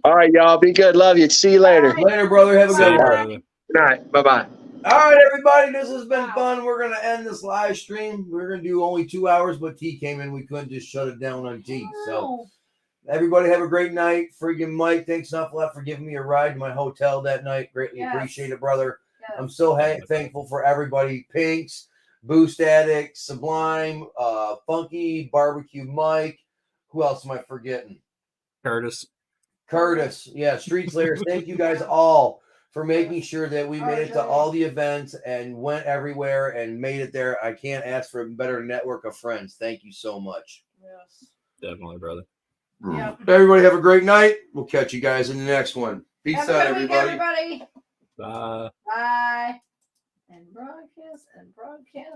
All right, y'all. Be good. Love you. See you later. Later, brother. Have a See good you, one. brother. Good night. Bye-bye. All right, everybody. This has been fun. We're going to end this live stream. We're going to do only 2 hours, but T came in. We couldn't just shut it down on T. So, everybody have a great night. Friggin' Mike, thanks enough a lot for giving me a ride to my hotel that night. Greatly Yes. appreciate it, brother. Yes. I'm so thankful for everybody. Pinks, Boost Addict, Sublime, Funky, Barbecue Mike. Who else am I forgetting? Curtis. Curtis. Yeah, Street Slayers. Thank you guys all for making sure that we made it to all the events and went everywhere and made it there. I can't ask for a better network of friends. Thank you so much. Yes. Definitely, brother. Yep. Everybody have a great night. We'll catch you guys in the next one. Peace Have a out, good week, everybody. everybody. Bye. Bye. And broadcast and broadcast.